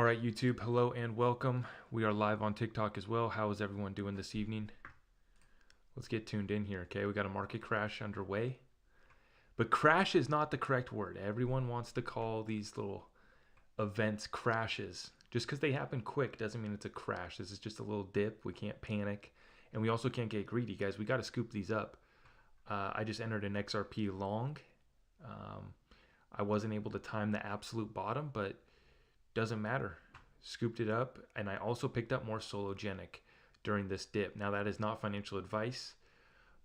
All right, YouTube, hello and welcome. We are live on TikTok as well. How is everyone doing this evening? Let's get tuned in here, okay? We got a market crash underway. But crash is not the correct word. Everyone wants to call these little events crashes. Just because they happen quick doesn't mean it's a crash. This is just a little dip. We can't panic. And we also can't get greedy, guys. We got to scoop these up. I just entered an XRP long. I wasn't able to time the absolute bottom, but doesn't matter. Scooped it up, and I also picked up more Sologenic during this dip. Now that is not financial advice,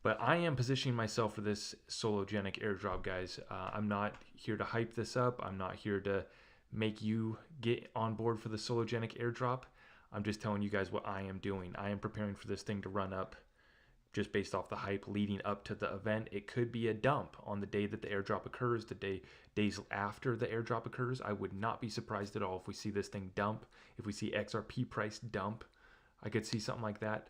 but I am positioning myself for this Sologenic airdrop, guys. I'm not here to hype this up. I'm not here to make you get on board for the Sologenic airdrop. I'm just telling you guys what I am doing. I am preparing for this thing to run up just based off the hype leading up to the event. It could be a dump on the day that the airdrop occurs, days after the airdrop occurs. I would not be surprised at all if we see this thing dump, if we see XRP price dump. I could see something like that.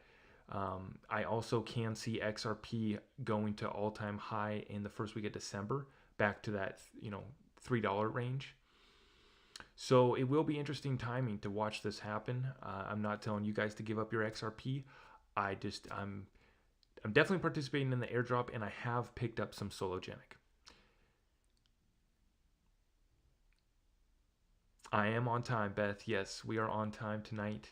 I also can see XRP going to all-time high in the first week of December, back to that $3 range. So it will be interesting timing to watch this happen. I'm not telling you guys to give up your XRP. I'm definitely participating in the airdrop, and I have picked up some Sologenic. I am on time, Beth. Yes, we are on time tonight.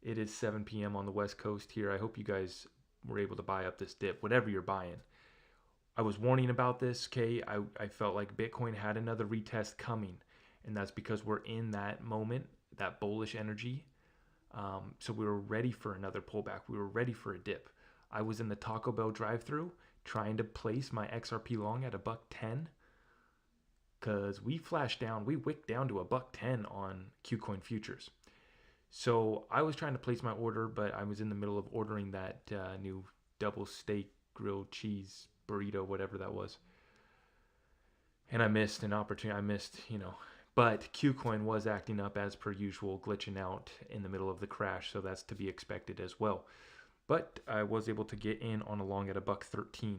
It is 7 p.m. on the West Coast here. I hope you guys were able to buy up this dip, whatever you're buying. I was warning about this, okay? I felt like Bitcoin had another retest coming, and that's because we're in that moment, that bullish energy. So we were ready for another pullback. We were ready for a dip. I was in the Taco Bell drive-thru trying to place my XRP long at $1.10 because we flashed down, we wicked down to $1.10 on KuCoin futures. So I was trying to place my order, but I was in the middle of ordering that new double steak grilled cheese burrito, whatever that was. And I missed an opportunity. But KuCoin was acting up as per usual, glitching out in the middle of the crash. So that's to be expected as well. But I was able to get in on a long at $1.13.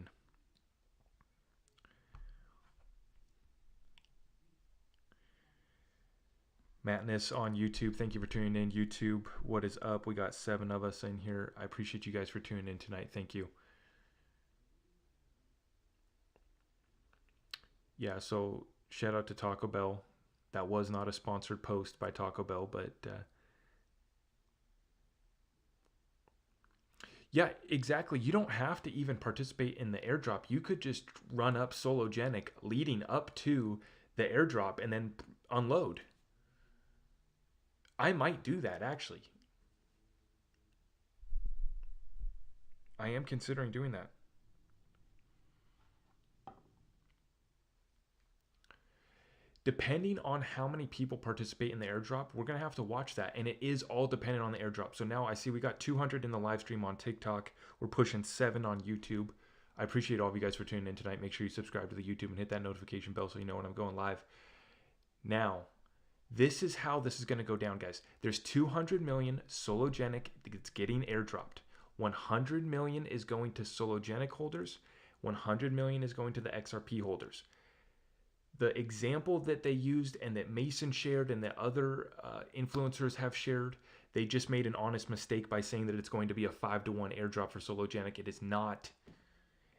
Mattness on YouTube, thank you for tuning in. YouTube, what is up? We got 7 of us in here. I appreciate you guys for tuning in tonight. Thank you. Yeah, so shout out to Taco Bell. That was not a sponsored post by Taco Bell, but yeah, exactly. You don't have to even participate in the airdrop. You could just run up Sologenic leading up to the airdrop and then unload. I might do that, actually. I am considering doing that. Depending on how many people participate in the airdrop, we're going to have to watch that. And it is all dependent on the airdrop. So now I see we got 200 in the live stream on TikTok. We're pushing 7 on YouTube. I appreciate all of you guys for tuning in tonight. Make sure you subscribe to the YouTube and hit that notification bell so you know when I'm going live. Now, this is how this is going to go down, guys. There's 200 million Sologenic that's getting airdropped. 100 million is going to Sologenic holders. 100 million is going to the XRP holders. The example that they used and that Mason shared and that other influencers have shared, they just made an honest mistake by saying that it's going to be a 5-to-1 airdrop for Sologenic. It is not.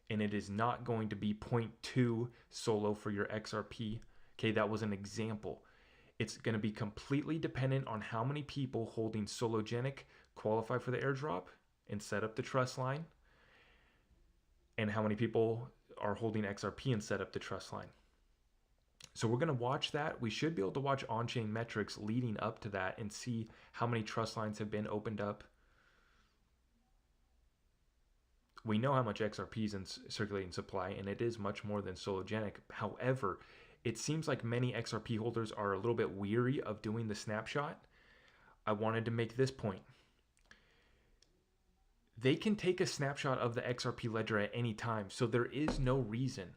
And it is not going to be 0.2 Solo for your XRP. Okay, that was an example. It's going to be completely dependent on how many people holding Sologenic qualify for the airdrop and set up the trust line, and how many people are holding XRP and set up the trust line. So we're going to watch that. We should be able to watch on-chain metrics leading up to that and see how many trust lines have been opened up. We know how much XRP is in circulating supply, and it is much more than Sologenic. However, it seems like many XRP holders are a little bit weary of doing the snapshot. I wanted to make this point. They can take a snapshot of the XRP ledger at any time, so there is no reason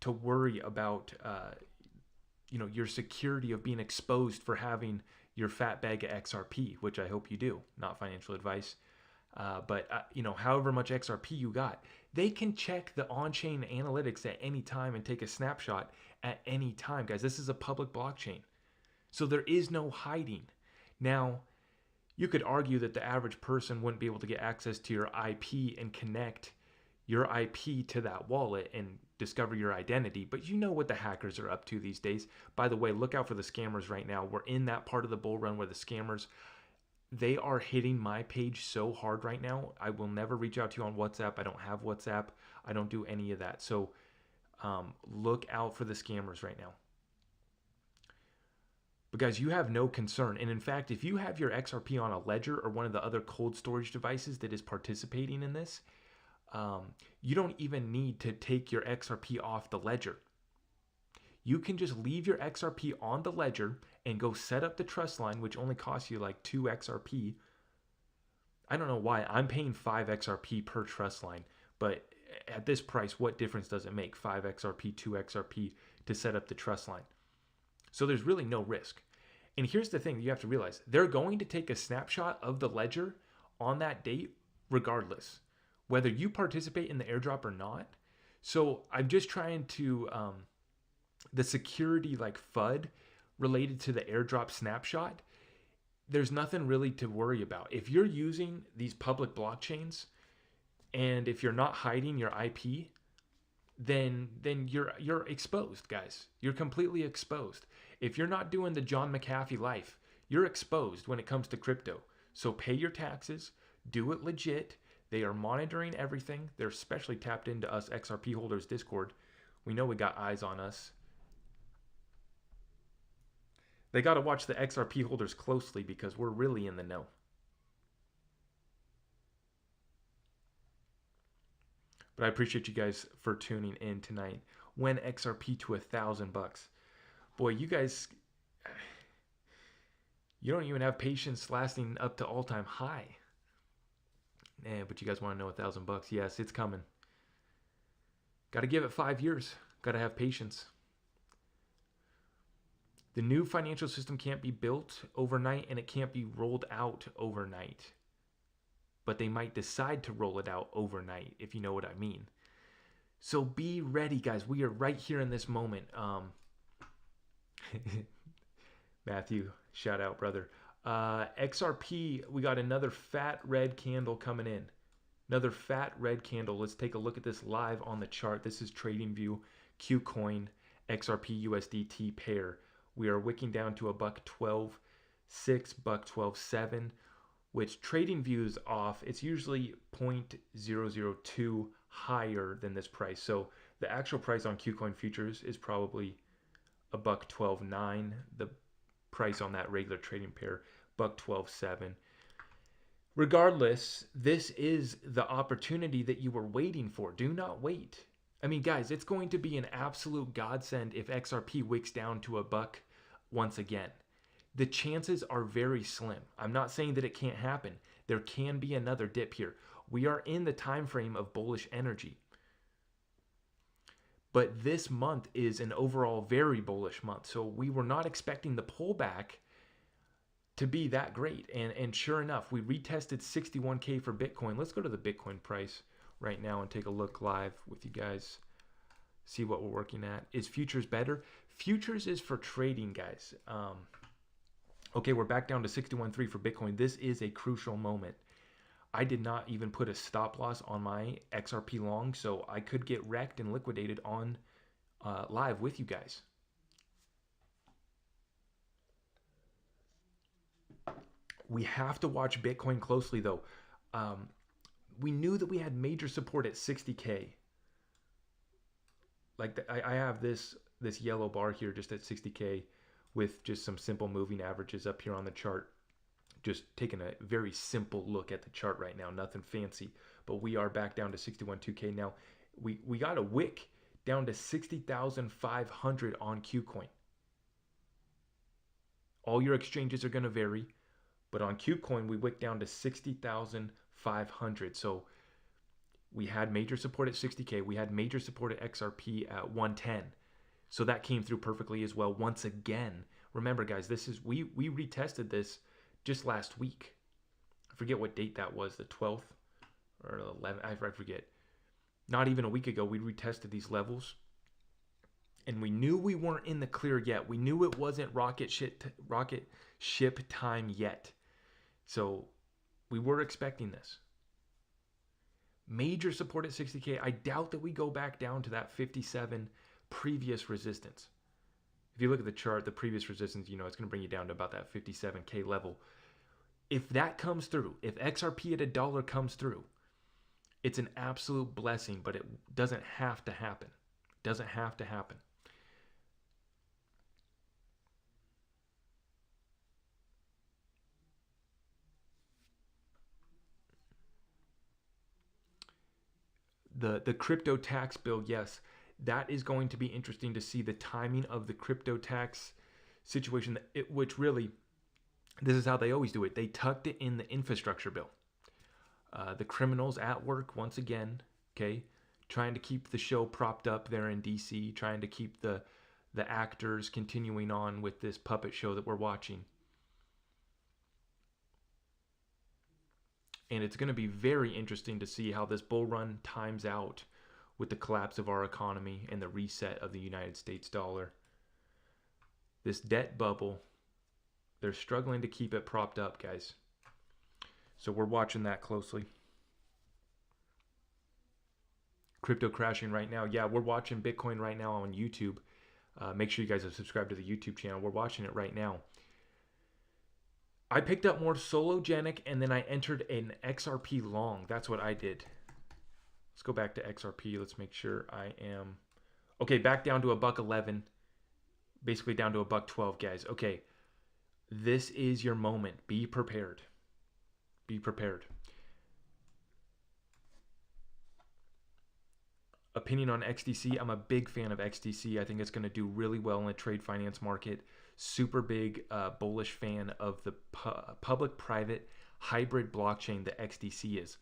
to worry about your security of being exposed for having your fat bag of XRP, which I hope you do. Not financial advice. But however much XRP you got, they can check the on-chain analytics at any time and take a snapshot at any time, guys. This is a public blockchain. So there is no hiding. Now, you could argue that the average person wouldn't be able to get access to your IP and connect your IP to that wallet and discover your identity, but you know what the hackers are up to these days. By the way, look out for the scammers right now. We're in that part of the bull run where the scammers, they are hitting my page so hard right now. I will never reach out to you on WhatsApp. I don't have WhatsApp. I don't do any of that. So look out for the scammers right now. But guys, you have no concern. And in fact, if you have your XRP on a ledger or one of the other cold storage devices that is participating in this, you don't even need to take your XRP off the ledger. You can just leave your XRP on the ledger and go set up the trust line, which only costs you like 2 XRP. I don't know why. I'm paying 5 XRP per trust line, but at this price, what difference does it make? 5 XRP, 2 XRP to set up the trust line. So there's really no risk. And here's the thing that you have to realize. They're going to take a snapshot of the ledger on that date regardless, whether you participate in the airdrop or not. So I'm just trying to, the security like FUD related to the airdrop snapshot, there's nothing really to worry about. If you're using these public blockchains and if you're not hiding your IP, then you're exposed, guys. You're completely exposed. If you're not doing the John McAfee life, you're exposed when it comes to crypto. So pay your taxes, do it legit. They are monitoring everything. They're especially tapped into us XRP holders Discord. We know we got eyes on us. They got to watch the XRP holders closely because we're really in the know. But I appreciate you guys for tuning in tonight. When XRP to $1,000. Boy, you guys, you don't even have patience lasting up to all-time high. But you guys want to know $1,000? Yes, it's coming. Got to give it 5 years. Got to have patience. The new financial system can't be built overnight and it can't be rolled out overnight. But they might decide to roll it out overnight, if you know what I mean. So be ready, guys. We are right here in this moment. Matthew, shout out, brother. XRP, we got another fat red candle coming in. Another fat red candle. Let's take a look at this live on the chart. This is TradingView, Qcoin, XRP USDT pair. We are wicking down to a $1.12.6, $1.12.7, which TradingView is off. It's usually 0.002 higher than this price. So the actual price on Qcoin futures is probably a $1.12.9. The price on that regular trading pair, $1.12.7. Regardless, this is the opportunity that you were waiting for. Do not wait. I mean, guys, it's going to be an absolute godsend if XRP wicks down to $1 once again. The chances are very slim. I'm not saying that it can't happen. There can be another dip here. We are in the time frame of bullish energy. But this month is an overall very bullish month. So we were not expecting the pullback to be that great. And sure enough, we retested 61K for Bitcoin. Let's go to the Bitcoin price right now and take a look live with you guys. See what we're working at. Is futures better? Futures is for trading, guys. Okay, we're back down to 61.3 for Bitcoin. This is a crucial moment. I did not even put a stop loss on my XRP long, so I could get wrecked and liquidated on live with you guys. We have to watch Bitcoin closely, though. We knew that we had major support at 60K. Like I have this yellow bar here just at 60K with just some simple moving averages up here on the chart. Just taking a very simple look at the chart right now, nothing fancy. But we are back down to 61.2K now. We got a wick down to 60,500 on Qcoin. All your exchanges are going to vary, but on Qcoin we wicked down to 60,500. So we had major support at 60K. We had major support at XRP at 110. So that came through perfectly as well. Once again, remember guys, this is we retested this just last week. I forget what date that was, the 12th or 11th, I forget. Not even a week ago, we retested these levels. And we knew we weren't in the clear yet. We knew it wasn't rocket ship time yet. So we were expecting this. Major support at 60K. I doubt that we go back down to that 57 previous resistance. If you look at the chart, the previous resistance, it's going to bring you down to about that 57K level. If that comes through, if XRP at $1 comes through, it's an absolute blessing, but it doesn't have to happen. It doesn't have to happen. The crypto tax bill, yes, that is going to be interesting to see the timing of the crypto tax situation, which really, this is how they always do it. They tucked it in the infrastructure bill. The criminals at work, once again, okay, trying to keep the show propped up there in DC, trying to keep the actors continuing on with this puppet show that we're watching. And it's going to be very interesting to see how this bull run times out with the collapse of our economy and the reset of the United States dollar. This debt bubble, they're struggling to keep it propped up, guys. So we're watching that closely. Crypto crashing right now. Yeah, we're watching Bitcoin right now on YouTube. Make sure you guys are subscribed to the YouTube channel. We're watching it right now. I picked up more Sologenic, and then I entered an XRP long. That's what I did. Let's go back to XRP. Let's make sure I am... Okay, back down to $1.11. Basically down to $1.12, guys. Okay, this is your moment. Be prepared. Be prepared. Opinion on XDC. I'm a big fan of XDC. I think it's going to do really well in the trade finance market. Super big bullish fan of the public-private hybrid blockchain that XDC is.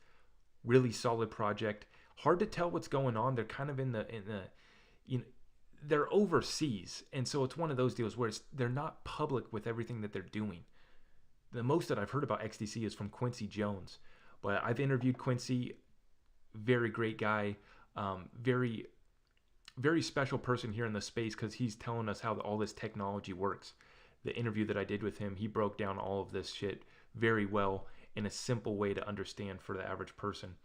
Really solid project. Hard to tell what's going on. They're kind of in the they're overseas, and so it's one of those deals where they're not public with everything that they're doing. The most that I've heard about XDC is from Quincy Jones, but I've interviewed Quincy. Very great guy. Very very special person here in the space because he's telling us how all this technology works. The interview that I did with him, he broke down all of this shit very well in a simple way to understand for the average person.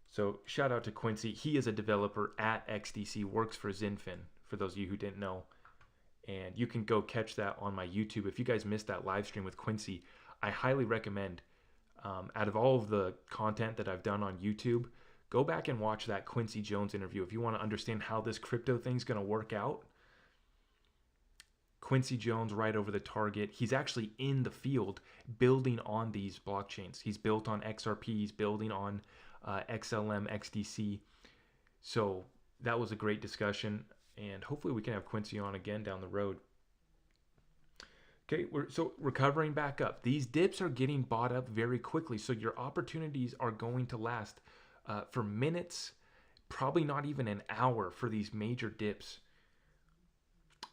So shout out to Quincy. He is a developer at XDC, works for Zinfin, for those of you who didn't know. And you can go catch that on my YouTube. If you guys missed that live stream with Quincy, I highly recommend, out of all of the content that I've done on YouTube, go back and watch that Quincy Jones interview. If you want to understand how this crypto thing's going to work out, Quincy Jones right over the target. He's actually in the field building on these blockchains. He's built on XRP. He's building on XLM, XDC. So that was a great discussion. And hopefully we can have Quincy on again down the road. Okay, we're covering back up. These dips are getting bought up very quickly. So your opportunities are going to last for minutes, probably not even an hour for these major dips.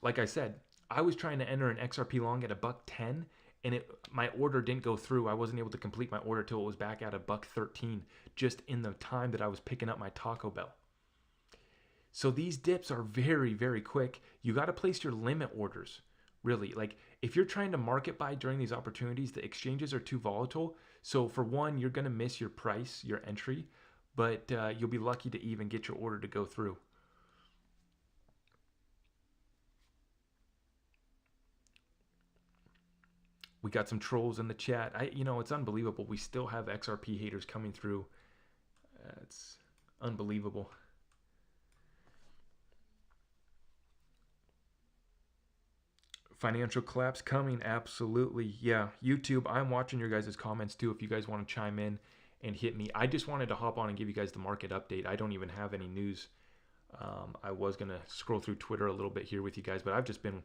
Like I said, I was trying to enter an XRP long at $1.10, and my order didn't go through. I wasn't able to complete my order till it was back at $1.13, just in the time that I was picking up my Taco Bell. So these dips are very, very quick. You got to place your limit orders. Really, like if you're trying to market buy during these opportunities, the exchanges are too volatile. So for one, you're going to miss your price, your entry, but you'll be lucky to even get your order to go through. We got some trolls in the chat. It's unbelievable. We still have XRP haters coming through. It's unbelievable. Financial collapse coming, absolutely. Yeah, YouTube, I'm watching your guys' comments too if you guys want to chime in and hit me. I just wanted to hop on and give you guys the market update. I don't even have any news. I was going to scroll through Twitter a little bit here with you guys, but I've just been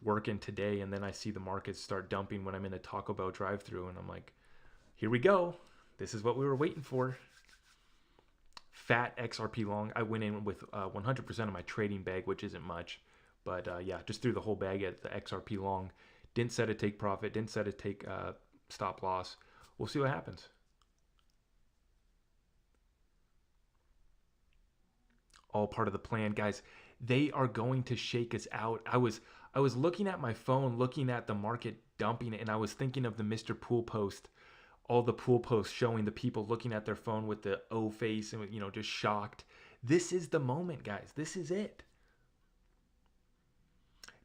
working today, and then I see the markets start dumping when I'm in a Taco Bell drive-thru, and I'm like, here we go. This is what we were waiting for. Fat XRP long. I went in with 100% of my trading bag, which isn't much. But yeah, just threw the whole bag at the XRP long. Didn't set a take profit. Didn't set a take stop loss. We'll see what happens. All part of the plan. Guys, They are going to shake us out. I was looking at my phone, looking at the market dumping it, and I was thinking of the Mr. Pool post, all the pool posts showing the people looking at their phone with the O face and, just shocked. This is the moment, guys. This is it.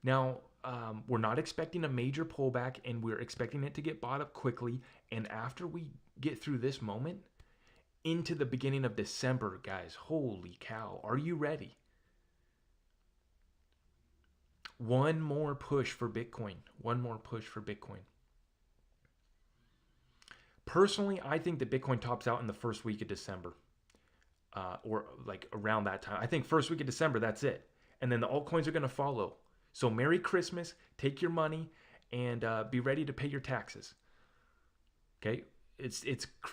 Now, we're not expecting a major pullback, and we're expecting it to get bought up quickly. And after we get through this moment, into the beginning of December, guys, holy cow, are you ready? One more push for Bitcoin. One more push for Bitcoin. Personally, I think that Bitcoin tops out in the first week of December, or like around that time. I think first week of December, that's it. And then the altcoins are going to follow. So Merry Christmas, take your money, and be ready to pay your taxes. Okay? It's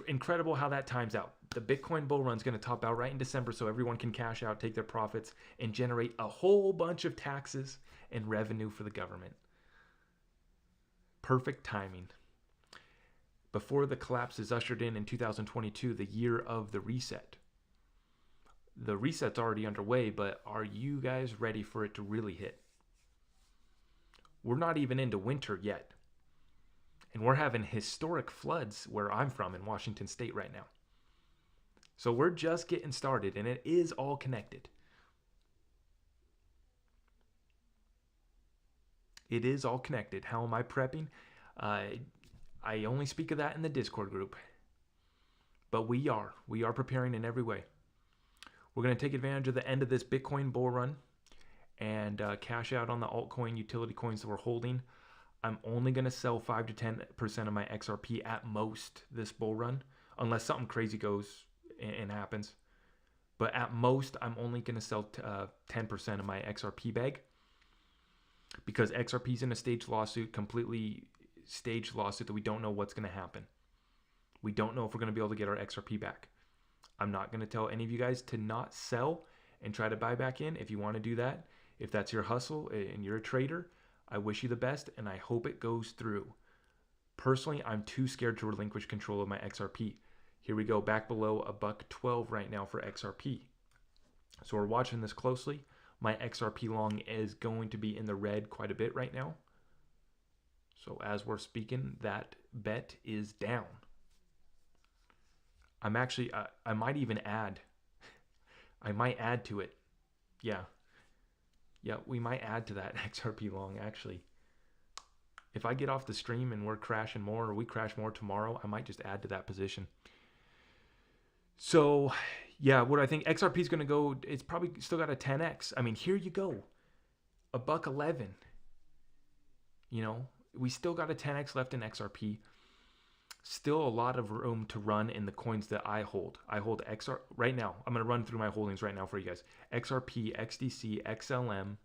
incredible how that times out. The Bitcoin bull run is going to top out right in December so everyone can cash out, take their profits, and generate a whole bunch of taxes and revenue for the government. Perfect timing. Before the collapse is ushered in 2022, the year of the reset. The reset's already underway, but are you guys ready for it to really hit? We're not even into winter yet. And we're having historic floods where I'm from in Washington State right now. So we're just getting started, and it is all connected. It is all connected. How am I prepping? I only speak of that in the Discord group. But we are preparing in every way. We're going to take advantage of the end of this Bitcoin bull run and cash out on the altcoin utility coins that we're holding. I'm only going to sell 5 to 10% of my XRP at most this bull run, unless something crazy goes and happens. But at most, I'm only going to sell 10% of my XRP bag, because XRP is in a staged lawsuit, completely staged lawsuit that we don't know what's going to happen. We don't know if we're going to be able to get our XRP back. I'm not going to tell any of you guys to not sell and try to buy back in. If you want to do that, if that's your hustle and you're a trader, I wish you the best, and I hope it goes through. Personally, I'm too scared to relinquish control of my XRP. Here we go, back below $1.12 right now for XRP. So we're watching this closely. My XRP long is going to be in the red quite a bit right now. So as we're speaking, that bet is down. I'm actually, I might even add. I might add to it. Yeah, we might add to that XRP long, actually. If I get off the stream and we're crashing more, or we crash more tomorrow, I might just add to that position. So, yeah, what I think XRP is going to go, it's probably still got a 10x. I mean, here you go. $1.11. We still got a 10x left in XRP. Still a lot of room to run in the coins that I hold. I hold XR right now. I'm going to run through my holdings right now for you guys. XRP, XDC, XLM.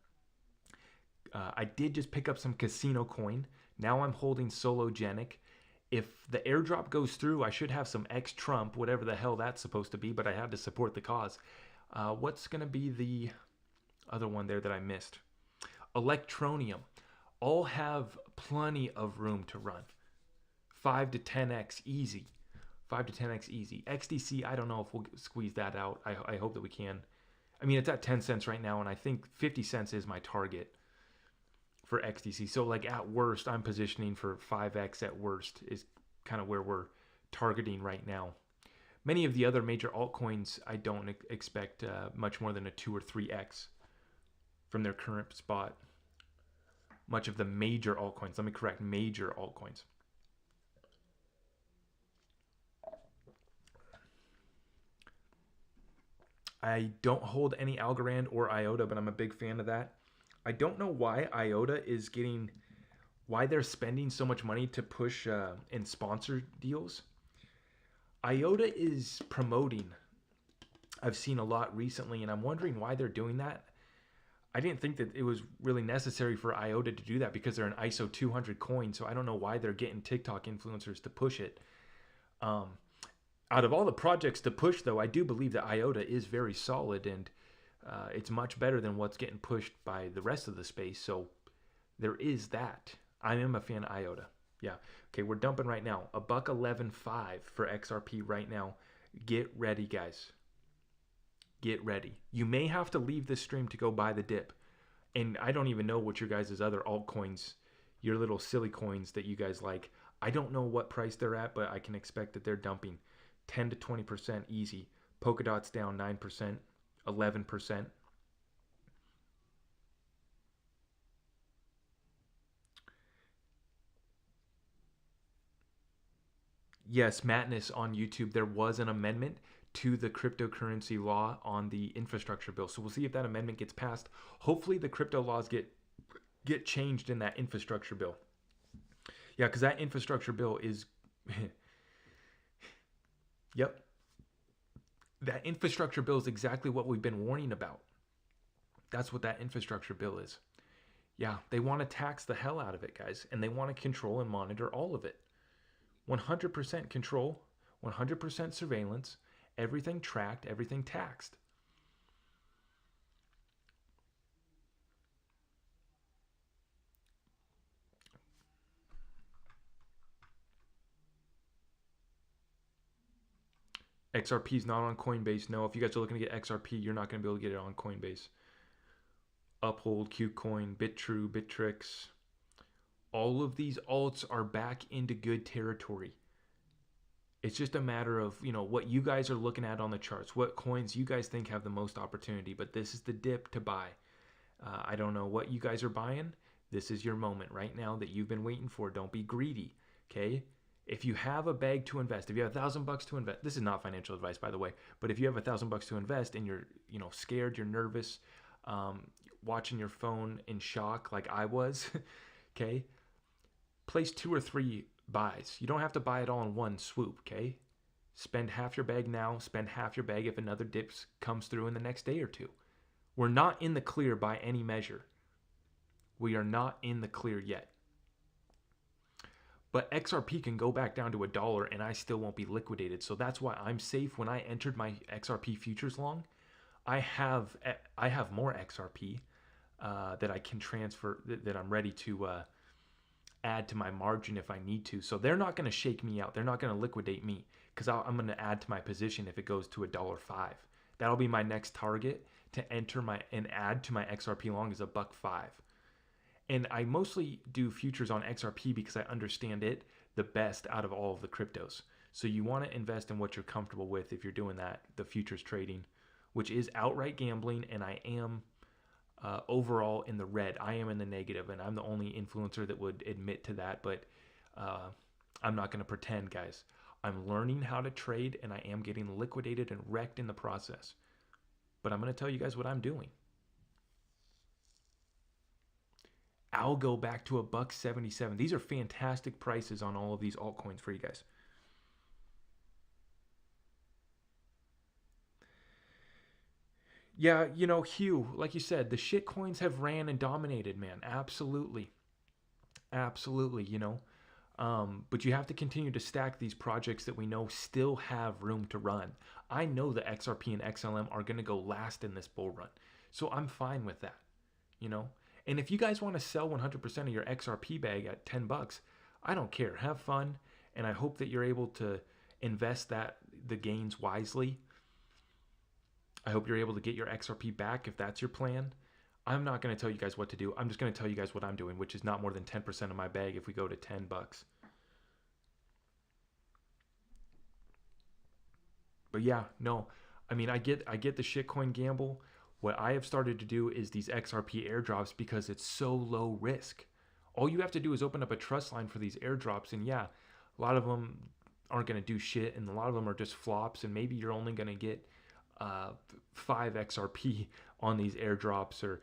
I did just pick up some casino coin. Now I'm holding Sologenic. If the airdrop goes through, I should have some X-Trump, whatever the hell that's supposed to be, but I had to support the cause. What's going to be the other one there that I missed? Electronium. All have plenty of room to run. 5 to 10x easy. 5 to 10x easy. XDC, I don't know if we'll squeeze that out. I hope that we can. I mean, it's at 10 cents right now, and I think 50 cents is my target for XDC. So, like, at worst, I'm positioning for 5x at worst is kind of where we're targeting right now. Many of the other major altcoins, I don't expect much more than a 2 or 3x from their current spot. Much of the major altcoins. Let me correct, major altcoins. I don't hold any Algorand or IOTA, but I'm a big fan of that. I don't know why IOTA is why they're spending so much money to push and sponsor deals. IOTA is promoting. I've seen a lot recently, and I'm wondering why they're doing that. I didn't think that it was really necessary for IOTA to do that because they're an ISO 200 coin, so I don't know why they're getting TikTok influencers to push it. Out of all the projects to push, though, I do believe that IOTA is very solid, and it's much better than what's getting pushed by the rest of the space. So there is that. I am a fan of IOTA. Yeah. Okay, we're dumping right now. $1.11.5 for XRP right now. Get ready, guys. Get ready. You may have to leave this stream to go buy the dip. And I don't even know what your guys' other altcoins, your little silly coins that you guys like. I don't know what price they're at, but I can expect that they're dumping 10 to 20% easy. Polkadot's down 9%, 11%. Yes, Madness on YouTube, there was an amendment to the cryptocurrency law on the infrastructure bill. So we'll see if that amendment gets passed. Hopefully the crypto laws get changed in that infrastructure bill. Yeah, because that infrastructure bill is... Yep. That infrastructure bill is exactly what we've been warning about. That's what that infrastructure bill is. Yeah, they want to tax the hell out of it, guys. And they want to control and monitor all of it. 100% control, 100% surveillance, everything tracked, everything taxed. XRP is not on Coinbase. No, if you guys are looking to get XRP, you're not going to be able to get it on Coinbase. Uphold, KuCoin, Bitrue, Bittrex. All of these alts are back into good territory. It's just a matter of, what you guys are looking at on the charts, what coins you guys think have the most opportunity, but this is the dip to buy. I don't know what you guys are buying. This is your moment right now that you've been waiting for. Don't be greedy, okay? If you have a bag to invest, if you have $1,000 to invest, this is not financial advice, by the way, but if you have $1,000 to invest and you're, scared, you're nervous, watching your phone in shock like I was, okay? Place 2 or 3 buys. You don't have to buy it all in one swoop, okay? Spend half your bag now, spend half your bag if another dip comes through in the next day or two. We're not in the clear by any measure. We are not in the clear yet. But XRP can go back down to $1 and I still won't be liquidated. So that's why I'm safe. When I entered my XRP futures long, I have more XRP that I can transfer, that I'm ready to add to my margin if I need to. So they're not going to shake me out. They're not going to liquidate me because I'm going to add to my position if it goes to $1.05. That'll be my next target to enter and add to my XRP long is $1.05. And I mostly do futures on XRP because I understand it the best out of all of the cryptos. So you want to invest in what you're comfortable with if you're doing that, the futures trading, which is outright gambling, and I am overall in the red. I am in the negative, and I'm the only influencer that would admit to that, but I'm not going to pretend, guys. I'm learning how to trade, and I am getting liquidated and wrecked in the process. But I'm going to tell you guys what I'm doing. I'll go back to $1.77. These are fantastic prices on all of these altcoins for you guys. Yeah, Hugh, like you said, the shit coins have ran and dominated, man. Absolutely. Absolutely, But you have to continue to stack these projects that we know still have room to run. I know the XRP and XLM are going to go last in this bull run. So I'm fine with that, And if you guys want to sell 100% of your XRP bag at $10, I don't care. Have fun. And I hope that you're able to invest the gains wisely. I hope you're able to get your XRP back if that's your plan. I'm not going to tell you guys what to do. I'm just going to tell you guys what I'm doing, which is not more than 10% of my bag if we go to $10. But yeah, no. I mean, I get the shitcoin gamble. What I have started to do is these XRP airdrops because it's so low risk. All you have to do is open up a trust line for these airdrops, and yeah, a lot of them aren't going to do shit, and a lot of them are just flops, and maybe you're only going to get 5 XRP on these airdrops, or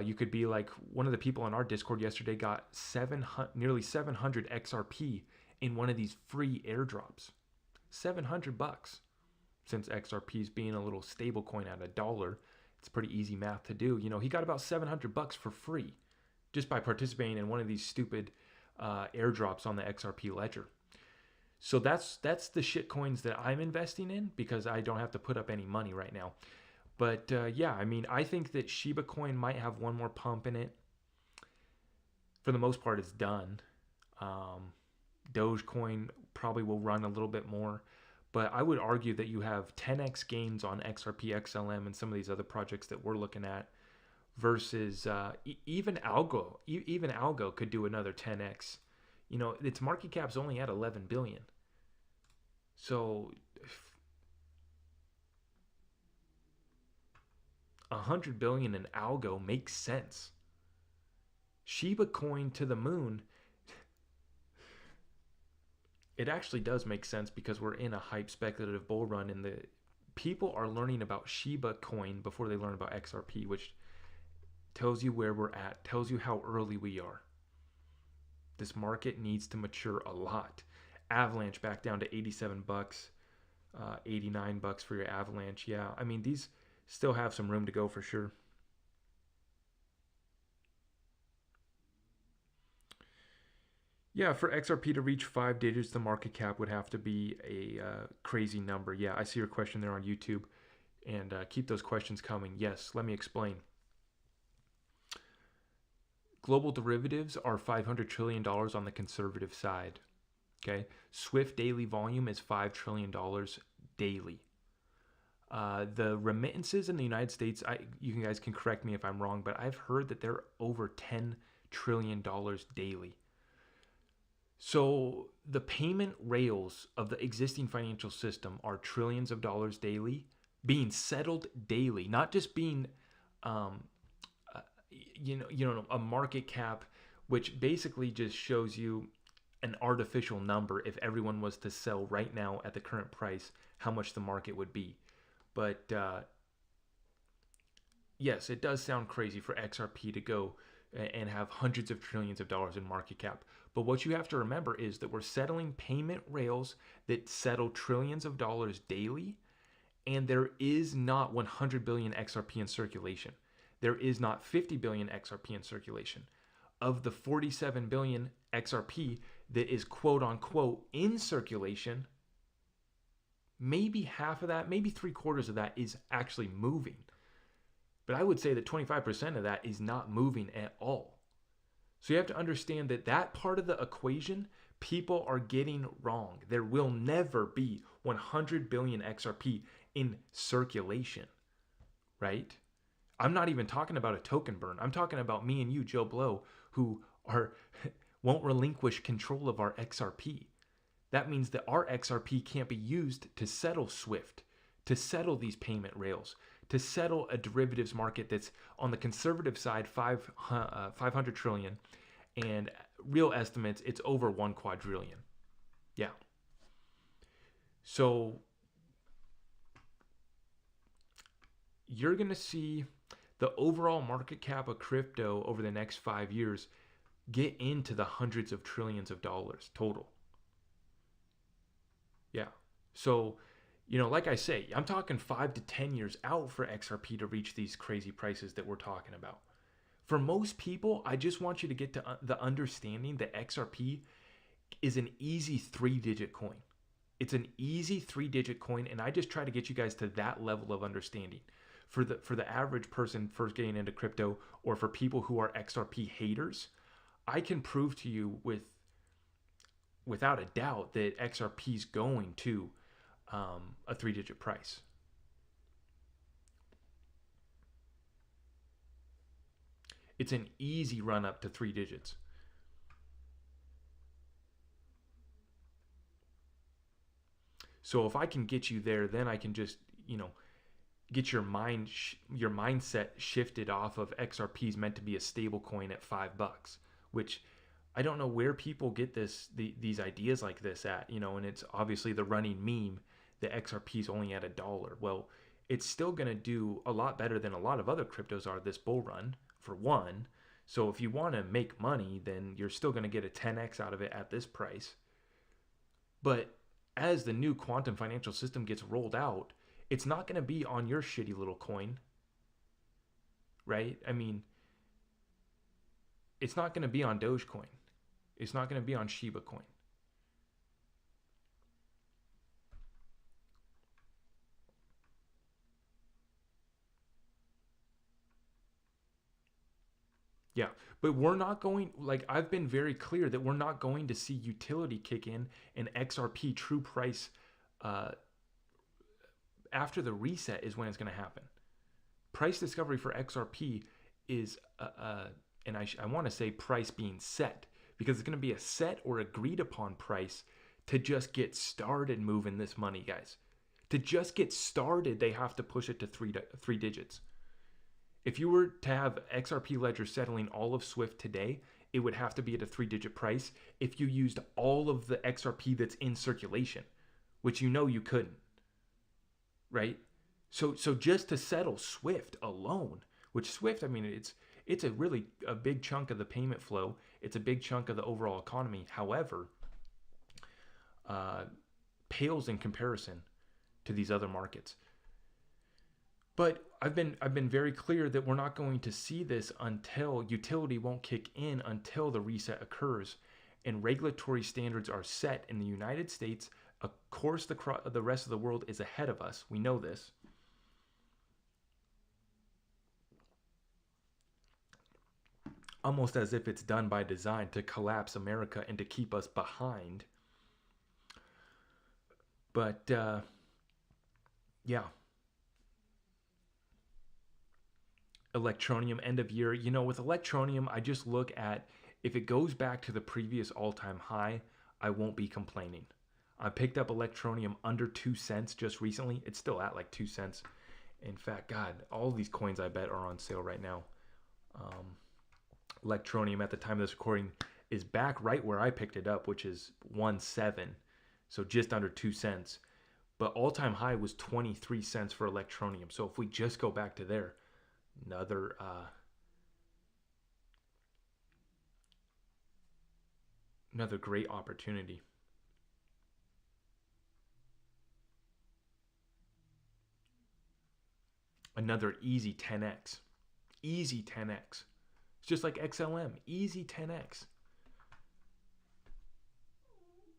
you could be like one of the people on our Discord yesterday got nearly 700 XRP in one of these free airdrops. $700. Since XRP is being a little stable coin at $1, it's pretty easy math to do. He got about $700 for free just by participating in one of these stupid airdrops on the XRP ledger. So that's the shit coins that I'm investing in because I don't have to put up any money right now. But yeah, I mean, I think that Shiba Coin might have one more pump in it. For the most part, it's done. Dogecoin probably will run a little bit more. But I would argue that you have 10x gains on XRP, XLM, and some of these other projects that we're looking at versus even Algo. Even Algo could do another 10x. You know, its market cap's only at 11 billion. So 100 billion in Algo makes sense. Shiba Coin to the moon, it actually does make sense because we're in a hype speculative bull run and the people are learning about Shiba Coin before they learn about XRP, which tells you where we're at, tells you how early we are. This market needs to mature a lot. Avalanche back down to 87 bucks, 89 bucks for your Avalanche. Yeah, I mean, these still have some room to go for sure. Yeah, for XRP to reach 5 digits, the market cap would have to be a crazy number. Yeah, I see your question there on YouTube. And keep those questions coming. Yes, let me explain. Global derivatives are $500 trillion on the conservative side. Okay, Swift daily volume is $5 trillion daily. The remittances in the United States, you guys can correct me if I'm wrong, but I've heard that they're over $10 trillion daily. So the payment rails of the existing financial system are trillions of dollars daily, being settled daily, not just being, a market cap, which basically just shows you an artificial number. If everyone was to sell right now at the current price, how much the market would be. But yes, it does sound crazy for XRP to go and have hundreds of trillions of dollars in market cap. But what you have to remember is that we're settling payment rails that settle trillions of dollars daily, and there is not 100 billion XRP in circulation. There is not 50 billion XRP in circulation. Of the 47 billion XRP that is quote unquote in circulation, maybe half of that, maybe 3/4 of that is actually moving. But I would say that 25% of that is not moving at all. So you have to understand that that part of the equation, people are getting wrong. There will never be 100 billion XRP in circulation, right? I'm not even talking about a token burn. I'm talking about me and you, Joe Blow, who won't relinquish control of our XRP. That means that our XRP can't be used to settle Swift, to settle these payment rails, to settle a derivatives market that's on the conservative side 500 trillion, and real estimates it's over 1 quadrillion. Yeah. So you're going to see the overall market cap of crypto over the next 5 years get into the hundreds of trillions of dollars total. Yeah. So, like I say, I'm talking 5 to 10 years out for XRP to reach these crazy prices that we're talking about. For most people, I just want you to get to the understanding that XRP is an easy 3-digit coin. It's an easy 3-digit coin, and I just try to get you guys to that level of understanding. For the average person first getting into crypto, or for people who are XRP haters, I can prove to you without a doubt that XRP is going to a 3-digit price. It's an easy run up to 3 digits. So if I can get you there, then I can just, get your mindset shifted off of XRP is meant to be a stable coin at $5, which I don't know where people get these ideas like this at, and it's obviously the running meme that XRP is only at $1. Well, it's still going to do a lot better than a lot of other cryptos are this bull run, for one. So if you want to make money, then you're still going to get a 10x out of it at this price. But as the new quantum financial system gets rolled out, it's not going to be on your shitty little coin, right? I mean, it's not going to be on Dogecoin. It's not going to be on Shiba Coin. Yeah, but we're not going, I've been very clear that we're not going to see utility kick in and XRP true price after the reset is when it's going to happen. Price discovery for XRP is, and I want to say price being set, because it's going to be a set or agreed upon price to just get started moving this money, guys. To just get started, they have to push it to three digits. If you were to have XRP Ledger settling all of SWIFT today, it would have to be at a 3-digit price if you used all of the XRP that's in circulation, which you know you couldn't, right? So just to settle SWIFT alone, which SWIFT, I mean, it's a big chunk of the payment flow. It's a big chunk of the overall economy. However, pales in comparison to these other markets. But I've been very clear that we're not going to see this until utility won't kick in until the reset occurs, and regulatory standards are set in the United States. Of course, the rest of the world is ahead of us. We know this. Almost as if it's done by design to collapse America and to keep us behind. But yeah. Electronium end of year. You know, with Electronium, I just look at if it goes back to the previous all-time high, I won't be complaining. I picked up Electronium under 2 cents just recently. It's still at like 2 cents. In fact, God, all these coins I bet are on sale right now. Electronium at the time of this recording is back right where I picked it up, which is 1.7, so just under 2 cents. But all-time high was 23 cents for Electronium. So if we just go back to there, another great opportunity. Another easy 10x. Easy 10x. It's just like XLM. Easy 10x.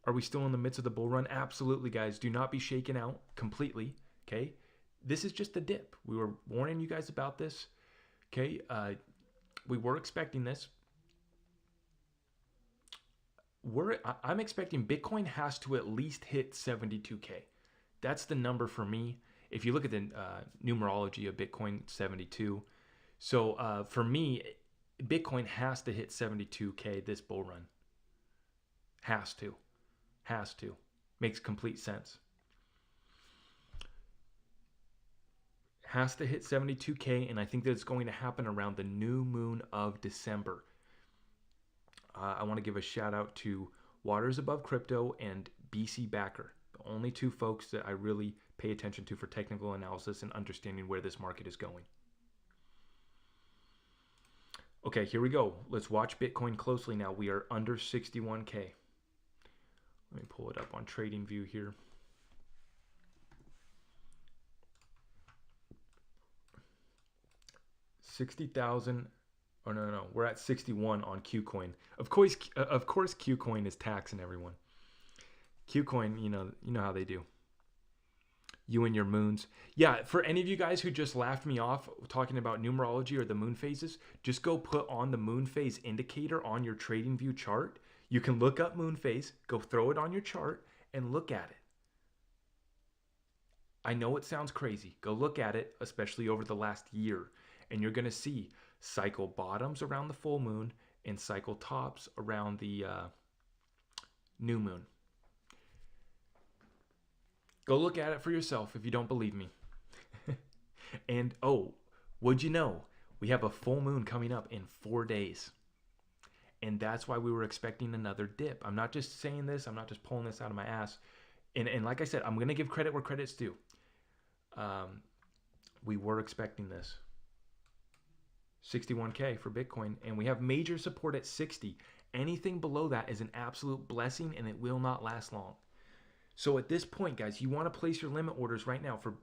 Are we still in the midst of the bull run? Absolutely, guys. Do not be shaken out completely. Okay. This is just a dip. We were warning you guys about this. Okay. We were expecting this. I'm expecting Bitcoin has to at least hit 72K. That's the number for me. If you look at the numerology of Bitcoin, 72. So for me, Bitcoin has to hit 72K this bull run. Has to. Makes complete sense. Has to hit 72K, and I think that it's going to happen around the new moon of December. I want to give a shout out to Waters Above Crypto and BC Backer, the only two folks that I really pay attention to for technical analysis and understanding where this market is going. Okay, here we go. Let's watch Bitcoin closely now. We are under 61K. Let me pull it up on TradingView here. $60,000. Oh no, we're at 61 on Qcoin. Of course, Qcoin is taxing everyone. Qcoin, you know how they do. You and your moons. Yeah, for any of you guys who just laughed me off talking about numerology or the moon phases, just go put on the moon phase indicator on your TradingView chart. You can look up moon phase, go throw it on your chart, and look at it. I know it sounds crazy. Go look at it, especially over the last year, and you're going to see cycle bottoms around the full moon and cycle tops around the new moon. Go look at it for yourself if you don't believe me. And oh, would you know, we have a full moon coming up in 4 days. And that's why we were expecting another dip. I'm not just saying this. I'm not just pulling this out of my ass. And like I said, I'm going to give credit where credit's due. We were expecting this. 61K for Bitcoin. And we have major support at 60. Anything below that is an absolute blessing, and it will not last long. So at this point, guys, you want to place your limit orders right now for,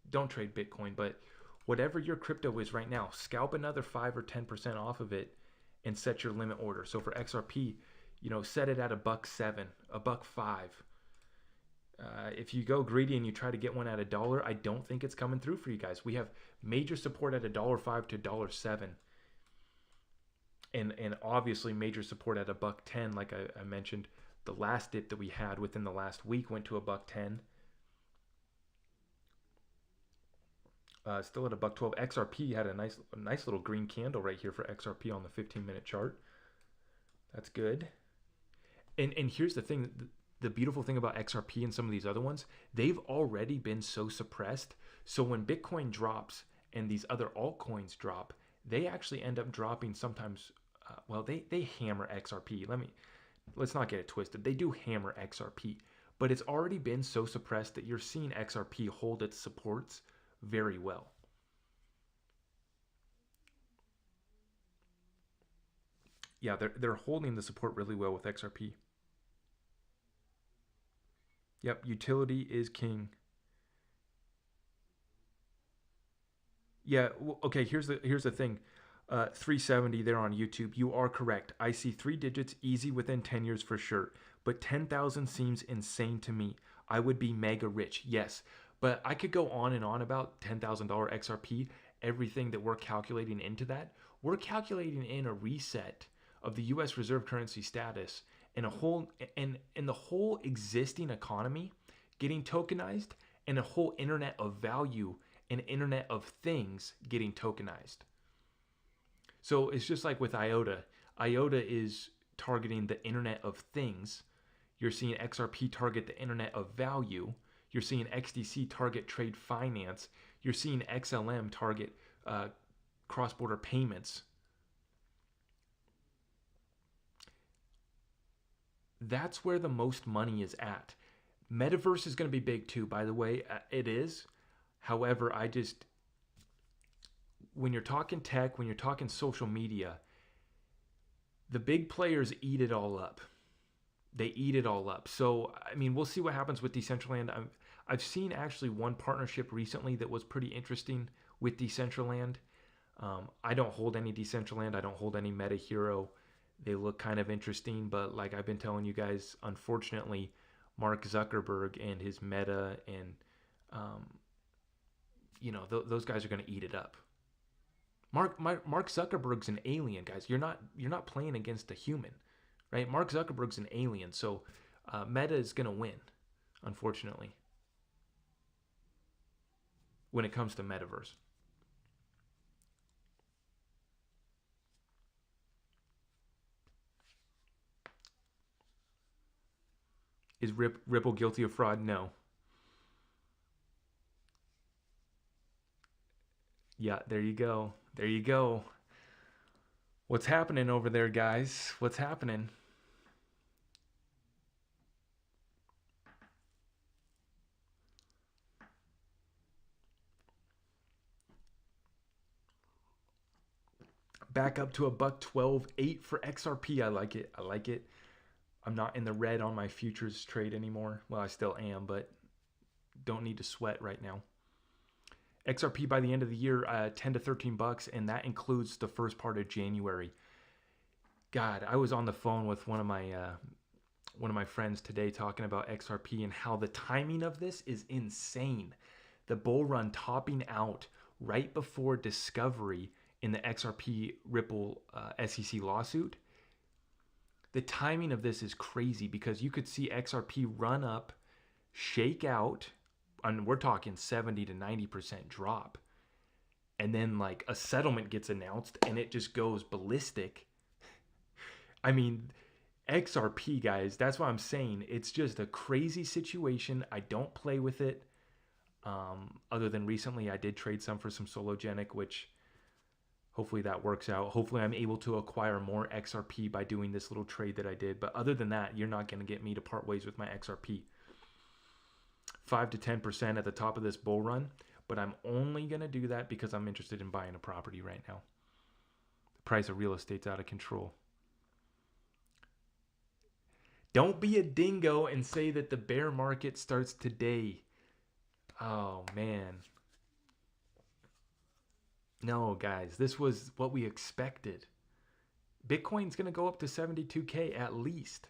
don't trade Bitcoin, but whatever your crypto is right now, scalp another 5 or 10% off of it and set your limit order. So for XRP, set it at $1.07, $1.05. If you go greedy and you try to get one at $1, I don't think it's coming through for you guys. We have major support at $1.05 to $1.07. And obviously major support at $1.10, like I mentioned. The last dip that we had within the last week went to $1.10. Still at a buck 12. XRP had a nice little green candle right here for XRP on the 15-minute chart. That's good. And here's the thing, the beautiful thing about XRP and some of these other ones, they've already been so suppressed. So when Bitcoin drops and these other altcoins drop, they actually end up dropping sometimes. Well, they hammer XRP. Let's not get it twisted. They do hammer XRP, but it's already been so suppressed that you're seeing XRP hold its supports very well. Yeah, they're holding the support really well with XRP. Yep, utility is king. Yeah, okay, here's the thing. 370 there on YouTube. You are correct. I see 3 digits easy within 10 years for sure, but 10,000 seems insane to me. I would be mega rich. Yes, but I could go on and on about $10,000 XRP, everything that we're calculating into that. We're calculating in a reset of the US reserve currency status and the whole existing economy getting tokenized, and a whole internet of value and internet of things getting tokenized. So it's just like with IOTA. IOTA is targeting the internet of things. You're seeing XRP target the internet of value. You're seeing XDC target trade finance. You're seeing XLM target cross-border payments. That's where the most money is at. Metaverse is going to be big too, by the way. It is. However, when you're talking tech, when you're talking social media, the big players eat it all up. They eat it all up. So, I mean, we'll see what happens with Decentraland. I've seen actually one partnership recently that was pretty interesting with Decentraland. I don't hold any Decentraland. I don't hold any Meta Hero. They look kind of interesting, but like I've been telling you guys, unfortunately, Mark Zuckerberg and his Meta and those guys are going to eat it up. Mark Zuckerberg's an alien, guys. You're not playing against a human, right? Mark Zuckerberg's an alien, so Meta is going to win, unfortunately, when it comes to metaverse. Is Ripple guilty of fraud? No. Yeah, there you go. There you go. What's happening over there, guys? What's happening? Back up to a buck 12.8 for XRP. I like it. I like it. I'm not in the red on my futures trade anymore. Well, I still am, but don't need to sweat right now. XRP by the end of the year, 10 to 13 bucks, and that includes the first part of January. God, I was on the phone with one of my friends today talking about XRP and how the timing of this is insane. The bull run topping out right before discovery in the XRP Ripple SEC lawsuit. The timing of this is crazy because you could see XRP run up, shake out, and we're talking 70 to 90% drop. And then like a settlement gets announced and it just goes ballistic. I mean, XRP, guys, that's what I'm saying. It's just a crazy situation. I don't play with it. Other than recently, I did trade some for some Sologenic, which hopefully that works out. Hopefully I'm able to acquire more XRP by doing this little trade that I did. But other than that, you're not going to get me to part ways with my XRP. 5 to 10% at the top of this bull run. But I'm only going to do that because I'm interested in buying a property right now. The price of real estate's out of control. Don't be a dingo and say that the bear market starts today. Oh, man. No, guys, this was what we expected. Bitcoin's going to go up to 72K at least.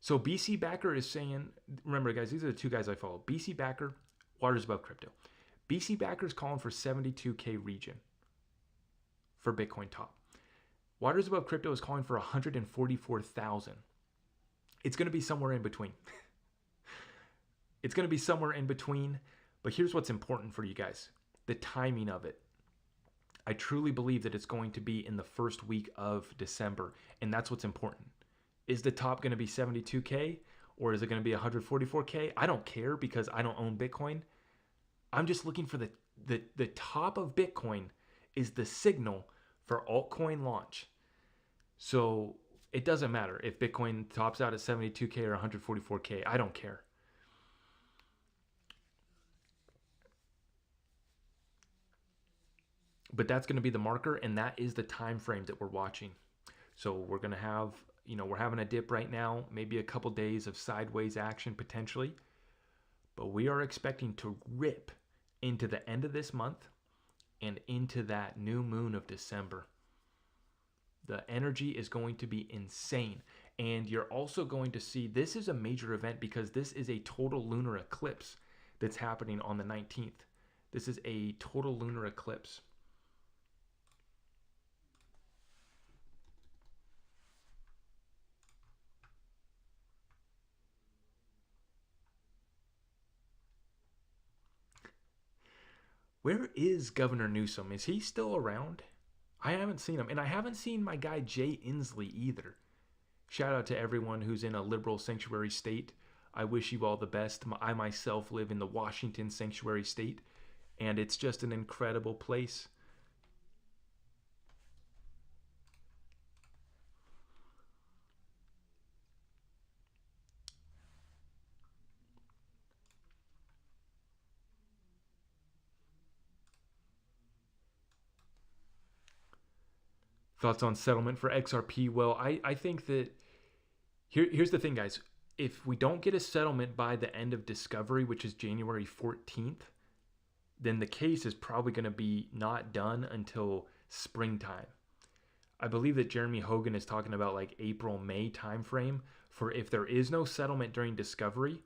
So BC Backer is saying, remember, guys, these are the two guys I follow. BC Backer, Waters Above Crypto. BC Backer is calling for 72K region for Bitcoin top. Waters Above Crypto is calling for 144,000. It's going to be somewhere in between. It's going to be somewhere in between. But here's what's important for you guys. the timing of it. I truly believe that it's going to be in the first week of December, and that's what's important. Is the top going to be 72K or is it going to be 144K? I don't care because I don't own Bitcoin. I'm just looking for the top of Bitcoin is the signal for altcoin launch. So it doesn't matter if Bitcoin tops out at 72K or 144K. I don't care. But that's going to be the marker, and that is the time frame that we're watching. So we're going to have, we're having a dip right now, maybe a couple days of sideways action potentially. But we are expecting to rip into the end of this month and into that new moon of December. The energy is going to be insane. And you're also going to see, this is a major event because this is a total lunar eclipse that's happening on the 19th. This is a total lunar eclipse. Where is Governor Newsom? Is he still around? I haven't seen him. And I haven't seen my guy Jay Inslee either. Shout out to everyone who's in a liberal sanctuary state. I wish you all the best. I myself live in the Washington sanctuary state, and it's just an incredible place. Thoughts on settlement for XRP? Well, I think that here's the thing, guys. If we don't get a settlement by the end of discovery, which is January 14th, then the case is probably going to be not done until springtime. I believe that Jeremy Hogan is talking about like April, May timeframe for if there is no settlement during discovery,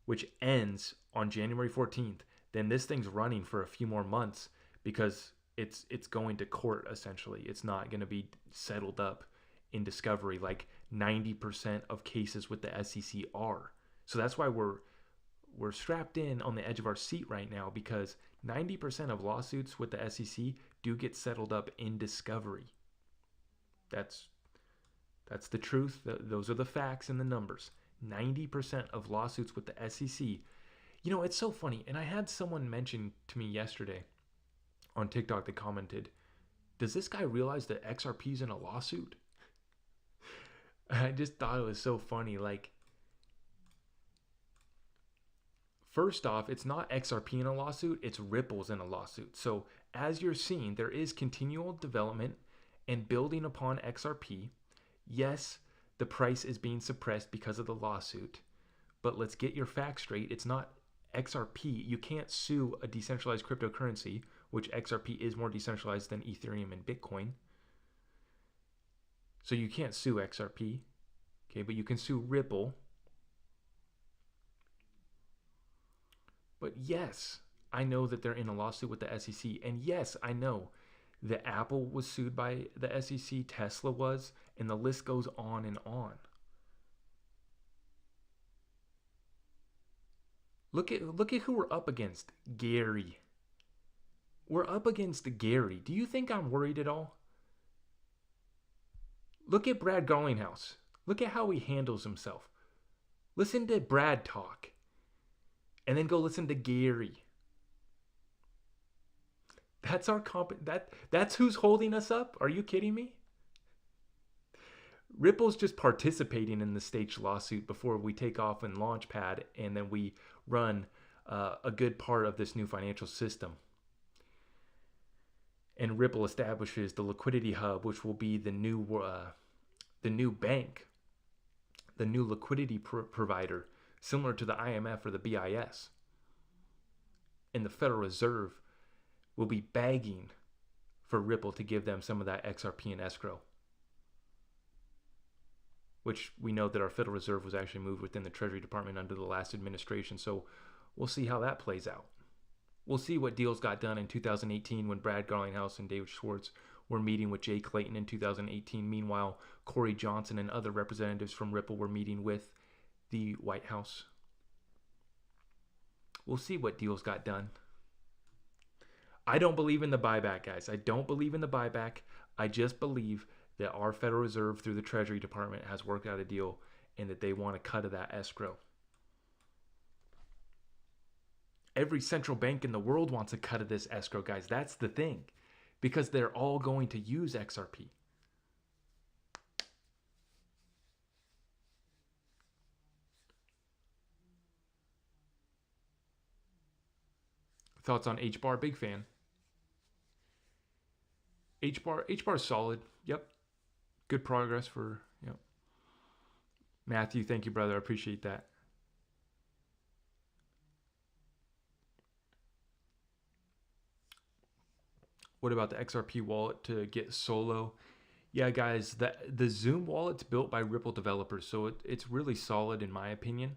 which ends on January 14th, then this thing's running for a few more months because it's going to court essentially. It's not going to be settled up in discovery like 90% of cases with the SEC are. So that's why we're strapped in on the edge of our seat right now because 90% of lawsuits with the SEC do get settled up in discovery. That's the truth. Those are the facts and the numbers. 90% of lawsuits with the SEC. It's so funny. And I had someone mention to me yesterday on TikTok that commented, does this guy realize that XRP's in a lawsuit? I just thought it was so funny. Like, first off, it's not XRP in a lawsuit, it's Ripple's in a lawsuit. So as you're seeing, there is continual development and building upon XRP. Yes, the price is being suppressed because of the lawsuit, but let's get your facts straight. It's not XRP. You can't sue a decentralized cryptocurrency, which XRP is more decentralized than Ethereum and Bitcoin. So you can't sue XRP, okay, but you can sue Ripple. But yes, I know that they're in a lawsuit with the SEC, and yes, I know that Apple was sued by the SEC, Tesla was, and the list goes on and on. Look at who we're up against. Gary. We're up against Gary. Do you think I'm worried at all? Look at Brad Garlinghouse. Look at how he handles himself. Listen to Brad talk. And then go listen to Gary. That's our that's who's holding us up? Are you kidding me? Ripple's just participating in the staged lawsuit before we take off in Launchpad, and then we run a good part of this new financial system. And Ripple establishes the Liquidity Hub, which will be the new bank, the new liquidity provider, similar to the IMF or the BIS. And the Federal Reserve will be begging for Ripple to give them some of that XRP in escrow, which we know that our Federal Reserve was actually moved within the Treasury Department under the last administration. So we'll see how that plays out. We'll see what deals got done in 2018 when Brad Garlinghouse and David Schwartz were meeting with Jay Clayton in 2018. Meanwhile, Corey Johnson and other representatives from Ripple were meeting with the White House. We'll see what deals got done. I don't believe in the buyback, guys. I don't believe in the buyback. I just believe that our Federal Reserve through the Treasury Department has worked out a deal and that they want a cut of that escrow. Every central bank in the world wants a cut of this escrow, guys. That's the thing. Because they're all going to use XRP. Thoughts on H-bar? Big fan. H-bar is solid. Yep. Good progress for, yep. Matthew, thank you, brother. I appreciate that. What about the XRP wallet to get solo? Yeah, guys, the Zoom wallet's built by Ripple developers, so it's really solid in my opinion.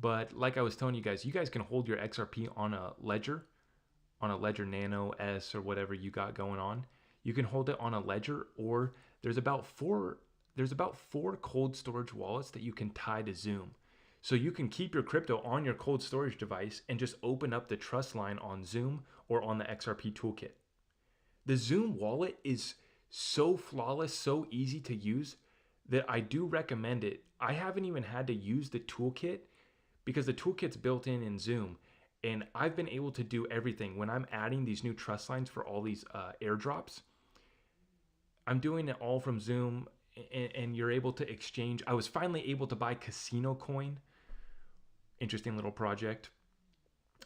But like I was telling you guys can hold your XRP on a ledger Nano S or whatever you got going on. You can hold it on a ledger, or there's about four cold storage wallets that you can tie to Zoom. So you can keep your crypto on your cold storage device and just open up the trust line on Zoom or on the XRP toolkit. The Zoom wallet is so flawless, so easy to use that I do recommend it. I haven't even had to use the toolkit because the toolkit's built in Zoom, and I've been able to do everything. When I'm adding these new trust lines for all these airdrops, I'm doing it all from Zoom, and you're able to exchange. I was finally able to buy Casino Coin. Interesting little project.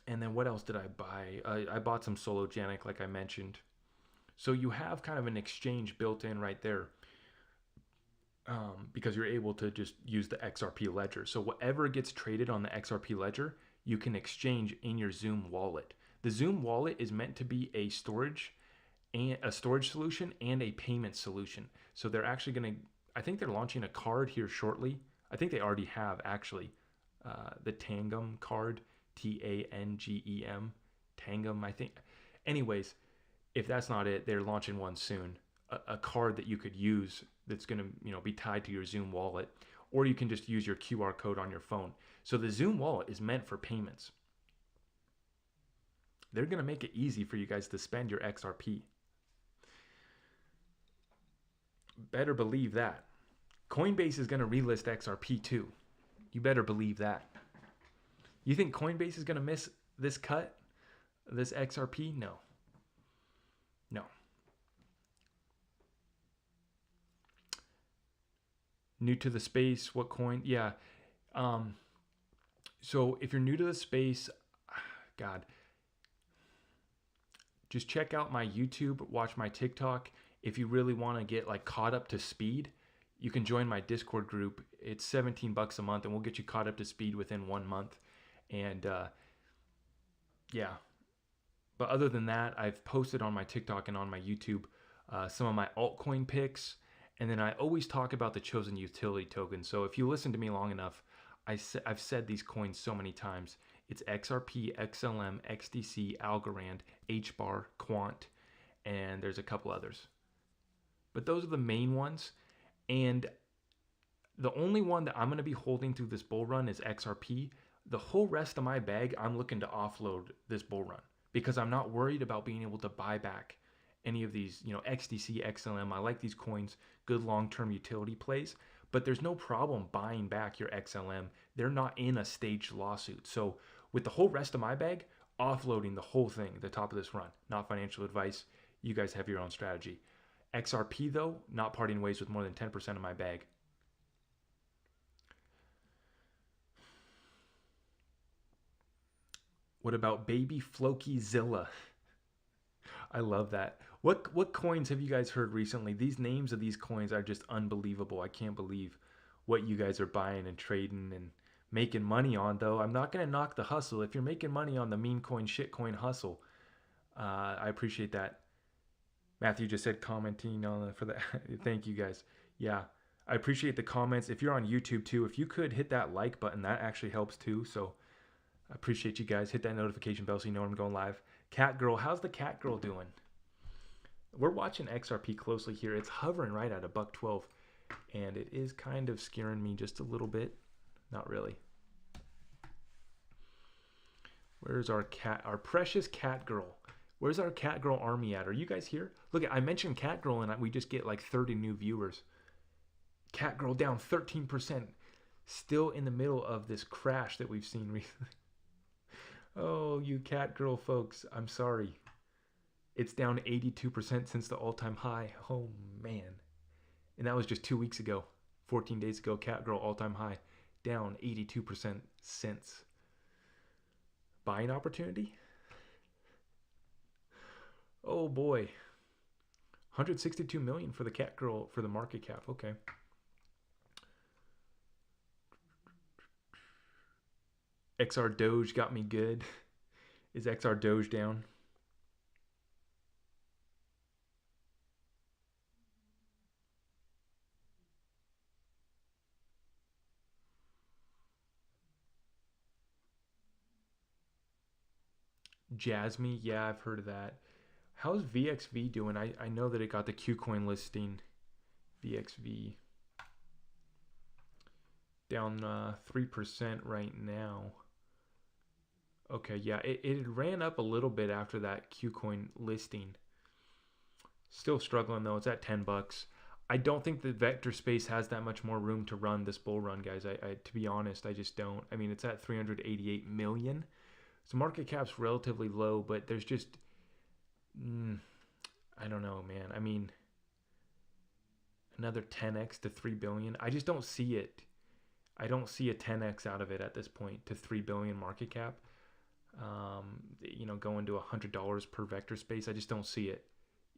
And then what else did I buy? I bought some Sologenic, like I mentioned. So you have kind of an exchange built in right there, because you're able to just use the XRP ledger. So whatever gets traded on the XRP ledger, you can exchange in your Zoom wallet. The Zoom wallet is meant to be a storage solution and a payment solution. So they're actually going to, I think they're launching a card here shortly. I think they already have actually, the Tangem card, Tangem, Tangem, I think. Anyways, if that's not it, they're launching one soon. A card that you could use that's going to, be tied to your Zoom wallet, or you can just use your QR code on your phone. So the Zoom wallet is meant for payments. They're going to make it easy for you guys to spend your XRP. Better believe that. Coinbase is going to relist XRP too. You better believe that. You think Coinbase is going to miss this cut, this XRP? No. No. New to the space, what coin? Yeah. So if you're new to the space, God, just check out my YouTube, watch my TikTok. If you really want to get like caught up to speed, you can join my Discord group. It's $17 a month, and we'll get you caught up to speed within 1 month. And yeah. But other than that, I've posted on my TikTok and on my YouTube some of my altcoin picks. And then I always talk about the chosen utility token. So if you listen to me long enough, I've said these coins so many times. It's XRP, XLM, XDC, Algorand, HBAR, Quant, and there's a couple others. But those are the main ones. And the only one that I'm going to be holding through this bull run is XRP. The whole rest of my bag, I'm looking to offload this bull run because I'm not worried about being able to buy back any of these, XDC, XLM. I like these coins, good long-term utility plays, but there's no problem buying back your XLM. They're not in a staged lawsuit. So with the whole rest of my bag, offloading the whole thing at the top of this run. Not financial advice. You guys have your own strategy. XRP though, not parting ways with more than 10% of my bag. What about Baby Flokyzilla? I love that. What coins have you guys heard recently? These names of these coins are just unbelievable. I can't believe what you guys are buying and trading and making money on, though. I'm not going to knock the hustle. If you're making money on the meme coin, shit coin hustle, I appreciate that. Matthew just said commenting on for that. Thank you guys. Yeah, I appreciate the comments. If you're on YouTube too, if you could hit that like button, that actually helps too. So I appreciate you guys. Hit that notification bell so you know when I'm going live. Cat Girl, how's the Cat Girl doing? We're watching XRP closely here. It's hovering right at $1.12, and it is kind of scaring me just a little bit. Not really. Where's our cat, our precious cat girl? Where's our cat girl army at? Are you guys here? Look, I mentioned cat girl and we just get like 30 new viewers. Cat girl down 13%. Still in the middle of this crash that we've seen recently. Oh, you cat girl folks, I'm sorry. It's down 82% since the all-time high. Oh, man. And that was just 2 weeks ago. 14 days ago, cat girl all-time high. Down 82% since. Buying opportunity? Oh, boy. 162 million for the cat girl for the market cap. Okay. XR Doge got me good. Is XR Doge down? Jasmy, yeah, I've heard of that. How's VXV doing? I know that it got the Qcoin listing. VXV down 3% right now. Okay, yeah, it ran up a little bit after that Qcoin listing. Still struggling though. It's at $10. I don't think the vector space has that much more room to run this bull run, guys. I to be honest, I just don't. I mean, it's at 388 million. So market cap's relatively low, but there's just I don't know, man. I mean, another 10x to 3 billion. I just don't see it. I don't see a 10x out of it at this point to 3 billion market cap. Going to $100 per vector space. I just don't see it.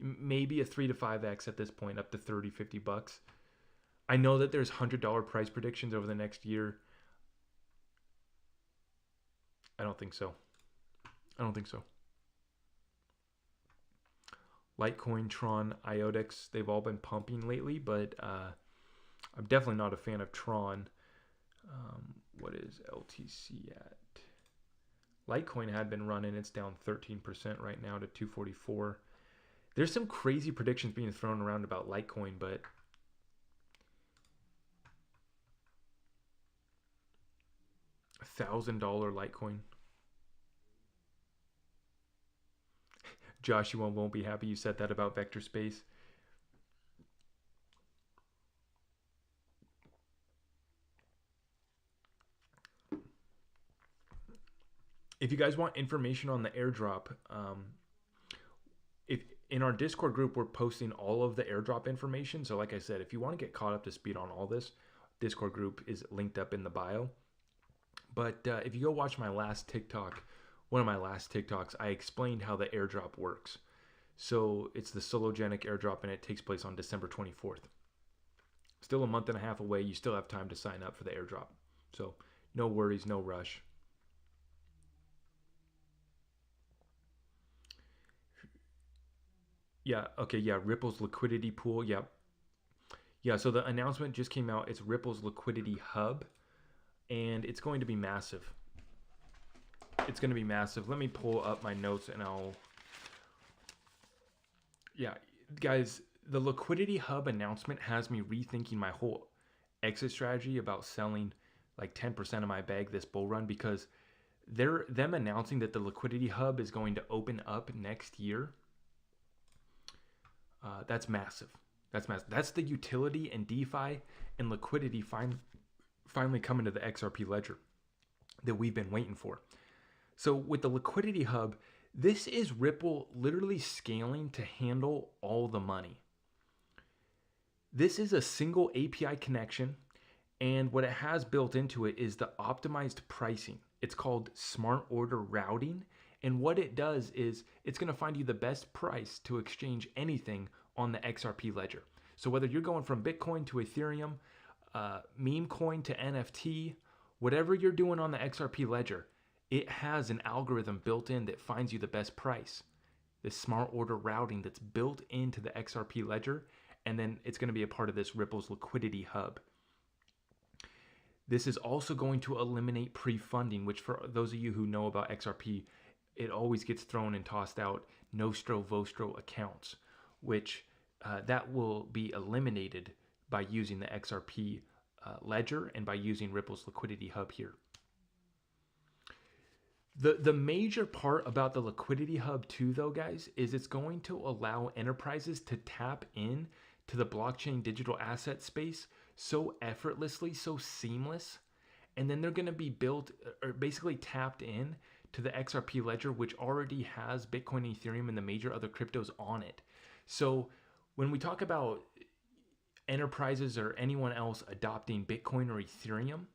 Maybe a 3 to 5x at this point, up to 30, $50. I know that there's $100 price predictions over the next year. I don't think so. Litecoin, Tron, IOTX, they've all been pumping lately, but I'm definitely not a fan of Tron. What is LTC at? Litecoin had been running. It's down 13% right now to 244. There's some crazy predictions being thrown around about Litecoin, but $1,000 Litecoin. Joshua won't be happy you said that about vector space. If you guys want information on the airdrop, if in our Discord group, we're posting all of the airdrop information. So like I said, if you want to get caught up to speed on all this, Discord group is linked up in the bio. But if you go watch my last TikTok, one of my last TikToks, I explained how the airdrop works. So it's the Sologenic airdrop, and it takes place on December 24th. Still a month and a half away. You still have time to sign up for the airdrop. So no worries, no rush. Yeah, okay, yeah, Ripple's liquidity pool, yeah. Yeah, so the announcement just came out. It's Ripple's Liquidity Hub, and it's going to be massive. It's going to be massive. Let me pull up my notes and I'll... Yeah, guys, the Liquidity Hub announcement has me rethinking my whole exit strategy about selling like 10% of my bag this bull run, because them announcing that the Liquidity Hub is going to open up next year. That's massive. That's massive. That's the utility and DeFi and liquidity finally coming to the XRP ledger that we've been waiting for. So with the Liquidity Hub, this is Ripple literally scaling to handle all the money. This is a single API connection, and what it has built into it is the optimized pricing. It's called smart order routing. And what it does is it's going to find you the best price to exchange anything on the XRP ledger. So whether you're going from Bitcoin to Ethereum, meme coin to NFT, whatever you're doing on the XRP ledger, it has an algorithm built in that finds you the best price. This smart order routing that's built into the XRP ledger, and then it's going to be a part of this Ripple's Liquidity Hub. This is also going to eliminate pre-funding, which for those of you who know about XRP, it always gets thrown and tossed out Nostro Vostro accounts, which that will be eliminated by using the XRP ledger and by using Ripple's Liquidity Hub here. The major part about the Liquidity Hub too, though, guys, is it's going to allow enterprises to tap in to the blockchain digital asset space so effortlessly, so seamless. And then they're going to be built or basically tapped in to the XRP ledger, which already has Bitcoin, Ethereum, and the major other cryptos on it. So when we talk about enterprises or anyone else adopting Bitcoin or Ethereum,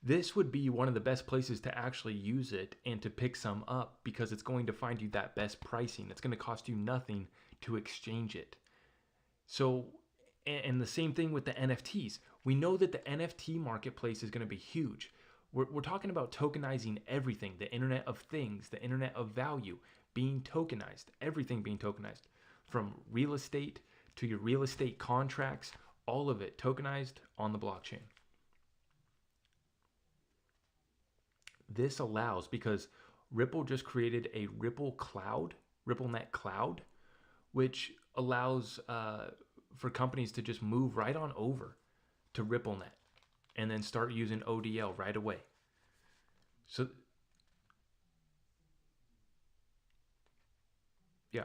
this would be one of the best places to actually use it and to pick some up, because it's going to find you that best pricing. It's going to cost you nothing to exchange it. So, and the same thing with the NFTs. We know that the NFT marketplace is going to be huge. We're talking about tokenizing everything, the Internet of Things, the Internet of Value being tokenized, everything being tokenized, from real estate to your real estate contracts, all of it tokenized on the blockchain. This allows, because Ripple just created a Ripple Cloud, RippleNet Cloud, which allows for companies to just move right on over to RippleNet and then start using ODL right away. So, yeah.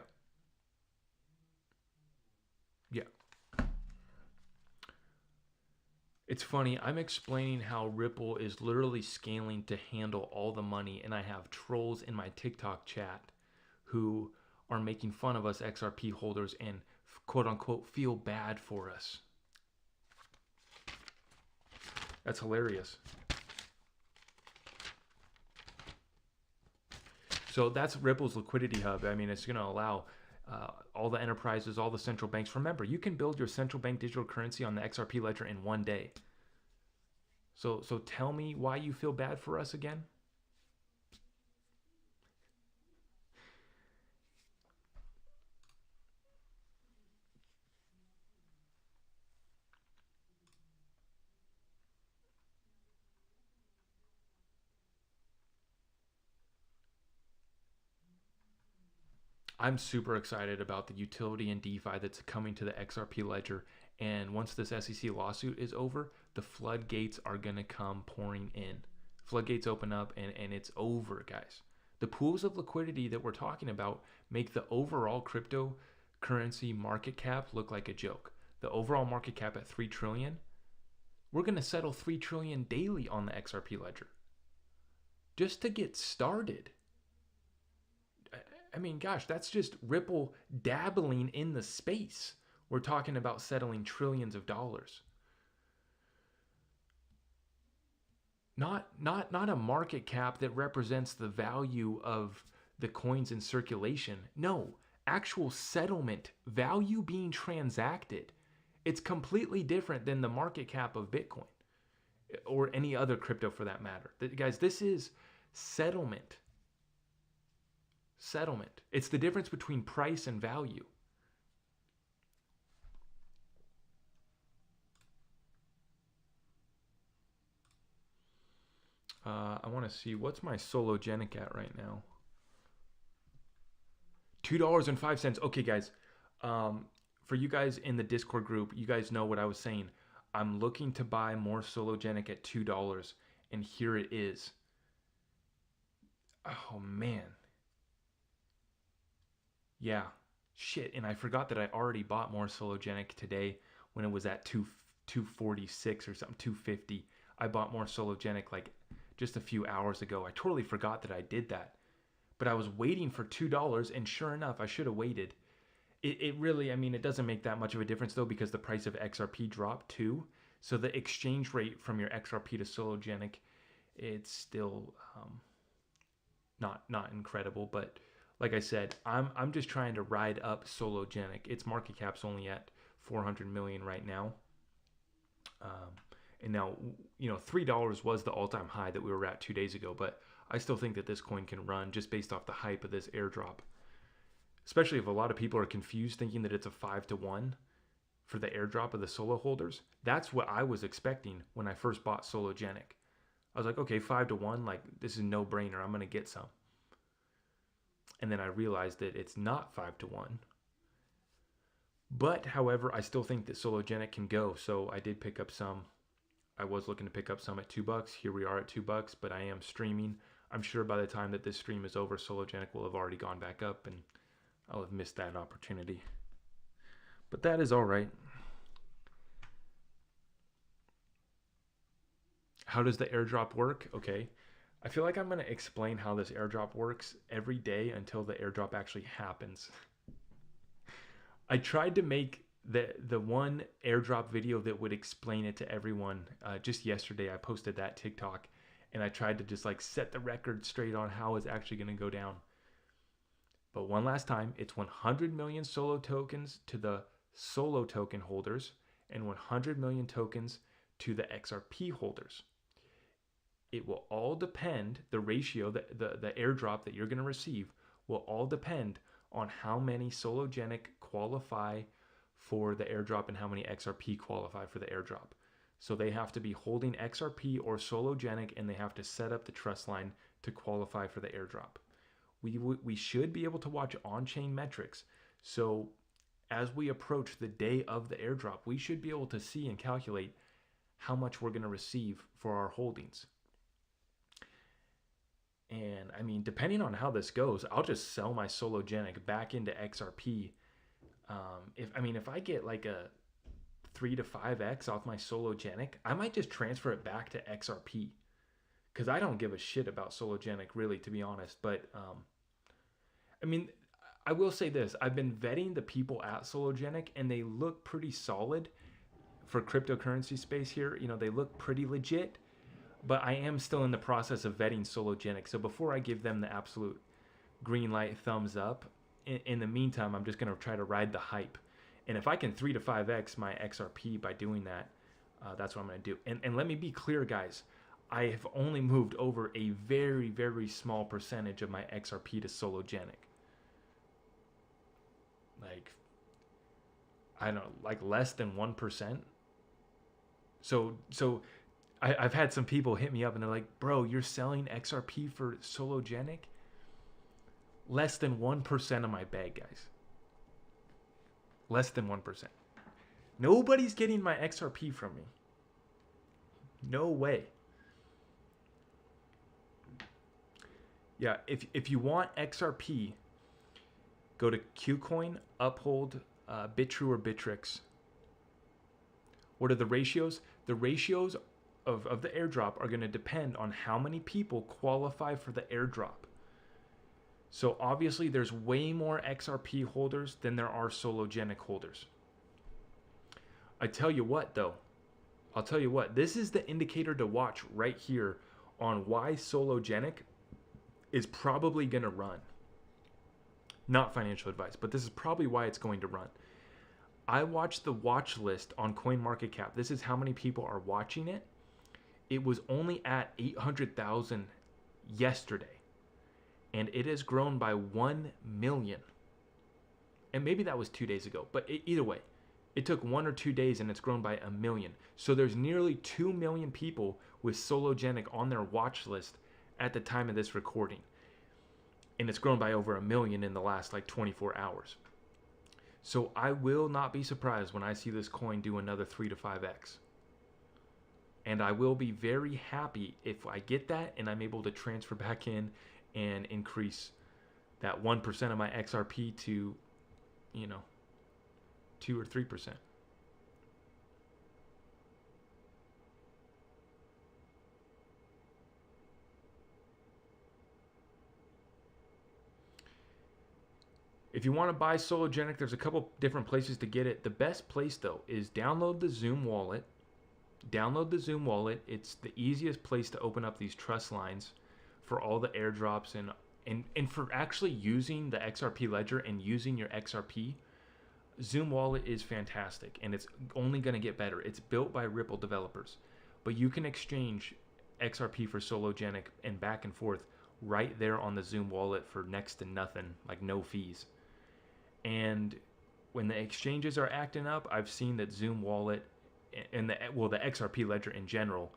Yeah. It's funny, I'm explaining how Ripple is literally scaling to handle all the money, and I have trolls in my TikTok chat who are making fun of us XRP holders and quote unquote feel bad for us. That's hilarious. So that's Ripple's Liquidity Hub. I mean, it's going to allow all the enterprises, all the central banks. Remember, you can build your central bank digital currency on the XRP ledger in one day. So tell me why you feel bad for us again. I'm super excited about the utility and DeFi that's coming to the XRP ledger. And once this SEC lawsuit is over, the floodgates are going to come pouring in. Floodgates open up and it's over, guys. The pools of liquidity that we're talking about make the overall cryptocurrency market cap look like a joke. The overall market cap at 3 trillion, we're going to settle 3 trillion daily on the XRP ledger just to get started. I mean, gosh, that's just Ripple dabbling in the space. We're talking about settling trillions of dollars. Not a market cap that represents the value of the coins in circulation. No, actual settlement, value being transacted. It's completely different than the market cap of Bitcoin or any other crypto for that matter. Guys, this is settlement. Settlement. It's the difference between price and value. I want to see, what's my Sologenic at right now? $2.05. Okay, guys. For you guys in the Discord group, you guys know what I was saying. I'm looking to buy more Sologenic at $2, and here it is. Oh, man. Yeah, shit. And I forgot that I already bought more Sologenic today when it was at 246 or something, 250. I bought more Sologenic like just a few hours ago. I totally forgot that I did that. But I was waiting for $2, and sure enough, I should have waited. It really, I mean, it doesn't make that much of a difference though, because the price of XRP dropped too. So the exchange rate from your XRP to Sologenic, it's still not incredible, but like I said, I'm just trying to ride up Sologenic. Its market cap's only at 400 million right now. And now, you know, $3 was the all-time high that we were at 2 days ago, but I still think that this coin can run just based off the hype of this airdrop. Especially if a lot of people are confused thinking that it's a 5-to-1 for the airdrop of the Solo holders. That's what I was expecting when I first bought Sologenic. I was like, okay, 5-to-1, like this is a no-brainer. I'm going to get some. And then I realized that it's not 5-to-1. But, however, I still think that Sologenic can go. So I did pick up some. I was looking to pick up some at $2. Here we are at $2, but I am streaming. I'm sure by the time that this stream is over, Sologenic will have already gone back up and I'll have missed that opportunity. But that is all right. How does the airdrop work? Okay. I feel like I'm going to explain how this airdrop works every day until the airdrop actually happens. I tried to make the one airdrop video that would explain it to everyone. Just yesterday, I posted that TikTok, and I tried to just like set the record straight on how it's actually going to go down. But one last time, it's 100 million solo tokens to the solo token holders and 100 million tokens to the Xrp holders. It will all depend, the ratio, the airdrop that you're going to receive will all depend on how many Sologenic qualify for the airdrop and how many XRP qualify for the airdrop. So they have to be holding XRP or Sologenic, and they have to set up the trust line to qualify for the airdrop. We should be able to watch on-chain metrics. So as we approach the day of the airdrop, we should be able to see and calculate how much we're going to receive for our holdings. And I mean, depending on how this goes, I'll just sell my Sologenic back into XRP. If I get like a 3 to 5x off my Sologenic, I might just transfer it back to XRP, because I don't give a shit about Sologenic, really, to be honest. But I will say this: I've been vetting the people at Sologenic, and they look pretty solid for cryptocurrency space here. You know, they look pretty legit. But I am still in the process of vetting Sologenic. So before I give them the absolute green light thumbs up, in the meantime, I'm just going to try to ride the hype. And if I can 3 to 5x my XRP by doing that, that's what I'm going to do. And let me be clear, guys. I have only moved over a very, very small percentage of my XRP to Sologenic. Like, I don't know, like less than 1%. So I've had some people hit me up and they're like, bro, you're selling XRP for Sologenic? Less than 1% of my bag, guys. Less than 1%. Nobody's getting my XRP from me. No way. Yeah, if you want XRP, go to KuCoin, Uphold, BitTrue, or Bittrex. What are the ratios? The ratios of the airdrop are going to depend on how many people qualify for the airdrop. So obviously there's way more XRP holders than there are Sologenic holders. I'll tell you what, this is the indicator to watch right here on why Sologenic is probably going to run. Not financial advice, but this is probably why it's going to run. I watched the watch list on CoinMarketCap. This is how many people are watching it. It was only at 800,000 yesterday, and it has grown by 1 million. And maybe that was 2 days ago, but either way, it took 1 or 2 days and it's grown by 1 million. So there's nearly 2 million people with Sologenic on their watch list at the time of this recording. And it's grown by over 1 million in the last like 24 hours. So I will not be surprised when I see this coin do another 3 to 5x. And I will be very happy if I get that and I'm able to transfer back in and increase that 1% of my XRP to, 2 or 3%. If you want to buy Sologenic, there's a couple different places to get it. The best place, though, is download the Zoom wallet. Download the Zoom wallet. It's the easiest place to open up these trust lines for all the airdrops and for actually using the XRP ledger and using your XRP. Zoom wallet is fantastic, and it's only going to get better. It's built by Ripple developers, but you can exchange XRP for Sologenic and back and forth right there on the Zoom wallet for next to nothing, like no fees. And when the exchanges are acting up, I've seen that Zoom wallet and the XRP ledger in general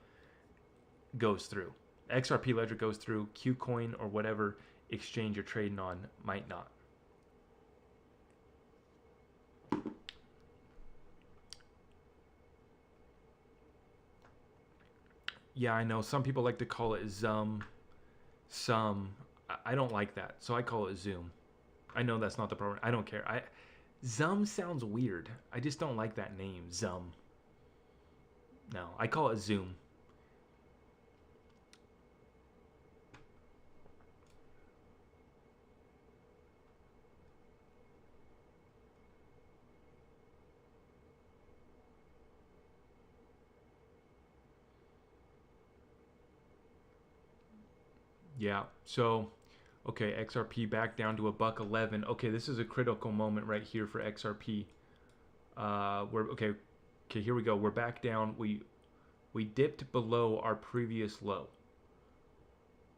goes through. XRP ledger goes through, KuCoin or whatever exchange you're trading on might not. Yeah, I know some people like to call it ZUM. some. I don't like that, so I call it Zoom. I know that's not the program. I don't care. Zum sounds weird. I just don't like that name, Zum. No, I call it Zoom. Yeah, so, okay, XRP back down to $1.11. Okay, this is a critical moment right here for XRP. Okay, here we go. We're back down. We dipped below our previous low.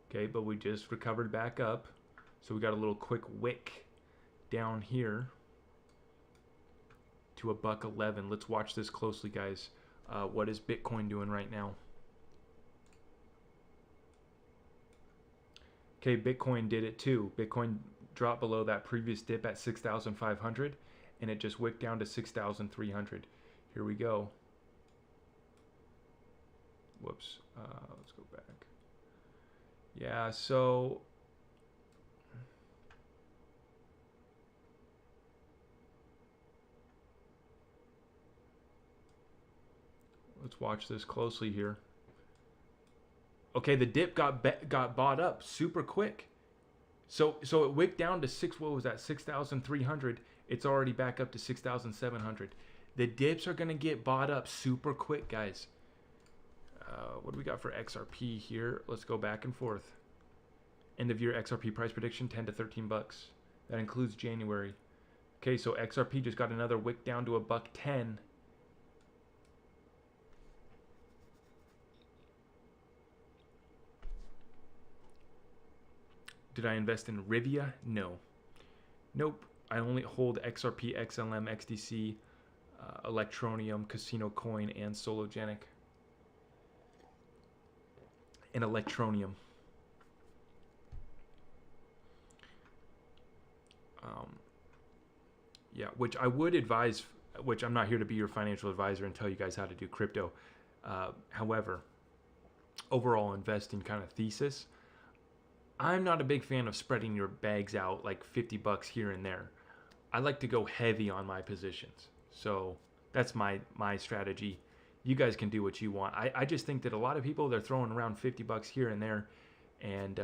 Okay, but we just recovered back up. So we got a little quick wick down here to $1.11. Let's watch this closely, guys. What is Bitcoin doing right now? Okay, Bitcoin did it too. Bitcoin dropped below that previous dip at 6,500 and it just wicked down to 6,300. Here we go. Whoops. Let's go back. Yeah, so let's watch this closely here. Okay, the dip got bought up super quick. So it wicked down to what was that? 6,300. It's already back up to 6,700. The dips are gonna get bought up super quick, guys. What do we got for XRP here? Let's go back and forth. End of year XRP price prediction, 10 to 13 bucks. That includes January. Okay, so XRP just got another wick down to $1.10. Did I invest in Rivia? No. Nope. I only hold XRP, XLM, XDC, Electronium, Casino Coin, and Sologenic. And Electronium. Yeah, which I would advise, which I'm not here to be your financial advisor and tell you guys how to do crypto. However, overall investing kind of thesis, I'm not a big fan of spreading your bags out like 50 bucks here and there. I like to go heavy on my positions. So that's my strategy. You guys can do what you want. I just think that a lot of people, they're throwing around 50 bucks here and there. And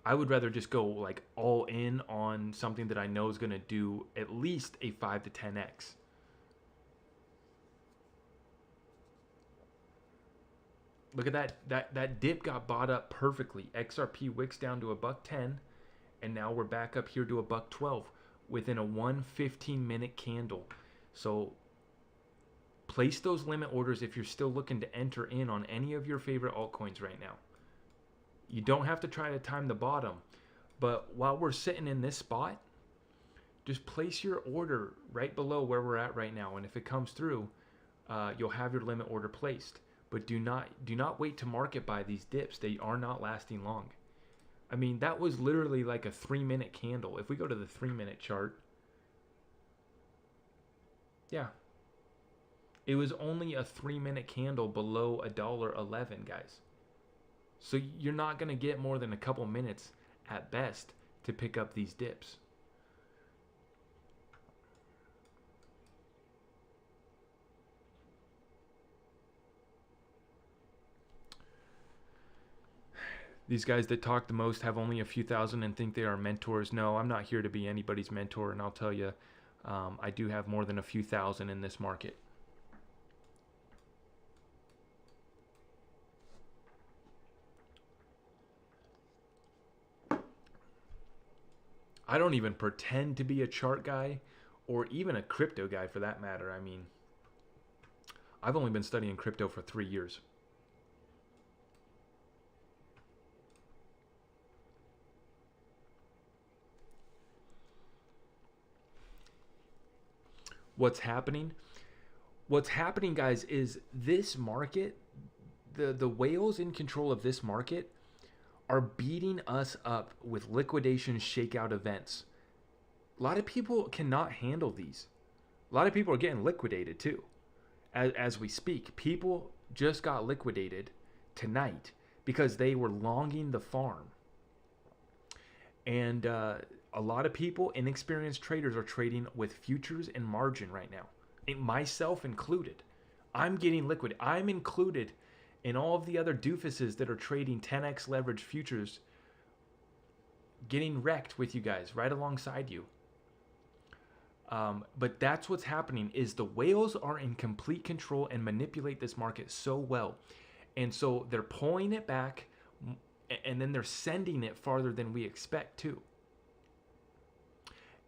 I would rather just go like all in on something that I know is going to do at least a 5 to 10x. Look at that dip got bought up perfectly. XRP wicks down to $1.10, and now we're back up here to $1.12 within a 1 15-minute candle. So place those limit orders if you're still looking to enter in on any of your favorite altcoins right now. You don't have to try to time the bottom, but while we're sitting in this spot, just place your order right below where we're at right now, and if it comes through, you'll have your limit order placed. But do not wait to market buy these dips. They are not lasting long. I mean, that was literally like a 3-minute candle. If we go to the 3-minute chart, yeah, it was only a 3-minute candle below $1.11, guys. So you're not going to get more than a couple minutes at best to pick up these dips. These guys that talk the most have only a few thousand and think they are mentors. No, I'm not here to be anybody's mentor, and I'll tell you, I do have more than a few thousand in this market. I don't even pretend to be a chart guy or even a crypto guy for that matter. I mean, I've only been studying crypto for 3 years. What's happening? What's happening, guys, is this market, the whales in control of this market are beating us up with liquidation shakeout events. A lot of people cannot handle these. A lot of people are getting liquidated too. As we speak, people just got liquidated tonight because they were longing the farm. And a lot of people, inexperienced traders, are trading with futures and margin right now, and myself included. I'm getting liquid. I'm included in all of the other doofuses that are trading 10x leverage futures, getting wrecked with you guys right alongside you. But that's what's happening, is the whales are in complete control and manipulate this market so well. And so they're pulling it back, and then they're sending it farther than we expect too.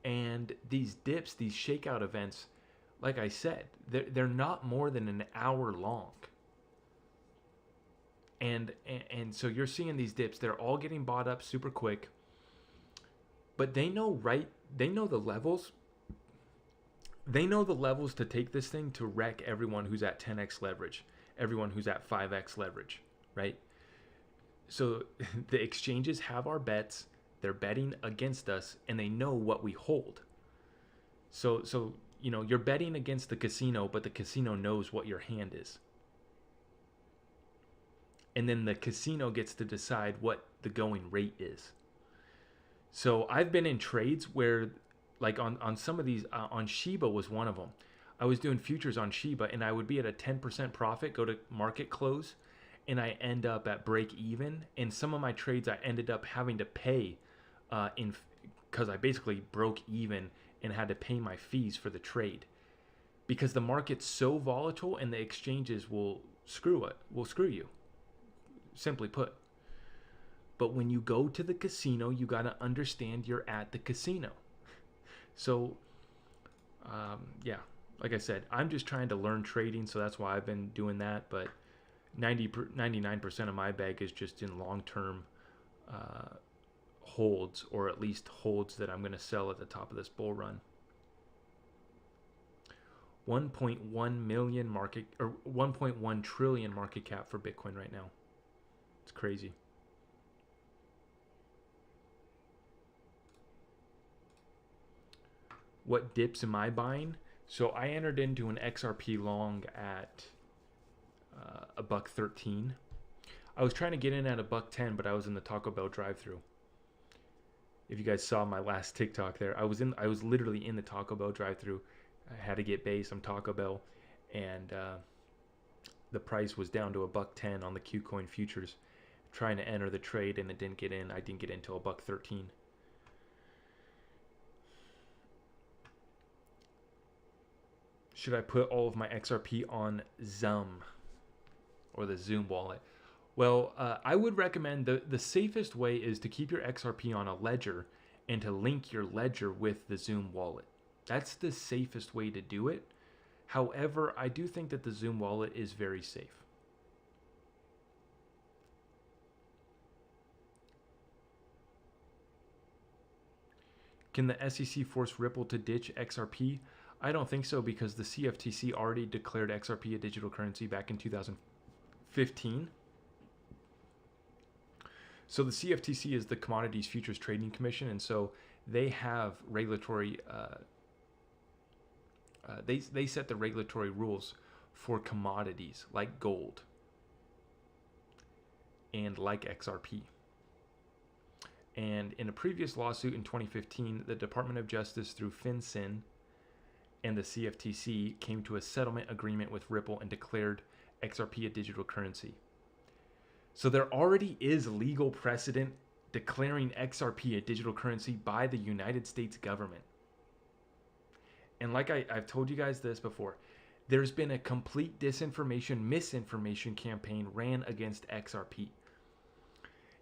And these dips, these shakeout events, like I said, they're not more than an hour long. And so you're seeing these dips, they're all getting bought up super quick. But they know the levels. They know the levels to take this thing to wreck everyone who's at 10x leverage, everyone who's at 5x leverage, right? So the exchanges have our bets, they're betting against us, and they know what we hold. So you know, you're betting against the casino, but the casino knows what your hand is. And then the casino gets to decide what the going rate is. So I've been in trades where, like on some of these, on Shiba was one of them. I was doing futures on Shiba, and I would be at a 10% profit, go to market close, and I end up at break even. And some of my trades I ended up having to pay because I basically broke even and had to pay my fees for the trade, because the market's so volatile and the exchanges will screw you, simply put. But when you go to the casino, you got to understand you're at the casino. So, yeah, like I said, I'm just trying to learn trading, so that's why I've been doing that. But 99% of my bag is just in long-term holds, or at least holds that I'm going to sell at the top of this bull run. 1.1 million market, or 1.1 trillion market cap for Bitcoin right now. It's crazy. What dips am I buying? So I entered into an XRP long at $1.13. I was trying to get in at $1.10, but I was in the Taco Bell drive-thru. If you guys saw my last TikTok there, I was literally in the Taco Bell drive-thru. I had to get base on Taco Bell, and the price was down to $1.10 on the Qcoin futures. Trying to enter the trade, and it didn't get in. I didn't get in until $1.13. Should I put all of my XRP on Zoom or the Zoom wallet? Well, I would recommend the safest way is to keep your XRP on a ledger and to link your ledger with the Zoom wallet. That's the safest way to do it. However, I do think that the Zoom wallet is very safe. Can the SEC force Ripple to ditch XRP? I don't think so, because the CFTC already declared XRP a digital currency back in 2015. So the CFTC is the Commodities Futures Trading Commission, and so they have regulatory. They set the regulatory rules for commodities like gold and like XRP. And in a previous lawsuit in 2015, the Department of Justice through FinCEN and the CFTC came to a settlement agreement with Ripple and declared XRP a digital currency. So there already is legal precedent declaring XRP a digital currency by the United States government. And like I've told you guys this before, there's been a complete misinformation campaign ran against XRP.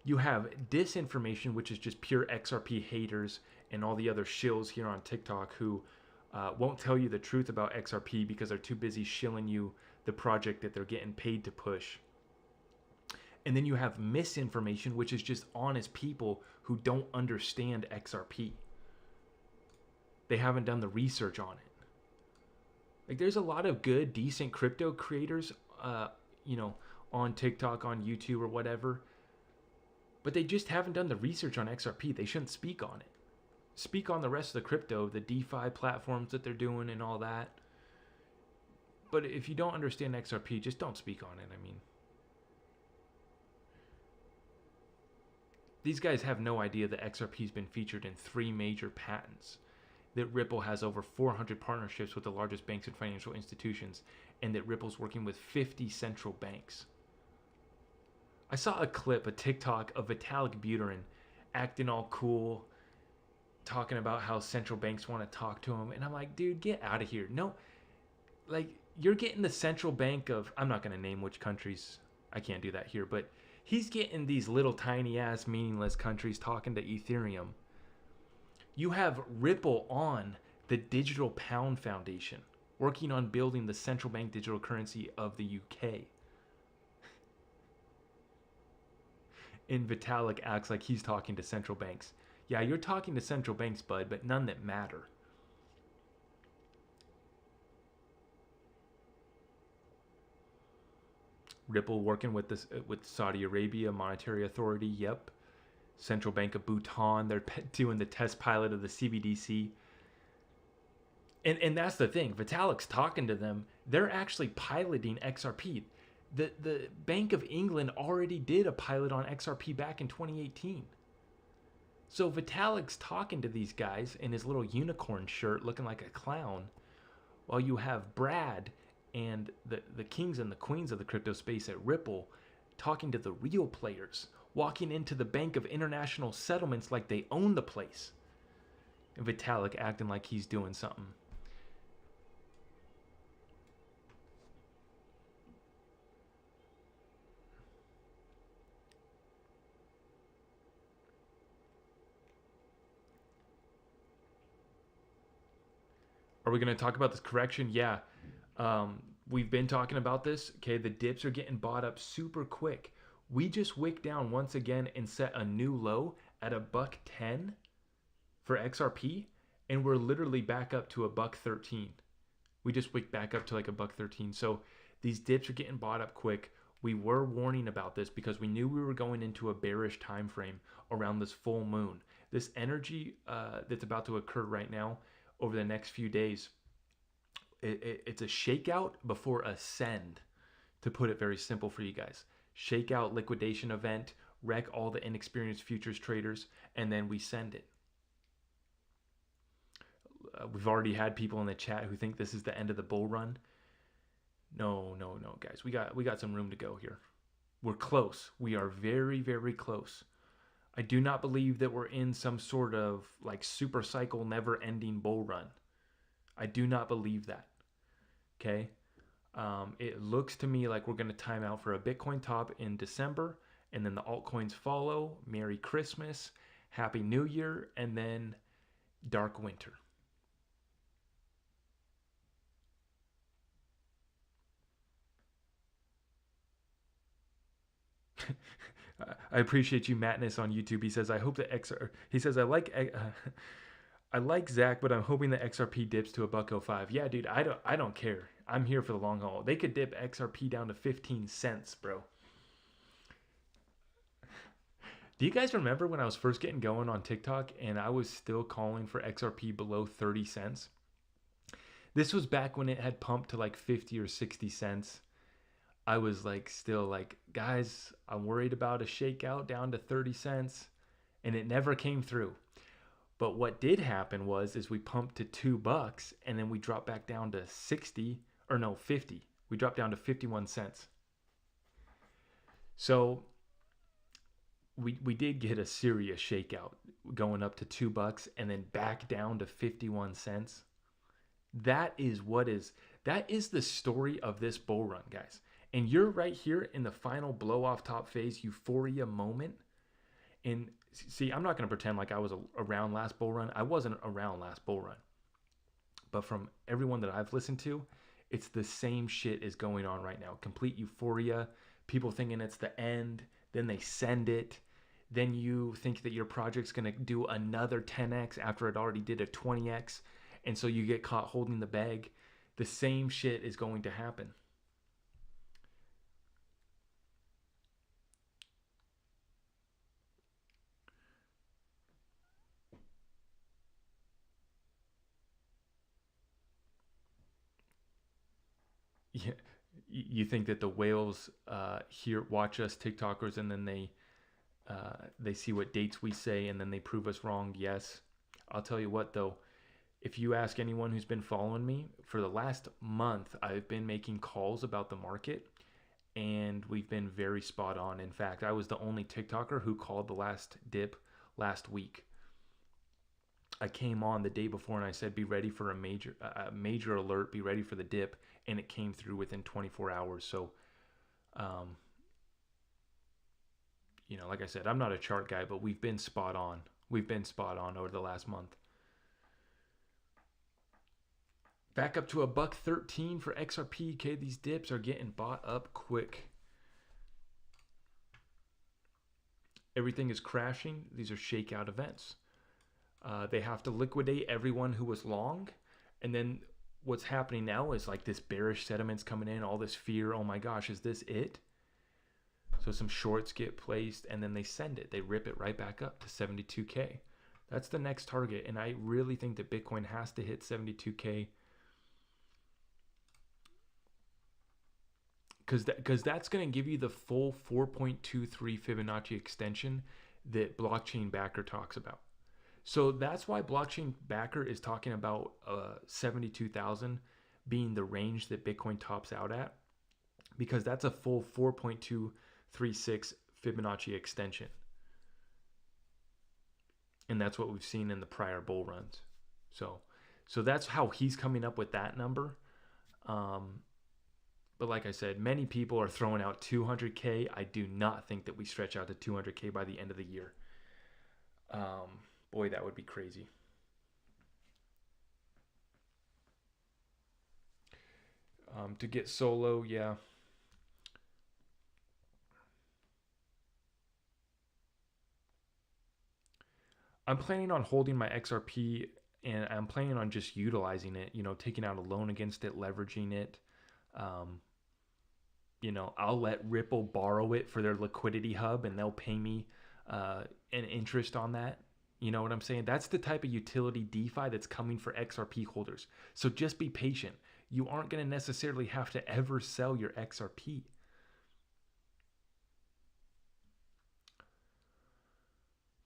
You have disinformation, which is just pure XRP haters and all the other shills here on TikTok who won't tell you the truth about XRP because they're too busy shilling you the project that they're getting paid to push. And then you have misinformation, which is just honest people who don't understand XRP. They haven't done the research on it. Like, there's a lot of good, decent crypto creators, on TikTok, on YouTube, or whatever, but they just haven't done the research on XRP. They shouldn't speak on it. Speak on the rest of the crypto, the DeFi platforms that they're doing and all that. But if you don't understand XRP, just don't speak on it. I mean, These guys have no idea that XRP's been featured in 3 major patents, that Ripple has over 400 partnerships with the largest banks and financial institutions, and that Ripple's working with 50 central banks. I saw a clip, a TikTok of Vitalik Buterin acting all cool, talking about how central banks want to talk to him, and I'm like, dude, get out of here. No, like, you're getting the central bank of, I'm not going to name which countries, I can't do that here, but he's getting these little tiny ass meaningless countries talking to Ethereum. You have Ripple on the Digital Pound Foundation, working on building the central bank digital currency of the UK. And Vitalik acts like he's talking to central banks. Yeah, you're talking to central banks, bud, but none that matter. Ripple working with Saudi Arabia Monetary Authority. Yep. Central Bank of Bhutan. They're doing the test pilot of the CBDC. And that's the thing. Vitalik's talking to them. They're actually piloting XRP. The Bank of England already did a pilot on XRP back in 2018. So Vitalik's talking to these guys in his little unicorn shirt looking like a clown, while you have Brad and the kings and the queens of the crypto space at Ripple talking to the real players, walking into the Bank of International Settlements like they own the place. And Vitalik acting like he's doing something. Are we going to talk about this correction? Yeah. We've been talking about this. Okay, the dips are getting bought up super quick. We just wicked down once again and set a new low at $1.10 for XRP, and we're literally back up to $1.13. We just wicked back up to like $1.13. So these dips are getting bought up quick. We were warning about this because we knew we were going into a bearish time frame around this full moon. This energy that's about to occur right now over the next few days, it's a shakeout before a send, to put it very simple for you guys. Shakeout, liquidation event, wreck all the inexperienced futures traders, and then we send it. We've already had people in the chat who think this is the end of the bull run. No, guys. We got some room to go here. We're close. We are very, very close. I do not believe that we're in some sort of like super cycle, never-ending bull run. I do not believe that. Okay? It looks to me like we're going to time out for a Bitcoin top in December, and then the altcoins follow. Merry Christmas, Happy New Year, and then dark winter. I appreciate you, Matness, on YouTube. He says, I hope that he says, I like Zach, but I'm hoping that XRP dips to $1.05. Yeah, dude, I don't care. I'm here for the long haul. They could dip XRP down to 15 cents, bro. Do you guys remember when I was first getting going on TikTok and I was still calling for XRP below 30 cents? This was back when it had pumped to like 50 or 60 cents. I was like, still like, guys, I'm worried about a shakeout down to 30 cents. And it never came through. But what did happen is we pumped to $2 and then we dropped back down to 50. We dropped down to 51 cents. So we did get a serious shakeout going up to $2 and then back down to 51 cents. That is the story of this bull run, guys. And you're right here in the final blow off top phase euphoria moment. And see, I'm not going to pretend like I was around last bull run. I wasn't around last bull run. But from everyone that I've listened to, it's the same shit is going on right now. Complete euphoria. People thinking it's the end. Then they send it. Then you think that your project's going to do another 10x after it already did a 20x. And so you get caught holding the bag. The same shit is going to happen. Yeah, you think that the whales here watch us TikTokers and then they They see what dates we say and then they prove us wrong. Yes. I'll tell you what though, if you ask anyone who's been following me for the last month, I've been making calls about the market and we've been very spot on. In fact, I was the only TikToker who called the last dip last week. I came on the day before and I said, be ready for a major alert, be ready for the dip. And it came through within 24 hours. So, like I said, I'm not a chart guy, but we've been spot on. We've been spot on over the last month. Back up to $1.13 for XRP. Okay, these dips are getting bought up quick. Everything is crashing. These are shakeout events. They have to liquidate everyone who was long. And then what's happening now is like this bearish sentiment's coming in, all this fear. Oh my gosh, is this it? So some shorts get placed and then they send it. They rip it right back up to 72K. That's the next target. And I really think that Bitcoin has to hit 72K. Because that's going to give you the full 4.23 Fibonacci extension that blockchain backer talks about. So that's why blockchain backer is talking about 72,000 being the range that Bitcoin tops out at, because that's a full 4.236 Fibonacci extension. And that's what we've seen in the prior bull runs. So that's how he's coming up with that number. But like I said, many people are throwing out 200K. I do not think that we stretch out to 200K by the end of the year. Boy, that would be crazy. To get solo, yeah. I'm planning on holding my XRP and I'm planning on just utilizing it, taking out a loan against it, leveraging it. I'll let Ripple borrow it for their Liquidity Hub and they'll pay me an interest on that. You know what I'm saying? That's the type of utility DeFi that's coming for XRP holders. So just be patient. You aren't going to necessarily have to ever sell your XRP.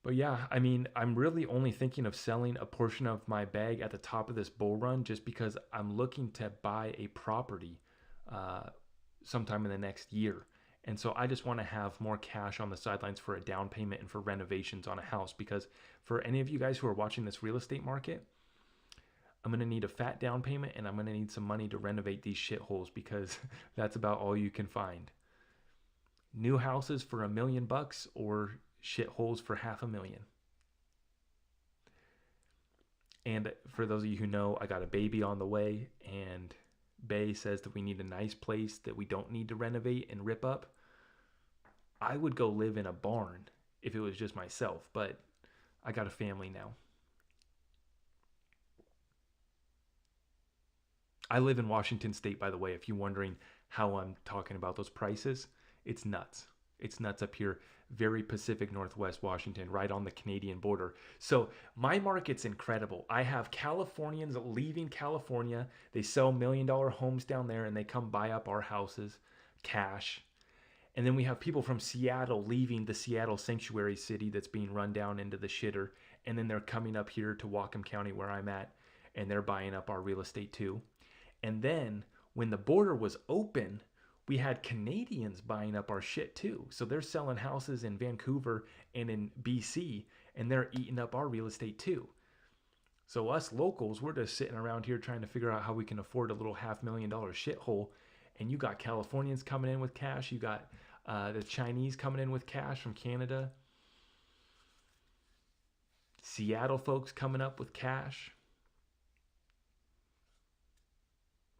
But yeah, I mean, I'm really only thinking of selling a portion of my bag at the top of this bull run just because I'm looking to buy a property sometime in the next year. And so I just want to have more cash on the sidelines for a down payment and for renovations on a house, because for any of you guys who are watching this real estate market, I'm going to need a fat down payment and I'm going to need some money to renovate these shitholes, because that's about all you can find. New houses for $1 million or shitholes for $500,000. And for those of you who know, I got a baby on the way, and Bay says that we need a nice place that we don't need to renovate and rip up. I would go live in a barn if it was just myself, but I got a family now. I live in Washington State, by the way, if you're wondering how I'm talking about those prices. It's nuts. It's nuts up here. Very Pacific Northwest Washington, right on the Canadian border. So my market's incredible. I have Californians leaving California. They sell $1 million homes down there and they come buy up our houses, cash. And then we have people from Seattle leaving the Seattle sanctuary city that's being run down into the shitter. And then they're coming up here to Whatcom County where I'm at, and they're buying up our real estate too. And then when the border was open, we had Canadians buying up our shit too. So they're selling houses in Vancouver and in BC, and they're eating up our real estate too. So us locals, we're just sitting around here trying to figure out how we can afford a little $500,000 shithole. And you got Californians coming in with cash. You got the Chinese coming in with cash from Canada. Seattle folks coming up with cash.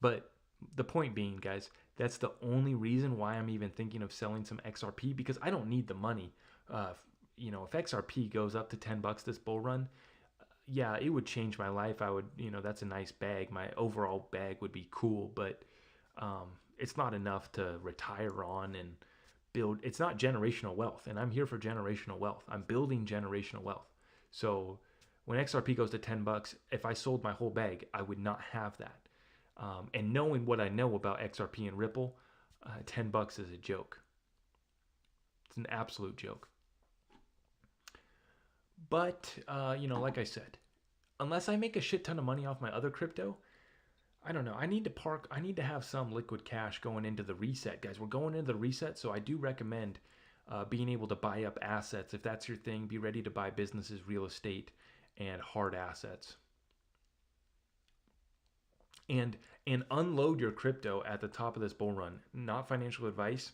But the point being, guys, that's the only reason why I'm even thinking of selling some XRP, because I don't need the money. If XRP goes up to $10 this bull run, yeah, it would change my life. I would, that's a nice bag. My overall bag would be cool, but it's not enough to retire on and build. It's not generational wealth, and I'm here for generational wealth. I'm building generational wealth. So when XRP goes to $10, if I sold my whole bag, I would not have that. And knowing what I know about XRP and Ripple, $10 is a joke. It's an absolute joke. But, you know, like I said, unless I make a shit ton of money off my other crypto, I don't know. I need to have some liquid cash going into the reset, guys. We're going into the reset, so I do recommend being able to buy up assets. If that's your thing, be ready to buy businesses, real estate, and hard assets. And unload your crypto at the top of this bull run. Not financial advice,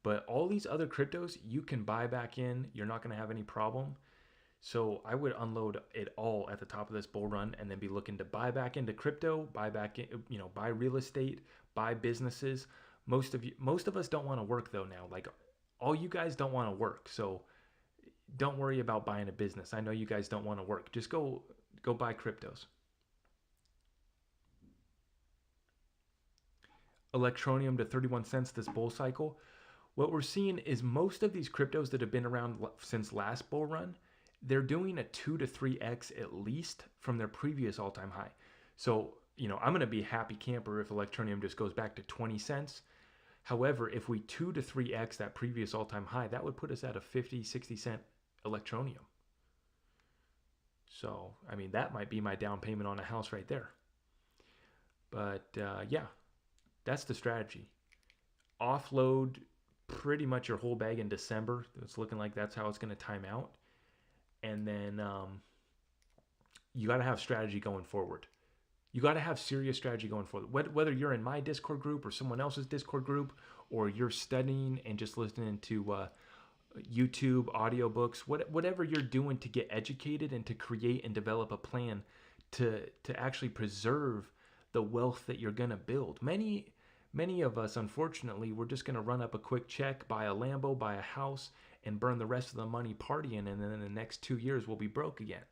but all these other cryptos you can buy back in. You're not going to have any problem. So I would unload it all at the top of this bull run and then be looking to buy back into crypto, buy back in, you know, buy real estate, buy businesses. Most of us don't want to work though now. Like all you guys don't want to work. So don't worry about buying a business. I know you guys don't want to work. Just go buy cryptos. Electronium to 31 cents this bull cycle. What we're seeing is most of these cryptos that have been around since last bull run, they're doing a 2 to 3x at least from their previous all-time high. So, you know, I'm going to be a happy camper if Electronium just goes back to 20 cents. However, if we 2 to 3x that previous all-time high, that would put us at a 50, 60 cent Electronium. So, I mean, that might be my down payment on a house right there. But yeah, that's the strategy. Offload pretty much your whole bag in December. It's looking like that's how it's going to time out. And then you got to have strategy going forward. You got to have serious strategy going forward. Whether you're in my Discord group or someone else's Discord group, or you're studying and just listening to YouTube, audiobooks, whatever you're doing to get educated and to create and develop a plan to actually preserve the wealth that you're going to build. Many of us, unfortunately, we're just going to run up a quick check, buy a Lambo, buy a house, and burn the rest of the money partying, and then in the next 2 years we'll be broke again.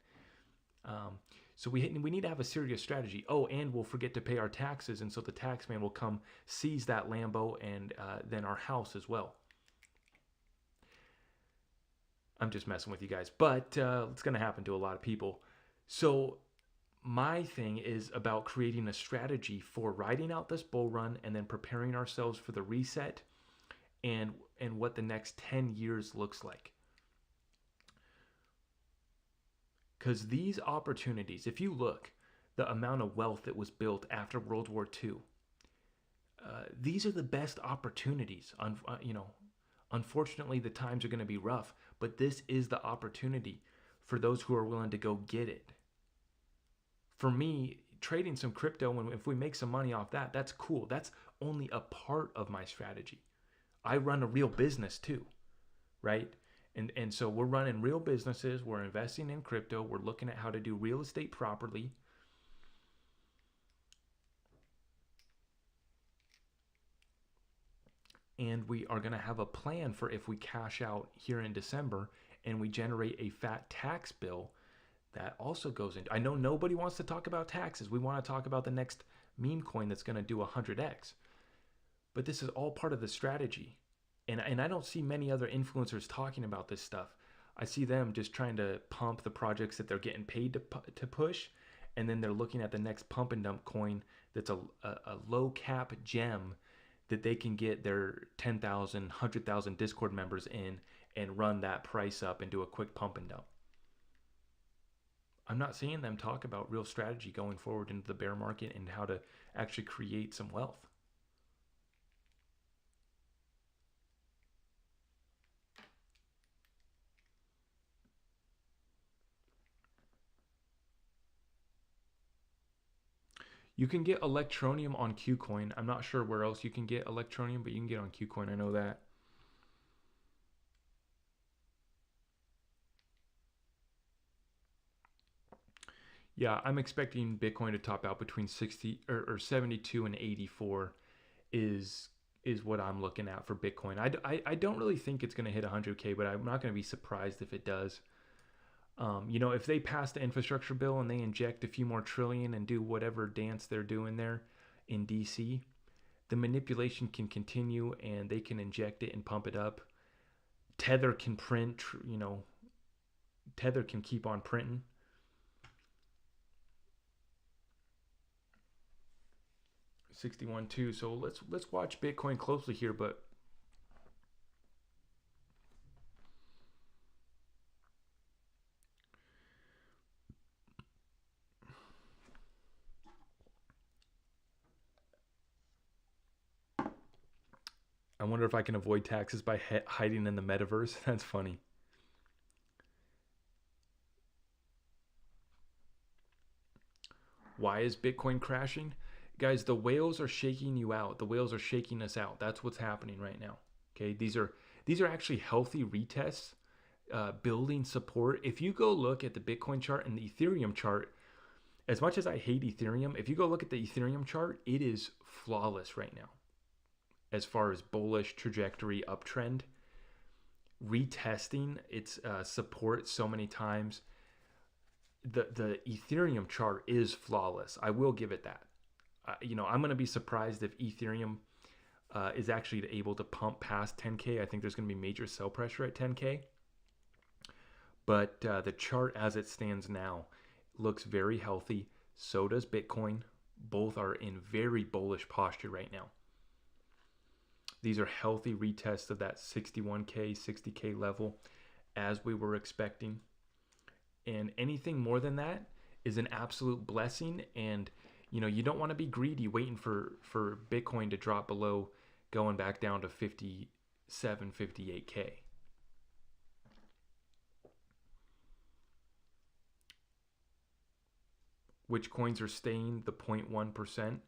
So we need to have a serious strategy. Oh, and we'll forget to pay our taxes, and so the tax man will come seize that Lambo and then our house as well. I'm just messing with you guys, but it's going to happen to a lot of people. So my thing is about creating a strategy for riding out this bull run and then preparing ourselves for the reset and what the next 10 years looks like. Because these opportunities, if you look, the amount of wealth that was built after World War II, these are the best opportunities. You know, unfortunately, the times are going to be rough, but this is the opportunity for those who are willing to go get it. For me, trading some crypto, and if we make some money off that, that's cool. That's only a part of my strategy. I run a real business too, right? And so we're running real businesses. We're investing in crypto. We're looking at how to do real estate properly. And we are going to have a plan for if we cash out here in December and we generate a fat tax bill that also goes into. I know nobody wants to talk about taxes. We want to talk about the next meme coin that's going to do 100x. But this is all part of the strategy. And I don't see many other influencers talking about this stuff. I see them just trying to pump the projects that they're getting paid to push. And then they're looking at the next pump and dump coin that's a low cap gem that they can get their 10,000, 100,000 Discord members in and run that price up and do a quick pump and dump. I'm not seeing them talk about real strategy going forward into the bear market and how to actually create some wealth. You can get Electronium on KuCoin. I'm not sure where else you can get Electronium, but you can get on KuCoin. I know that. Yeah, I'm expecting Bitcoin to top out between 60 or 72 and 84 is what I'm looking at for Bitcoin. I don't really think it's going to hit 100K, but I'm not going to be surprised if it does. You know, if they pass the infrastructure bill and they inject a few more trillion and do whatever dance they're doing there in DC, the manipulation can continue and they can inject it and pump it up. Tether can print, you know, Tether can keep on printing. $61 too. So let's watch Bitcoin closely here, but I wonder if I can avoid taxes by hiding in the metaverse. That's funny. Why is Bitcoin crashing? Guys, the whales are shaking you out. The whales are shaking us out. That's what's happening right now. Okay, these are actually healthy retests, building support. If you go look at the Bitcoin chart and the Ethereum chart, as much as I hate Ethereum, if you go look at the Ethereum chart, it is flawless right now as far as bullish trajectory uptrend, retesting its support so many times. The Ethereum chart is flawless. I will give it that. I'm going to be surprised if Ethereum is actually able to pump past 10K. I think there's going to be major sell pressure at 10K. But the chart as it stands now looks very healthy. So does Bitcoin. Both are in very bullish posture right now. These are healthy retests of that 61K, 60K level as we were expecting. And anything more than that is an absolute blessing. And, you don't want to be greedy waiting for Bitcoin to drop below, going back down to 57, 58K. Which coins are staying the 0.1%?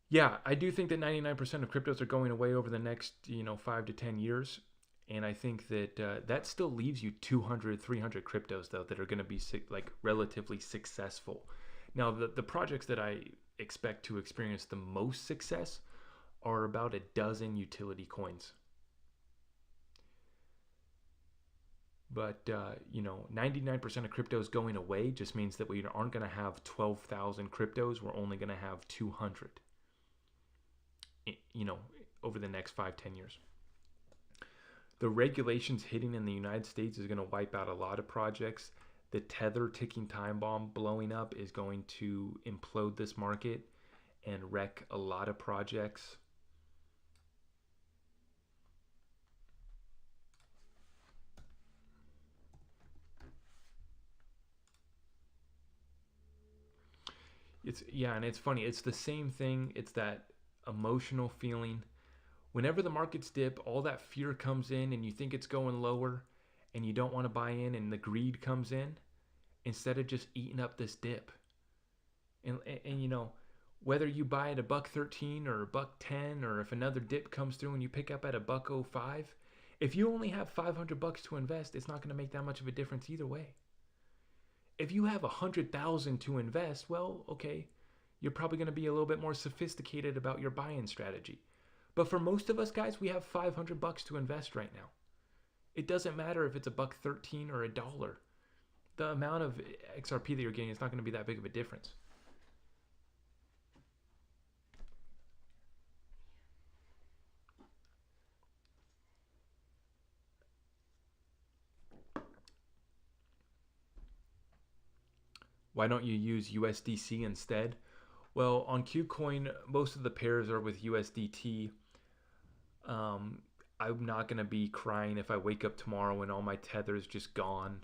Yeah, I do think that 99% of cryptos are going away over the next, 5 to 10 years. And I think that that still leaves you 200, 300 cryptos, though, that are going to be relatively successful. Now, the projects that I expect to experience the most success are about a dozen utility coins. But, 99% of cryptos going away just means that we aren't going to have 12,000 cryptos. We're only going to have 200, over the next 5-10 years. The regulations hitting in the United States is going to wipe out a lot of projects. The Tether ticking time bomb blowing up is going to implode this market and wreck a lot of projects. And it's funny. It's the same thing. It's that emotional feeling. Whenever the markets dip, all that fear comes in and you think it's going lower and you don't want to buy in, and the greed comes in instead of just eating up this dip. And whether you buy at $1.13 or $1.10, or if another dip comes through and you pick up at $1.05, if you only have $500 to invest, it's not going to make that much of a difference either way. If you have $100,000 to invest, well, okay, you're probably going to be a little bit more sophisticated about your buy-in strategy. But for most of us guys, we have $500 to invest right now. It doesn't matter if it's $1.13 or $1. The amount of XRP that you're getting is not going to be that big of a difference. Why don't you use USDC instead? Well, on KuCoin, most of the pairs are with USDT. I'm not going to be crying if I wake up tomorrow and all my Tether's just gone.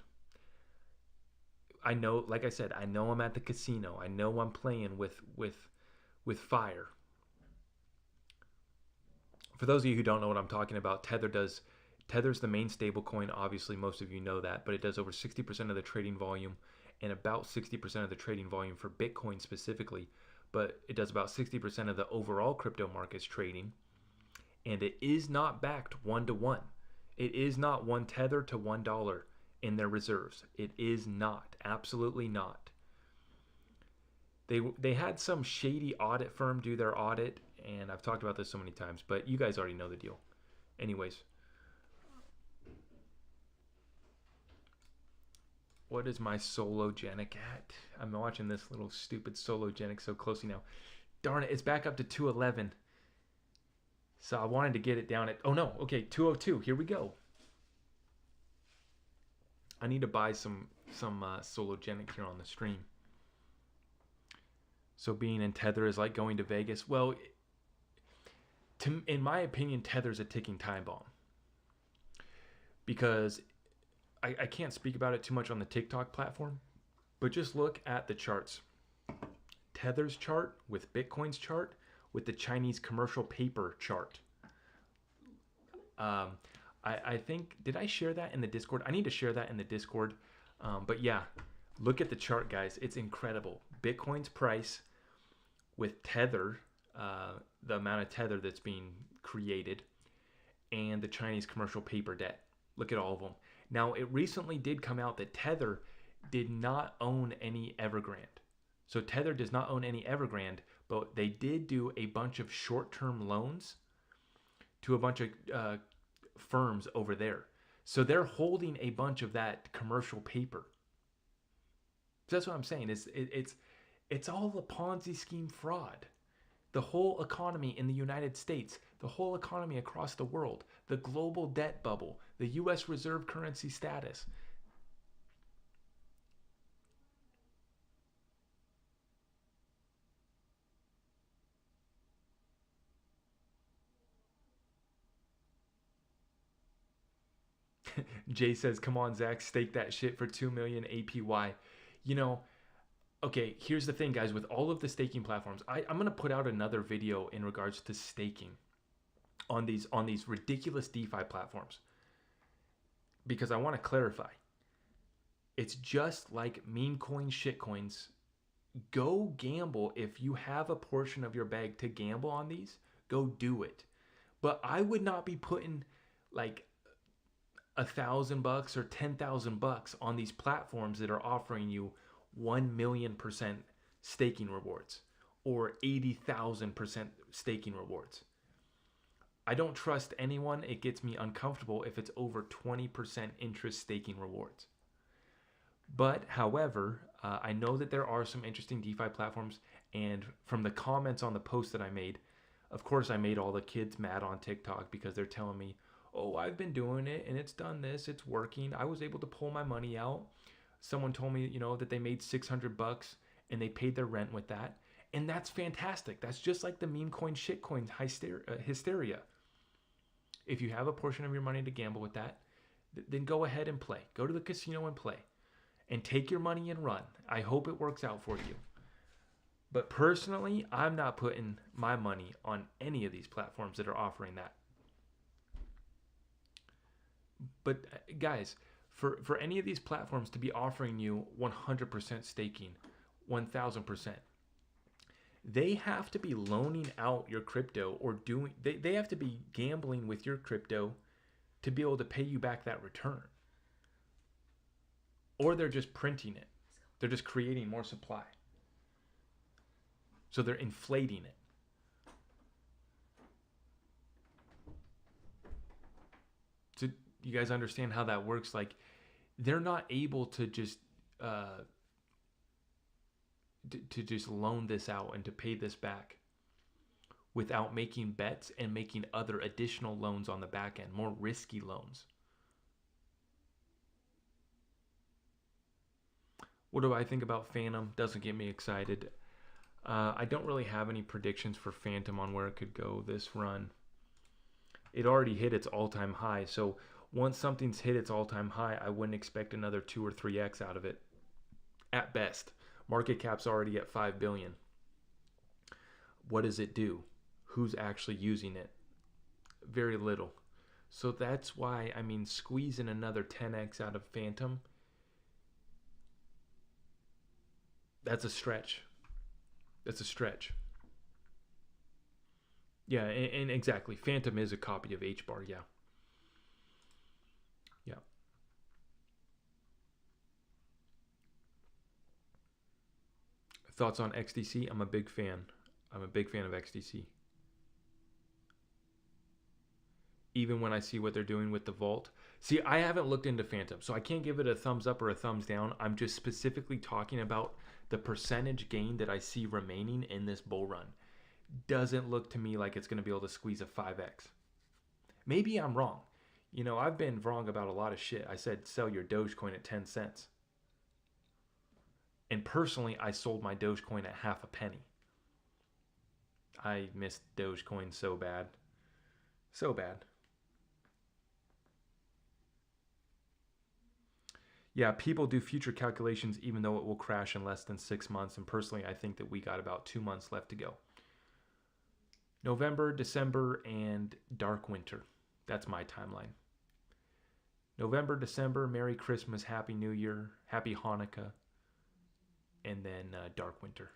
I know, like I said, I know I'm at the casino. I know I'm playing with fire. For those of you who don't know what I'm talking about, Tether's the main stablecoin. Obviously, most of you know that, but it does over 60% of the trading volume and about 60% of the trading volume for Bitcoin specifically. But it does about 60% of the overall crypto market's trading. And it is not backed 1-to-1. It is not one Tether to $1 in their reserves. It is not. Absolutely not. They had some shady audit firm do their audit, and I've talked about this so many times, but you guys already know the deal. Anyways. What is my Sologenic at? I'm watching this little stupid Sologenic so closely now. Darn it, it's back up to 211. So I wanted to get it down at, oh no, okay, 202. Here we go. I need to buy some Sologenic here on the stream. So being in Tether is like going to Vegas. Well, in my opinion, Tether's a ticking time bomb. Because I can't speak about it too much on the TikTok platform, but just look at the charts. Tether's chart with Bitcoin's chart with the Chinese commercial paper chart. I think, did I share that in the Discord? I need to share that in the Discord. But yeah, look at the chart, guys. It's incredible. Bitcoin's price with Tether, the amount of Tether that's being created, and the Chinese commercial paper debt. Look at all of them. Now, it recently did come out that Tether did not own any Evergrande. So Tether does not own any Evergrande, but they did do a bunch of short-term loans to a bunch of firms over there. So they're holding a bunch of that commercial paper. So that's what I'm saying. It's all a Ponzi scheme fraud. The whole economy in the United States, the whole economy across the world, the global debt bubble, the U.S. reserve currency status. Jay says, come on, Zach, stake that shit for 2 million APY. You know, okay, here's the thing, guys. With all of the staking platforms, I'm going to put out another video in regards to staking on these ridiculous DeFi platforms, because I want to clarify. It's just like meme coins, shit coins. Go gamble. If you have a portion of your bag to gamble on these, go do it. But I would not be putting like $1,000 or $10,000 on these platforms that are offering you 1,000,000% staking rewards or 80,000% staking rewards. I don't trust anyone. It gets me uncomfortable if it's over 20% interest staking rewards. But however, I know that there are some interesting DeFi platforms, and from the comments on the post that I made, of course I made all the kids mad on TikTok because they're telling me, oh, I've been doing it and it's done this, it's working. I was able to pull my money out. Someone told me, that they made $600 and they paid their rent with that. And that's fantastic. That's just like the meme coin, shit coin hysteria. If you have a portion of your money to gamble with that, then go ahead and play. Go to the casino and play. And take your money and run. I hope it works out for you. But personally, I'm not putting my money on any of these platforms that are offering that. But guys, for any of these platforms to be offering you 100% staking, 1,000%, they have to be loaning out your crypto or they have to be gambling with your crypto to be able to pay you back that return. Or they're just printing it. They're just creating more supply. So they're inflating it. So you guys understand how that works? Like, they're not able to just loan this out and to pay this back without making bets and making other additional loans on the back end, more risky loans. What do I think about Phantom? Doesn't get me excited. I don't really have any predictions for Phantom on where it could go this run. It already hit its all-time high, so once something's hit its all-time high, I wouldn't expect another 2 or 3x out of it. At best. Market cap's already at 5 billion. What does it do? Who's actually using it? Very little. So that's why, squeezing another 10x out of Phantom, that's a stretch. That's a stretch. Yeah, and exactly. Phantom is a copy of HBAR, yeah. Yeah. Thoughts on XDC? I'm a big fan. I'm a big fan of XDC. Even when I see what they're doing with the vault. See, I haven't looked into Phantom, so I can't give it a thumbs up or a thumbs down. I'm just specifically talking about the percentage gain that I see remaining in this bull run. Doesn't look to me like it's going to be able to squeeze a 5x. Maybe I'm wrong. I've been wrong about a lot of shit. I said sell your Dogecoin at 10 cents. And personally, I sold my Dogecoin at half a penny. I missed Dogecoin so bad. So bad. Yeah, people do future calculations even though it will crash in less than 6 months. And personally, I think that we got about 2 months left to go. November, December, and dark winter. That's my timeline. November, December, Merry Christmas, Happy New Year, Happy Hanukkah, and then Dark Winter.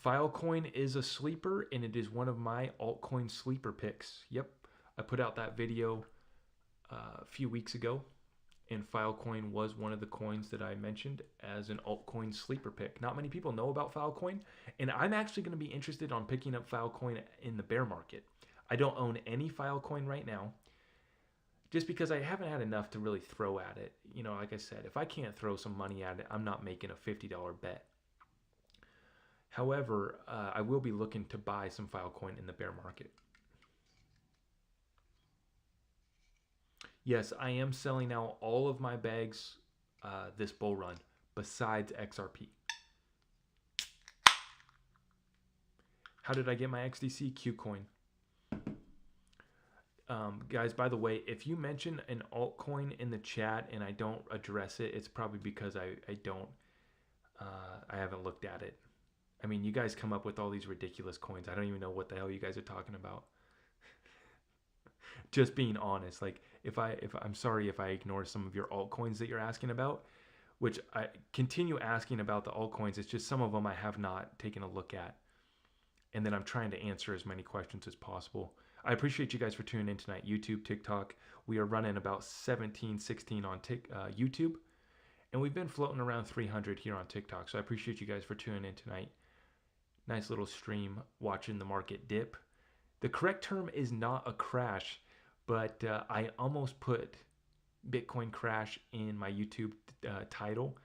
Filecoin is a sleeper, and it is one of my altcoin sleeper picks. Yep, I put out that video a few weeks ago, and Filecoin was one of the coins that I mentioned as an altcoin sleeper pick. Not many people know about Filecoin, and I'm actually going to be interested on picking up Filecoin in the bear market. I don't own any Filecoin right now, just because I haven't had enough to really throw at it. You know, like I said, if I can't throw some money at it, I'm not making a $50 bet. However, I will be looking to buy some Filecoin in the bear market. Yes, I am selling out all of my bags this bull run, besides XRP. How did I get my XDC? Qcoin. Guys, by the way, if you mention an altcoin in the chat and I don't address it, it's probably because I haven't looked at it. I mean, you guys come up with all these ridiculous coins. I don't even know what the hell you guys are talking about. Just being honest, like if I'm sorry if I ignore some of your altcoins that you're asking about, which I continue asking about the altcoins. It's just some of them I have not taken a look at, and then I'm trying to answer as many questions as possible. I appreciate you guys for tuning in tonight. YouTube, TikTok. We are running about 17, 16 on YouTube, and we've been floating around 300 here on TikTok. So I appreciate you guys for tuning in tonight. Nice little stream watching the market dip. The correct term is not a crash, but I almost put Bitcoin crash in my YouTube title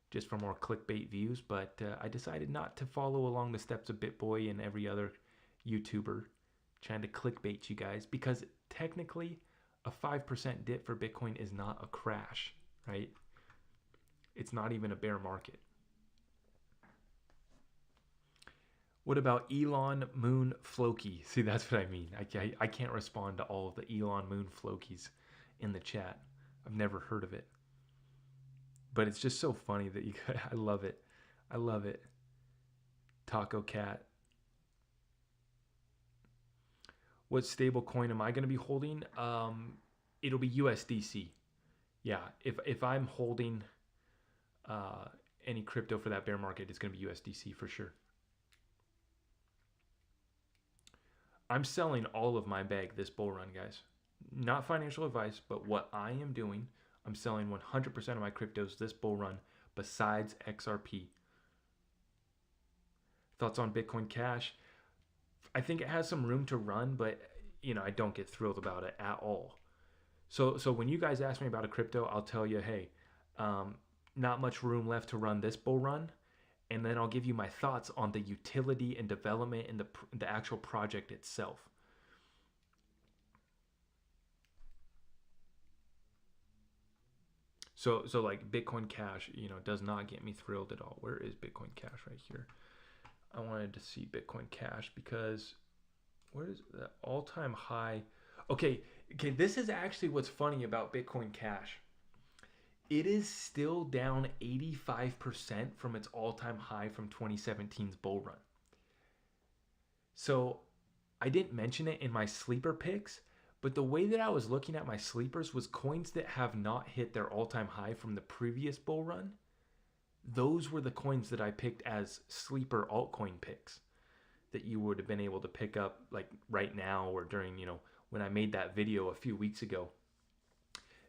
just for more clickbait views, but I decided not to follow along the steps of BitBoy and every other YouTuber trying to clickbait you guys, because technically a 5% dip for Bitcoin is not a crash, right? It's not even a bear market. What about Elon Moon Floki? See, that's what I mean. I can't respond to all of the Elon Moon Flokies in the chat. I've never heard of it. But it's just so funny that you guys, I love it. I love it. Taco Cat. What stable coin am I going to be holding? It'll be USDC. Yeah, if I'm holding any crypto for that bear market, it's going to be USDC for sure. I'm selling all of my bag this bull run, guys. Not financial advice, but what I am doing, I'm selling 100% of my cryptos this bull run, besides XRP. Thoughts on Bitcoin Cash? I think it has some room to run, but you know, I don't get thrilled about it at all. So when you guys ask me about a crypto, I'll tell you, hey, not much room left to run this bull run. And then I'll give you my thoughts on the utility and development and the actual project itself. So like Bitcoin Cash, you know, does not get me thrilled at all. Where is Bitcoin Cash? Right here. I wanted to see Bitcoin Cash because where is the all-time high? Okay, this is actually what's funny about Bitcoin Cash. It is still down 85% from its all-time high from 2017's bull run. So I didn't mention it in my sleeper picks, but the way that I was looking at my sleepers was coins that have not hit their all-time high from the previous bull run. Those were the coins that I picked as sleeper altcoin picks that you would have been able to pick up like right now or during, you know, when I made that video a few weeks ago.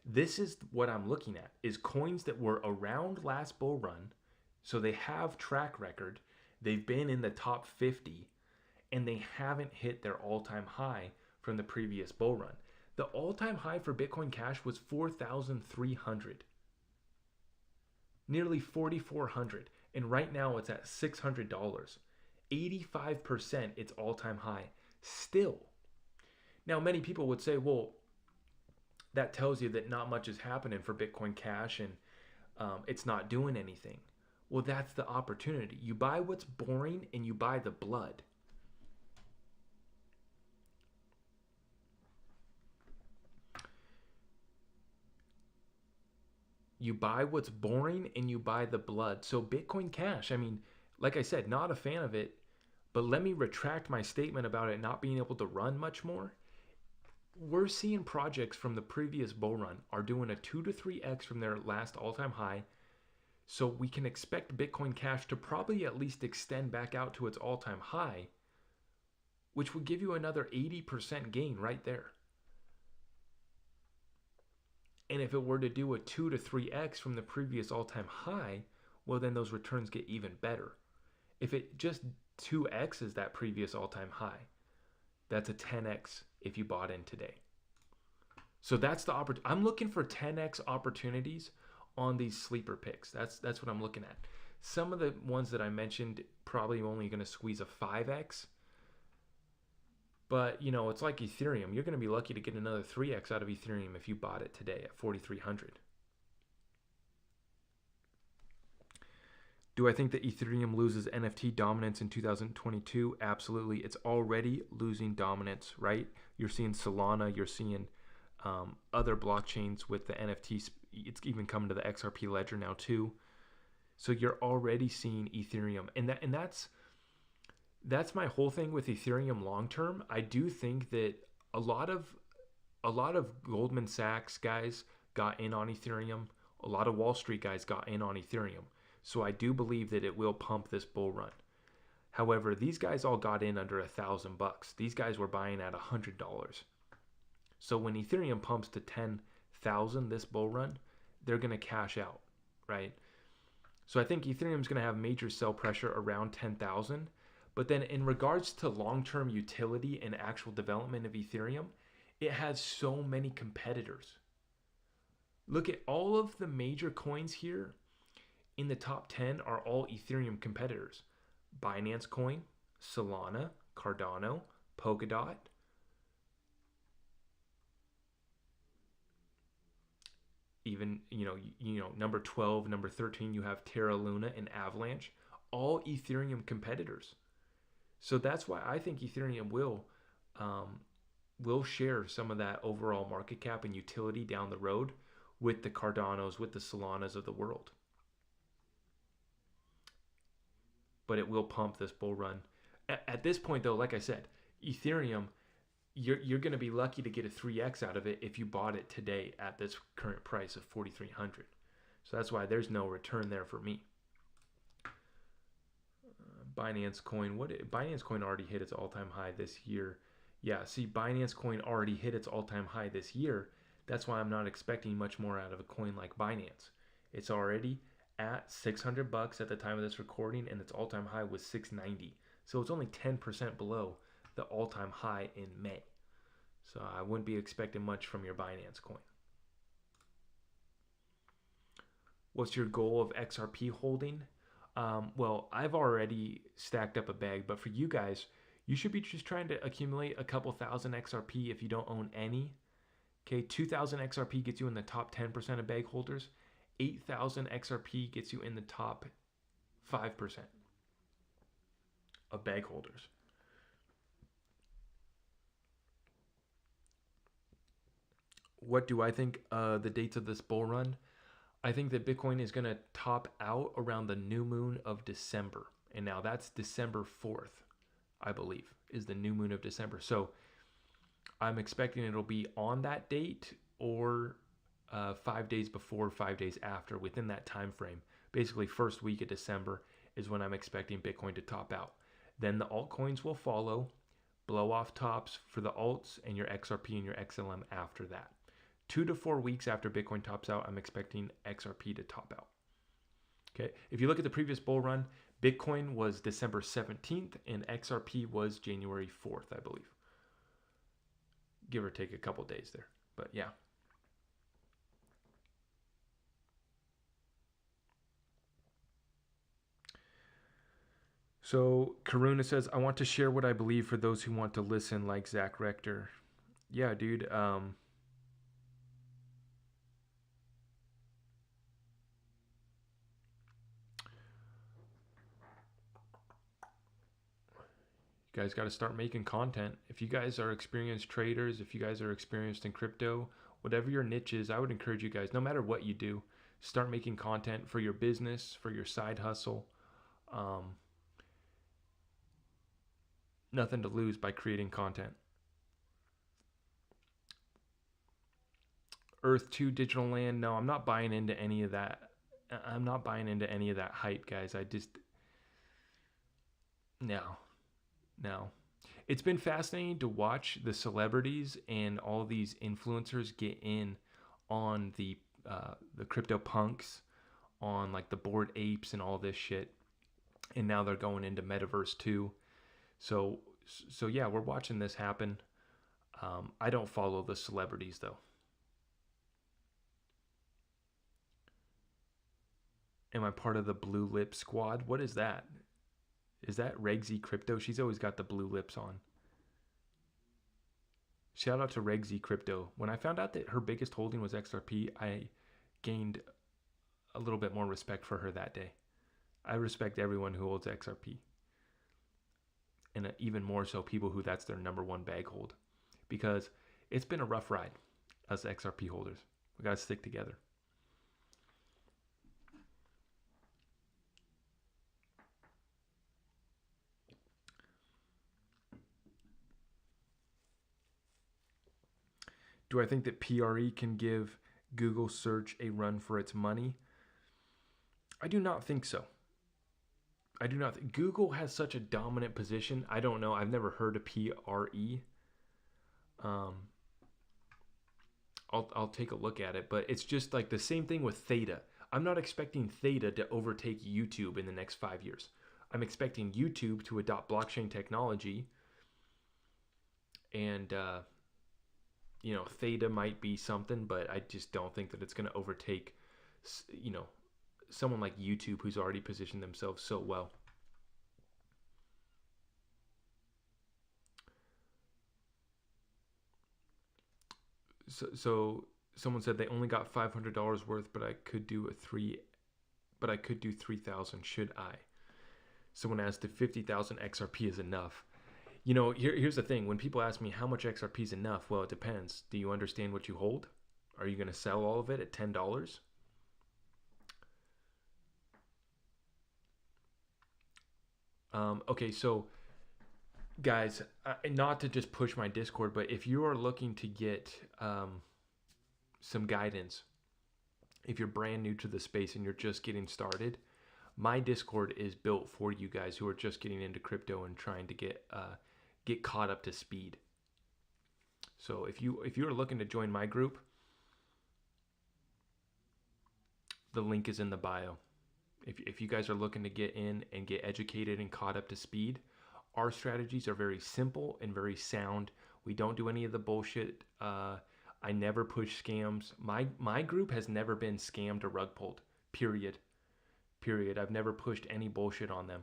This is what I'm looking at, is coins that were around last bull run. So they have track record. They've been in the top 50 and they haven't hit their all-time high from the previous bull run. The all-time high for Bitcoin Cash was 4,300. Nearly 4,400. And right now it's at $600. 85% its all-time high still. Now many people would say, well, that tells you that not much is happening for Bitcoin Cash and it's not doing anything. Well, that's the opportunity. You buy what's boring and you buy the blood. You buy what's boring and you buy the blood. So Bitcoin Cash, I mean, like I said, not a fan of it, But let me retract my statement about it not being able to run much more. We're seeing projects from the previous bull run are doing a 2 to 3x from their last all-time high. So we can expect Bitcoin Cash to probably at least extend back out to its all-time high, which would give you another 80% gain right there. And if it were to do a 2 to 3x from the previous all-time high, well, then those returns get even better. If it just 2x is that previous all-time high, that's a 10x if you bought in today. So that's the opportunity. I'm looking for 10x opportunities on these sleeper picks. That's what I'm looking at. Some of the ones that I mentioned probably only going to squeeze a 5x. But, it's like Ethereum. You're going to be lucky to get another 3x out of Ethereum if you bought it today at 4,300. Do I think that Ethereum loses NFT dominance in 2022? Absolutely. It's already losing dominance, right? You're seeing Solana. You're seeing other blockchains with the NFTs. It's even coming to the XRP ledger now too. So you're already seeing Ethereum. And that's my whole thing with Ethereum long term. I do think that a lot of Goldman Sachs guys got in on Ethereum. A lot of Wall Street guys got in on Ethereum. So I do believe that it will pump this bull run. However, these guys all got in under $1,000. These guys were buying at $100. So when Ethereum pumps to 10,000 this bull run, they're going to cash out, right? So I think Ethereum's going to have major sell pressure around 10,000. But then in regards to long-term utility and actual development of Ethereum, it has so many competitors. Look at all of the major coins here in the top 10 are all Ethereum competitors. Binance Coin, Solana, Cardano, Polkadot. Even, number 12, number 13, you have Terra Luna and Avalanche, all Ethereum competitors. So that's why I think Ethereum will share some of that overall market cap and utility down the road with the Cardanos, with the Solanas of the world. But it will pump this bull run. At this point, though, like I said, Ethereum, you're going to be lucky to get a 3x out of it if you bought it today at this current price of 4,300. So that's why there's no return there for me. Binance Coin. Binance Coin already hit its all-time high this year. Yeah, see, Binance Coin already hit its all-time high this year. That's why I'm not expecting much more out of a coin like Binance. It's already at $600 at the time of this recording, and its all-time high was $690. So it's only 10% below the all-time high in May. So I wouldn't be expecting much from your Binance Coin. What's your goal of XRP holding? Well, I've already stacked up a bag, but for you guys, you should be just trying to accumulate a couple thousand XRP if you don't own any. Okay, 2,000 XRP gets you in the top 10% of bag holders. 8,000 XRP gets you in the top 5% of bag holders. What do I think the dates of this bull run? I think that Bitcoin is going to top out around the new moon of December. And now that's December 4th, I believe, is the new moon of December. So I'm expecting it'll be on that date or 5 days before, 5 days after, within that time frame. Basically, first week of December is when I'm expecting Bitcoin to top out. Then the altcoins will follow, blow off tops for the alts and your XRP and your XLM after that. 2 to 4 weeks after Bitcoin tops out, I'm expecting XRP to top out. Okay, if you look at the previous bull run, Bitcoin was December 17th and XRP was January 4th, I believe. Give or take a couple days there, but yeah. So Karuna says, I want to share what I believe for those who want to listen, like Zach Rector. Yeah, dude. You guys got to start making content. If you guys are experienced traders, if you guys are experienced in crypto, whatever your niche is, I would encourage you guys, no matter what you do, start making content for your business, for your side hustle. nothing to lose by creating content. Earth 2 digital land, no, I'm not buying into any of that. I'm not buying into any of that hype, guys. No. It's been fascinating to watch the celebrities and all these influencers get in on the crypto punks, on like the Bored Apes and all this shit, and now they're going into Metaverse 2. So yeah, we're watching this happen. I don't follow the celebrities though. Am I part of the blue lip squad? What is that? Is that Regzy Crypto? She's always got the blue lips on. Shout out to Regzy Crypto. When I found out that her biggest holding was XRP, I gained a little bit more respect for her that day. I respect everyone who holds XRP. And even more so people who that's their number one bag hold. Because it's been a rough ride as XRP holders. We got to stick together. Do I think that PRE can give Google search a run for its money? I do not think so. I do not think Google has such a dominant position. I don't know. I've never heard of PRE. I'll take a look at it, but it's just like the same thing with Theta. I'm not expecting Theta to overtake YouTube in the next 5 years. I'm expecting YouTube to adopt blockchain technology, and Theta might be something, but I just don't think that it's going to overtake, someone like YouTube who's already positioned themselves so well. So someone said they only got $500 worth, but I could do 3,000. Should I? Someone asked if 50,000 XRP is enough. Here's the thing. When people ask me how much XRP is enough, well, it depends. Do you understand what you hold? Are you going to sell all of it at $10? Okay, so guys, not to just push my Discord, but if you are looking to get some guidance, if you're brand new to the space and you're just getting started, my Discord is built for you guys who are just getting into crypto and trying to get caught up to speed. So if you are looking to join my group, the link is in the bio. If you guys are looking to get in and get educated and caught up to speed, our strategies are very simple and very sound. We don't do any of the bullshit. I never push scams. My group has never been scammed or rug pulled. Period. I've never pushed any bullshit on them.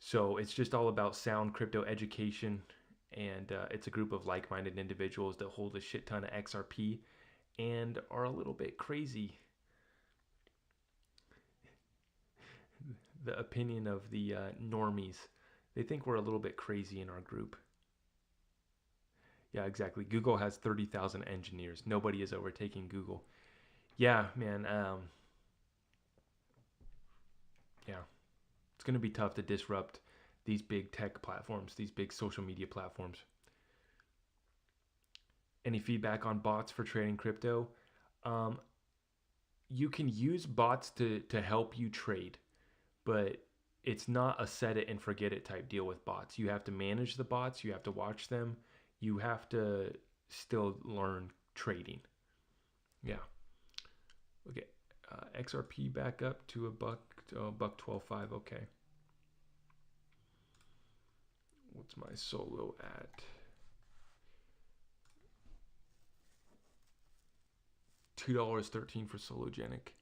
So it's just all about sound crypto education, and it's a group of like-minded individuals that hold a shit ton of XRP and are a little bit crazy. The opinion of the normies. They think we're a little bit crazy in our group. Yeah, exactly. Google has 30,000 engineers. Nobody is overtaking Google. Yeah, man. Yeah. It's going to be tough to disrupt these big tech platforms, these big social media platforms. Any feedback on bots for trading crypto? You can use bots to help you trade, but it's not a set it and forget it type deal with bots. You have to manage the bots. You have to watch them. You have to still learn trading. Yeah. Okay. XRP back up to $1.12.5. Okay. What's my solo at? $2.13 for Sologenic.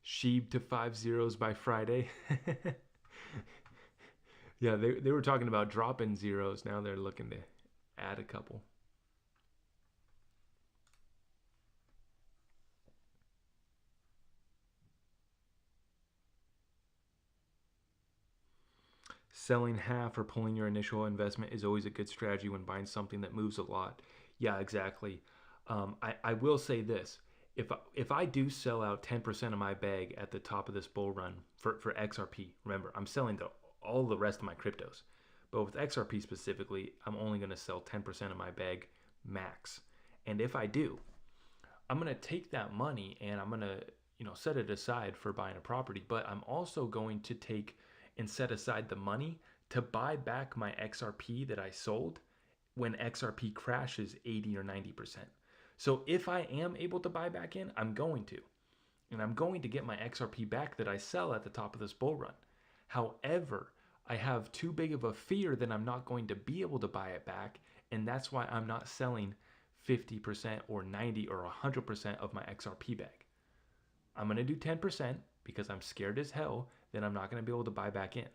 Sheeb to 5 zeros by Friday. Yeah, they were talking about dropping zeros. Now they're looking to add a couple. Selling half or pulling your initial investment is always a good strategy when buying something that moves a lot. Yeah, exactly. I will say this. If I do sell out 10% of my bag at the top of this bull run for XRP, remember, I'm selling all the rest of my cryptos. But with XRP specifically, I'm only going to sell 10% of my bag max. And if I do, I'm going to take that money and I'm going to, set it aside for buying a property. But I'm also going to take and set aside the money to buy back my XRP that I sold when XRP crashes 80 or 90%. So if I am able to buy back in, I'm going to. And I'm going to get my XRP back that I sell at the top of this bull run. However, I have too big of a fear that I'm not going to be able to buy it back, and that's why I'm not selling 50% or 90 or 100% of my XRP bag. I'm going to do 10% because I'm scared as hell that I'm not going to be able to buy back in.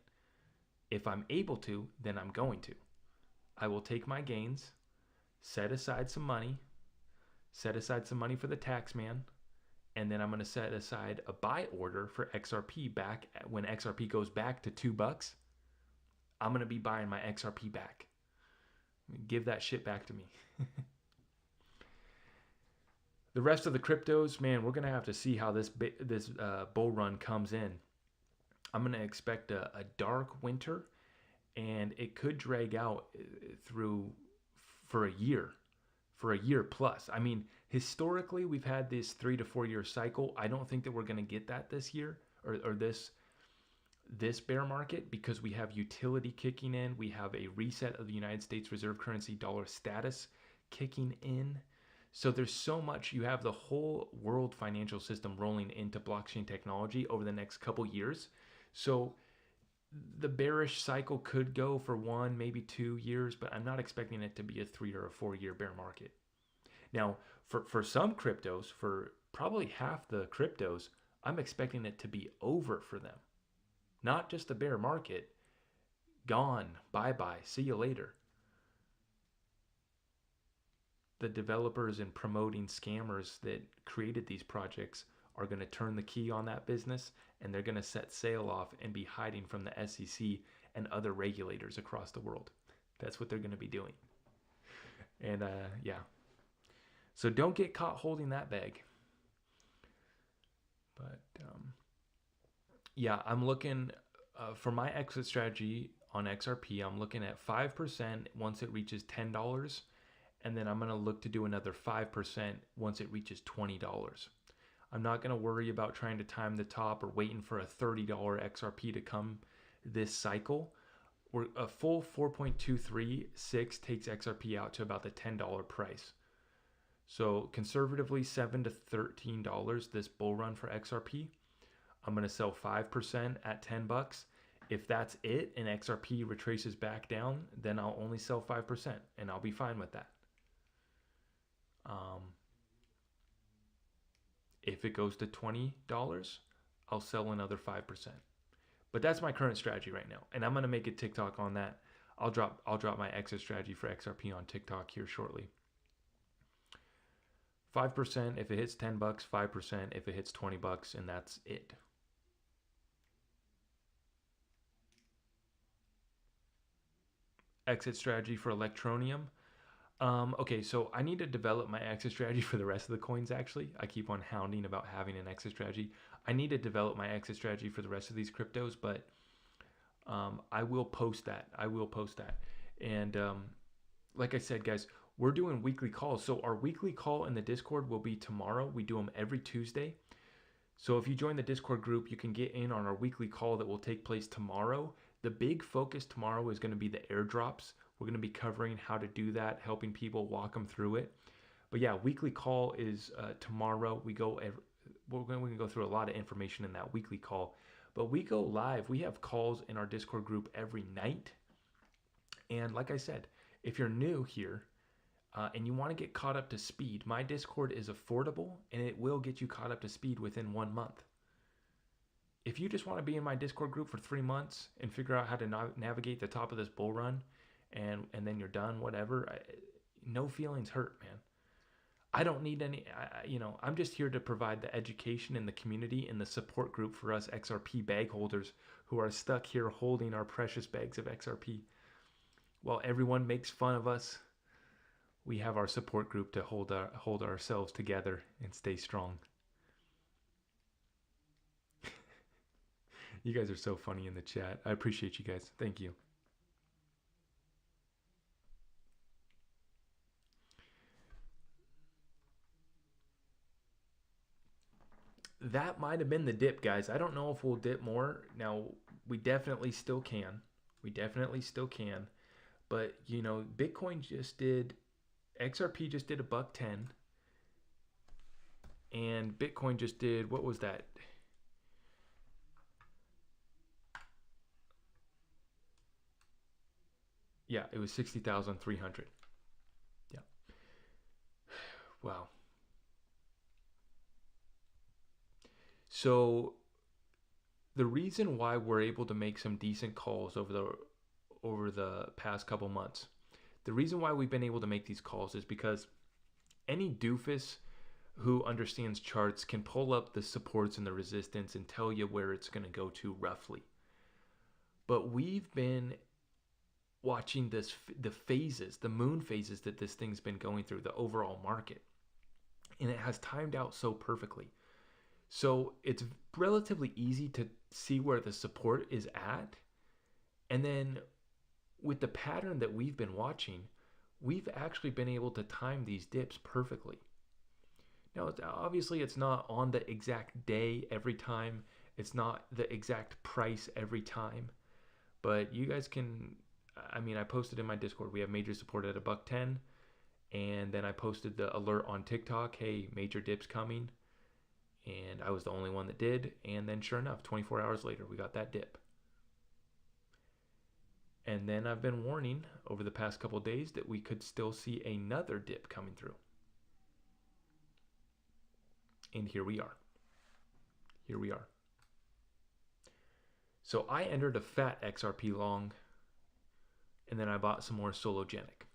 If I'm able to, then I'm going to. I will take my gains, set aside some money for the tax man, and then I'm going to set aside a buy order for XRP back when XRP goes back to $2. I'm going to be buying my XRP back. Give that shit back to me. The rest of the cryptos, man, we're going to have to see how this bull run comes in. I'm going to expect a dark winter, and it could drag out through for a year plus. I mean, historically, we've had this 3 to 4 year cycle. I don't think that we're going to get that this year or this bear market, because we have utility kicking in. We have a reset of the United States reserve currency dollar status kicking in. So there's so much. You have the whole world financial system rolling into blockchain technology over the next couple years. So the bearish cycle could go for 1, maybe 2 years, but I'm not expecting it to be a 3 or a 4 year bear market. Now, for some cryptos, for probably half the cryptos, I'm expecting it to be over for them. Not just a bear market. Gone. Bye-bye. See you later. The developers and promoting scammers that created these projects are going to turn the key on that business, and they're going to set sail off and be hiding from the SEC and other regulators across the world. That's what they're going to be doing. And yeah. So don't get caught holding that bag. But yeah, I'm looking for my exit strategy on XRP. I'm looking at 5% once it reaches $10. And then I'm going to look to do another 5% once it reaches $20. I'm not going to worry about trying to time the top or waiting for a $30 XRP to come this cycle. A full 4.236 takes XRP out to about the $10 price. So conservatively $7 to $13 this bull run for XRP. I'm going to sell 5% at $10. If that's it and XRP retraces back down, then I'll only sell 5% and I'll be fine with that. If it goes to $20, I'll sell another 5%. But that's my current strategy right now, and I'm gonna make a TikTok on that. I'll drop my exit strategy for XRP on TikTok here shortly. 5% if it hits $10, 5% if it hits $20, and that's it. Exit strategy for Electroneum. Okay, so I need to develop my exit strategy for the rest of the coins, actually. I keep on hounding about having an exit strategy. I need to develop my exit strategy for the rest of these cryptos, but I will post that. And like I said, guys, we're doing weekly calls. So our weekly call in the Discord will be tomorrow. We do them every Tuesday. So if you join the Discord group, you can get in on our weekly call that will take place tomorrow. The big focus tomorrow is going to be the airdrops. We're going to be covering how to do that, helping people walk them through it. But yeah, weekly call is tomorrow. We're going to go through a lot of information in that weekly call. But we go live. We have calls in our Discord group every night. And like I said, if you're new here and you want to get caught up to speed, my Discord is affordable and it will get you caught up to speed within 1 month. If you just want to be in my Discord group for 3 months and figure out how to navigate the top of this bull run, and then you're done, whatever, no feelings hurt, man. I don't need any, I'm just here to provide the education in the community and the support group for us XRP bag holders who are stuck here holding our precious bags of XRP. While everyone makes fun of us, we have our support group to hold ourselves together and stay strong. You guys are so funny in the chat. I appreciate you guys. Thank you. that might have been the dip, guys. I don't know if we'll dip more. Now, we definitely still can. We definitely still can. But, you know, Bitcoin just did, XRP just did $1.10. And Bitcoin just did, what was that? Yeah, it was 60,300. Yeah. Wow. So the reason why we're able to make some decent calls over the past couple months, the reason why we've been able to make these calls is because any doofus who understands charts can pull up the supports and the resistance and tell you where it's going to go to roughly. But we've been watching the phases, the moon phases that this thing's been going through, the overall market. And it has timed out so perfectly. So it's relatively easy to see where the support is at. And then with the pattern that we've been watching, we've actually been able to time these dips perfectly. Now, obviously, it's not on the exact day every time. It's not the exact price every time. But you guys can, I mean, I posted in my Discord, we have major support at $1.10. And then I posted the alert on TikTok, hey, major dips coming. And I was the only one that did. And then sure enough, 24 hours later, we got that dip. And then I've been warning over the past couple of days that we could still see another dip coming through. And here we are. Here we are. So I entered a fat XRP long, and then I bought some more Sologenic.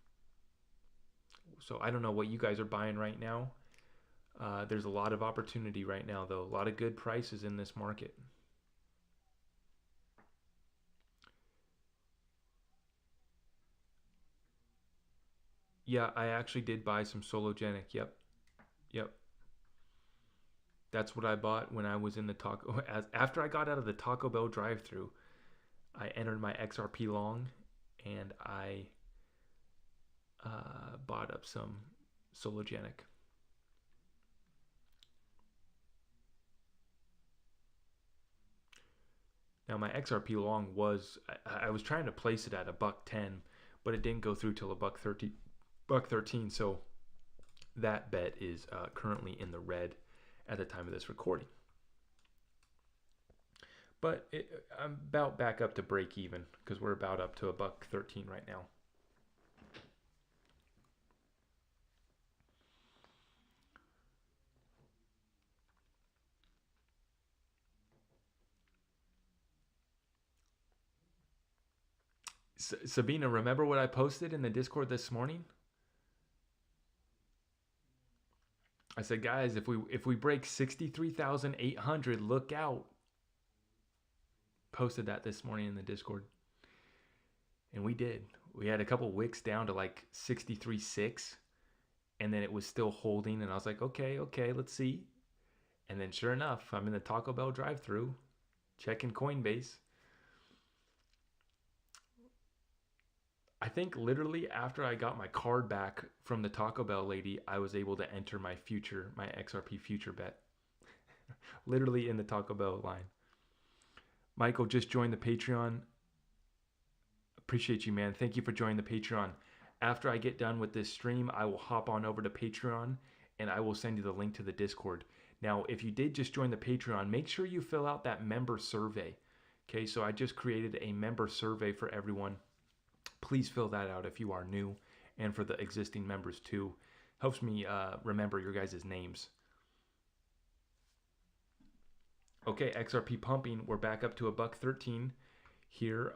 So I don't know what you guys are buying right now. There's a lot of opportunity right now, though. A lot of good prices in this market. Yeah, I actually did buy some Sologenic. Yep. Yep. That's what I bought when I was in the Taco. After I got out of the Taco Bell drive-thru, I entered my XRP long, and I bought up some Sologenic. Now my XRP long was, I was trying to place it at $1.10, but it didn't go through till $1.13. So that bet is currently in the red at the time of this recording. But I'm about back up to break even because we're about up to $1.13 right now. Sabina, remember what I posted in the Discord this morning? I said, guys, if we break 63,800, look out. Posted that this morning in the Discord. And we did. We had a couple wicks down to like 63.6, and then it was still holding, and I was like, okay, let's see. And then sure enough, I'm in the Taco Bell drive-thru, checking Coinbase. I think literally after I got my card back from the Taco Bell lady, I was able to enter my XRP future bet. Literally in the Taco Bell line. Michael just joined the Patreon. Appreciate you, man. Thank you for joining the Patreon. After I get done with this stream, I will hop on over to Patreon and I will send you the link to the Discord. Now, if you did just join the Patreon, make sure you fill out that member survey. Okay, so I just created a member survey for everyone. Please fill that out if you are new, and for the existing members too. Helps me remember your guys' names. Okay, XRP pumping. We're back up to $1.13 here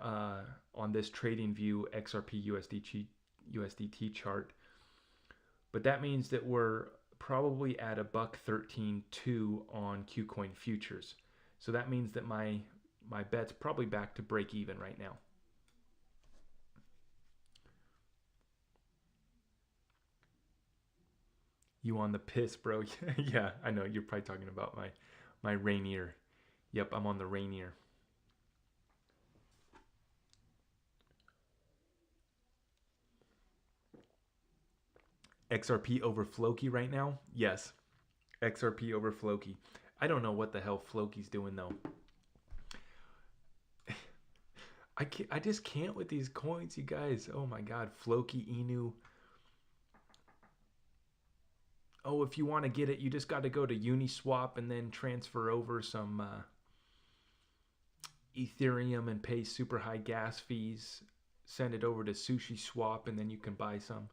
on this Trading View XRP USDT chart. But that means that we're probably at $1.13.2 on KuCoin futures. So that means that my bet's probably back to break even right now. You on the piss, bro? Yeah, I know. You're probably talking about my Rainier. Yep, I'm on the Rainier. XRP over Floki right now? Yes. XRP over Floki. I don't know what the hell Floki's doing though. I just can't with these coins, you guys. Oh my god, Floki, Inu. Oh, if you want to get it, you just got to go to Uniswap and then transfer over some Ethereum and pay super high gas fees. Send it over to Sushi Swap and then you can buy some.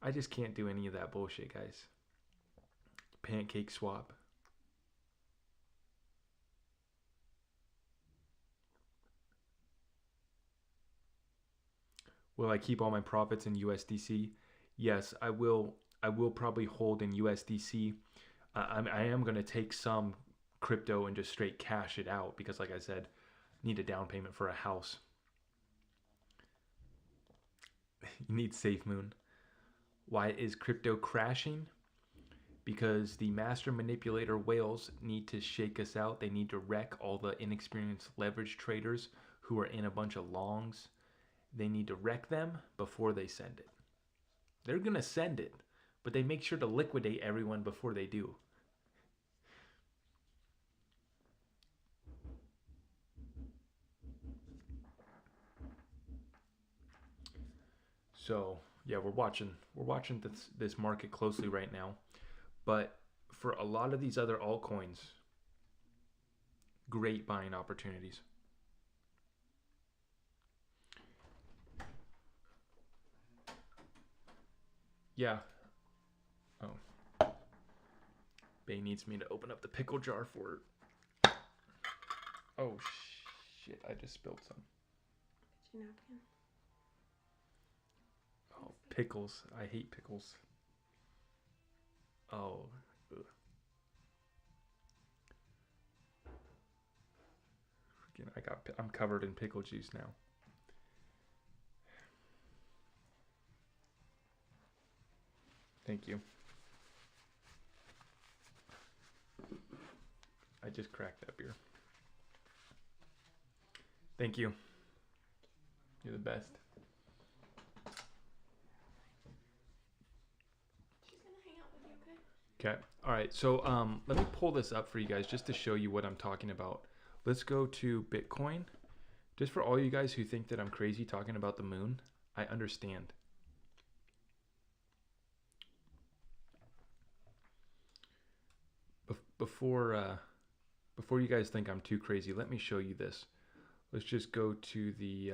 I just can't do any of that bullshit, guys. Pancake Swap. Will I keep all my profits in USDC? Yes, I will. I will probably hold in USDC. I am going to take some crypto and just straight cash it out because, like I said, need a down payment for a house. You need SafeMoon. Why is crypto crashing? Because the master manipulator whales need to shake us out. They need to wreck all the inexperienced leverage traders who are in a bunch of longs. They need to wreck them before they send it. They're going to send it, but they make sure to liquidate everyone before they do. So, yeah, we're watching this market closely right now. But for a lot of these other altcoins, great buying opportunities. Yeah. Oh. Bay needs me to open up the pickle jar for it. Oh, shit. I just spilled some. Get your napkin. Oh, pickles. I hate pickles. Oh. Ugh. I'm covered in pickle juice now. Thank you. I just cracked that beer. Thank you. You're the best. She's gonna hang out with you, okay? Okay. All right. So let me pull this up for you guys just to show you what I'm talking about. Let's go to Bitcoin. Just for all you guys who think that I'm crazy talking about the moon, I understand. Before you guys think I'm too crazy, let me show you this. Let's just go to the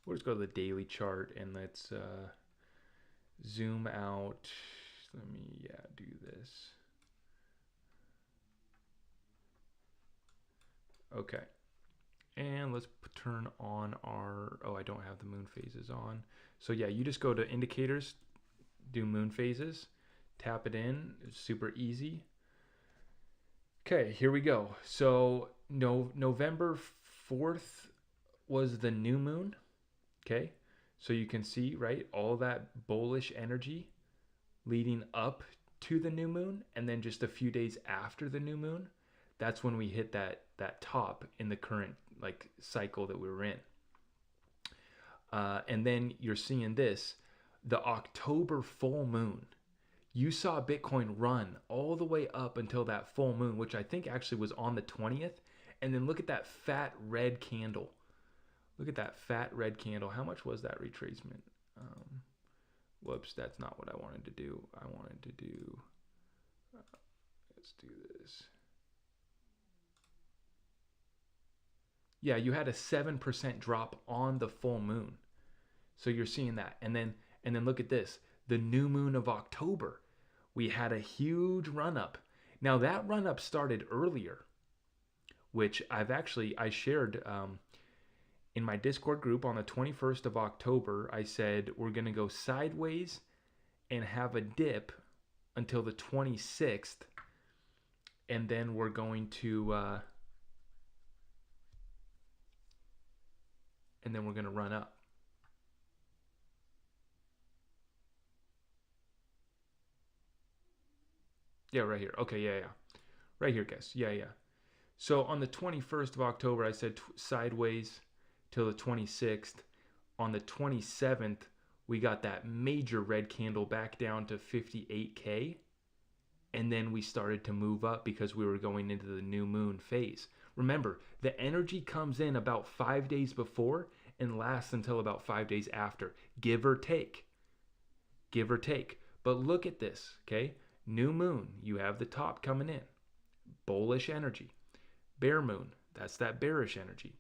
we'll just go to the daily chart and let's zoom out. Let me do this. Okay. And let's turn on our, oh, I don't have the moon phases on. So yeah, you just go to indicators, do moon phases, tap it in. It's super easy. Okay, here we go. So November 4th was the new moon. Okay, so you can see, right, all that bullish energy leading up to the new moon, and then just a few days after the new moon, that's when we hit that top in the current like cycle that we were in. And then you're seeing this, the October full moon. You saw Bitcoin run all the way up until that full moon, which I think actually was on the 20th. And then look at that fat red candle. Look at that fat red candle. How much was that retracement? Whoops, that's not what I wanted to do. I wanted to do, let's do this. Yeah, you had a 7% drop on the full moon. So you're seeing that. And then look at this. The new moon of October, we had a huge run up. Now that run up started earlier, which I shared in my Discord group on the 21st of October. I said we're going to go sideways and have a dip until the 26th. And then we're going to run up. Yeah, right here. Okay, yeah. Right here, guys. Yeah. So on the 21st of October, I said sideways till the 26th. On the 27th, we got that major red candle back down to 58K. And then we started to move up because we were going into the new moon phase. Remember, the energy comes in about 5 days before and lasts until about 5 days after, give or take. Give or take. But look at this, okay? New moon, you have the top coming in. Bullish energy. Bear moon, that's that bearish energy.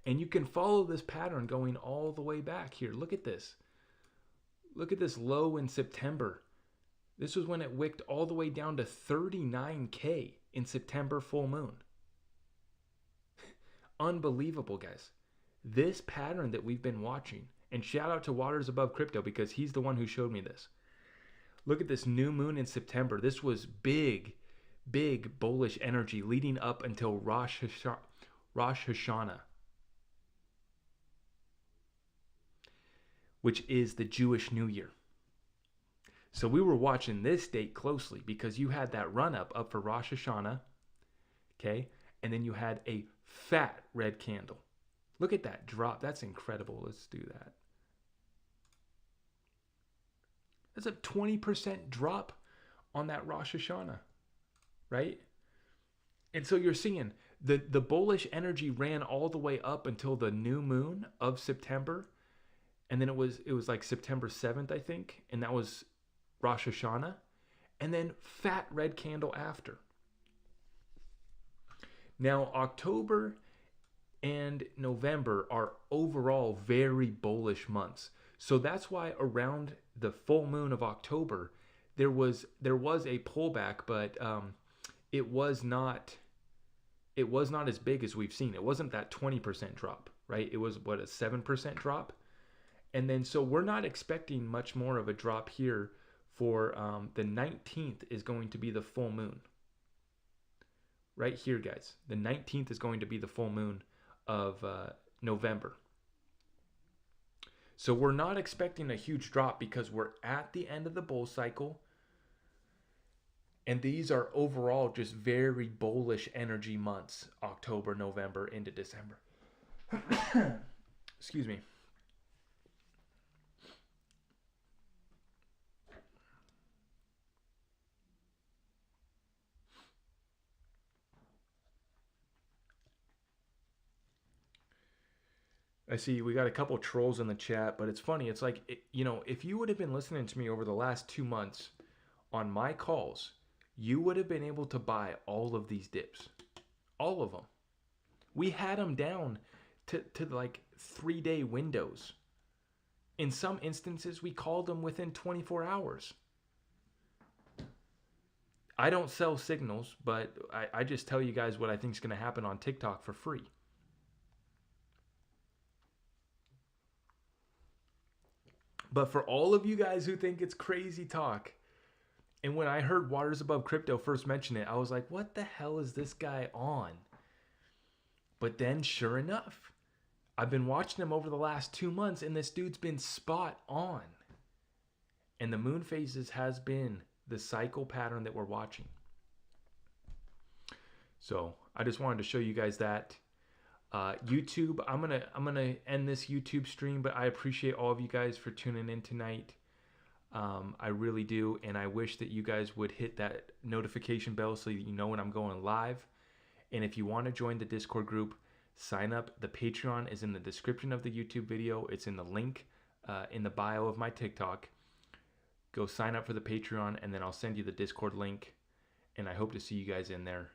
And you can follow this pattern going all the way back here. Look at this. Look at this low in September. This was when it wicked all the way down to 39K in September full moon. Unbelievable, guys. This pattern that we've been watching, and shout out to Waters Above Crypto because he's the one who showed me this. Look at this new moon in September. This was big bullish energy leading up until Rosh Hashanah, which is the Jewish New Year. So we were watching this date closely because you had that run up for Rosh Hashanah, okay? And then you had a fat red candle. Look at that drop. That's incredible. Let's do that. That's a 20% drop on that Rosh Hashanah, right? And so you're seeing the bullish energy ran all the way up until the new moon of September. And then it was like September 7th, I think. And that was Rosh Hashanah. And then fat red candle after. Now, October and November are overall very bullish months. So that's why around the full moon of October, there was a pullback, but it was not as big as we've seen. It wasn't that 20% drop, right? It was a 7% drop. And then so we're not expecting much more of a drop here for the 19th is going to be the full moon. Right here, guys. The 19th is going to be the full moon of November. So we're not expecting a huge drop because we're at the end of the bull cycle. And these are overall just very bullish energy months, October, November, into December. Excuse me. I see we got a couple trolls in the chat, but it's funny. It's like, if you would have been listening to me over the last 2 months on my calls, you would have been able to buy all of these dips. All of them. We had them down to like 3-day windows. In some instances, we called them within 24 hours. I don't sell signals, but I just tell you guys what I think is going to happen on TikTok for free. But for all of you guys who think it's crazy talk, and when I heard Waters Above Crypto first mention it, I was like, what the hell is this guy on? But then sure enough, I've been watching him over the last 2 months, and this dude's been spot on. And the moon phases has been the cycle pattern that we're watching. So I just wanted to show you guys that. YouTube, I'm gonna end this YouTube stream, but I appreciate all of you guys for tuning in tonight. I really do, and I wish that you guys would hit that notification bell so you know when I'm going live. And if you want to join the Discord group, sign up. The Patreon is in the description of the YouTube video. It's in the link in the bio of my TikTok. Go sign up for the Patreon, and then I'll send you the Discord link, and I hope to see you guys in there.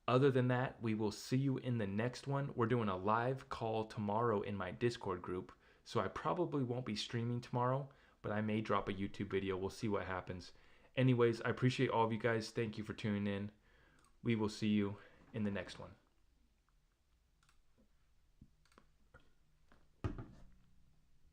Other than that, we will see you in the next one. We're doing a live call tomorrow in my Discord group, so I probably won't be streaming tomorrow, but I may drop a YouTube video. We'll see what happens. Anyways, I appreciate all of you guys. Thank you for tuning in. We will see you in the next one.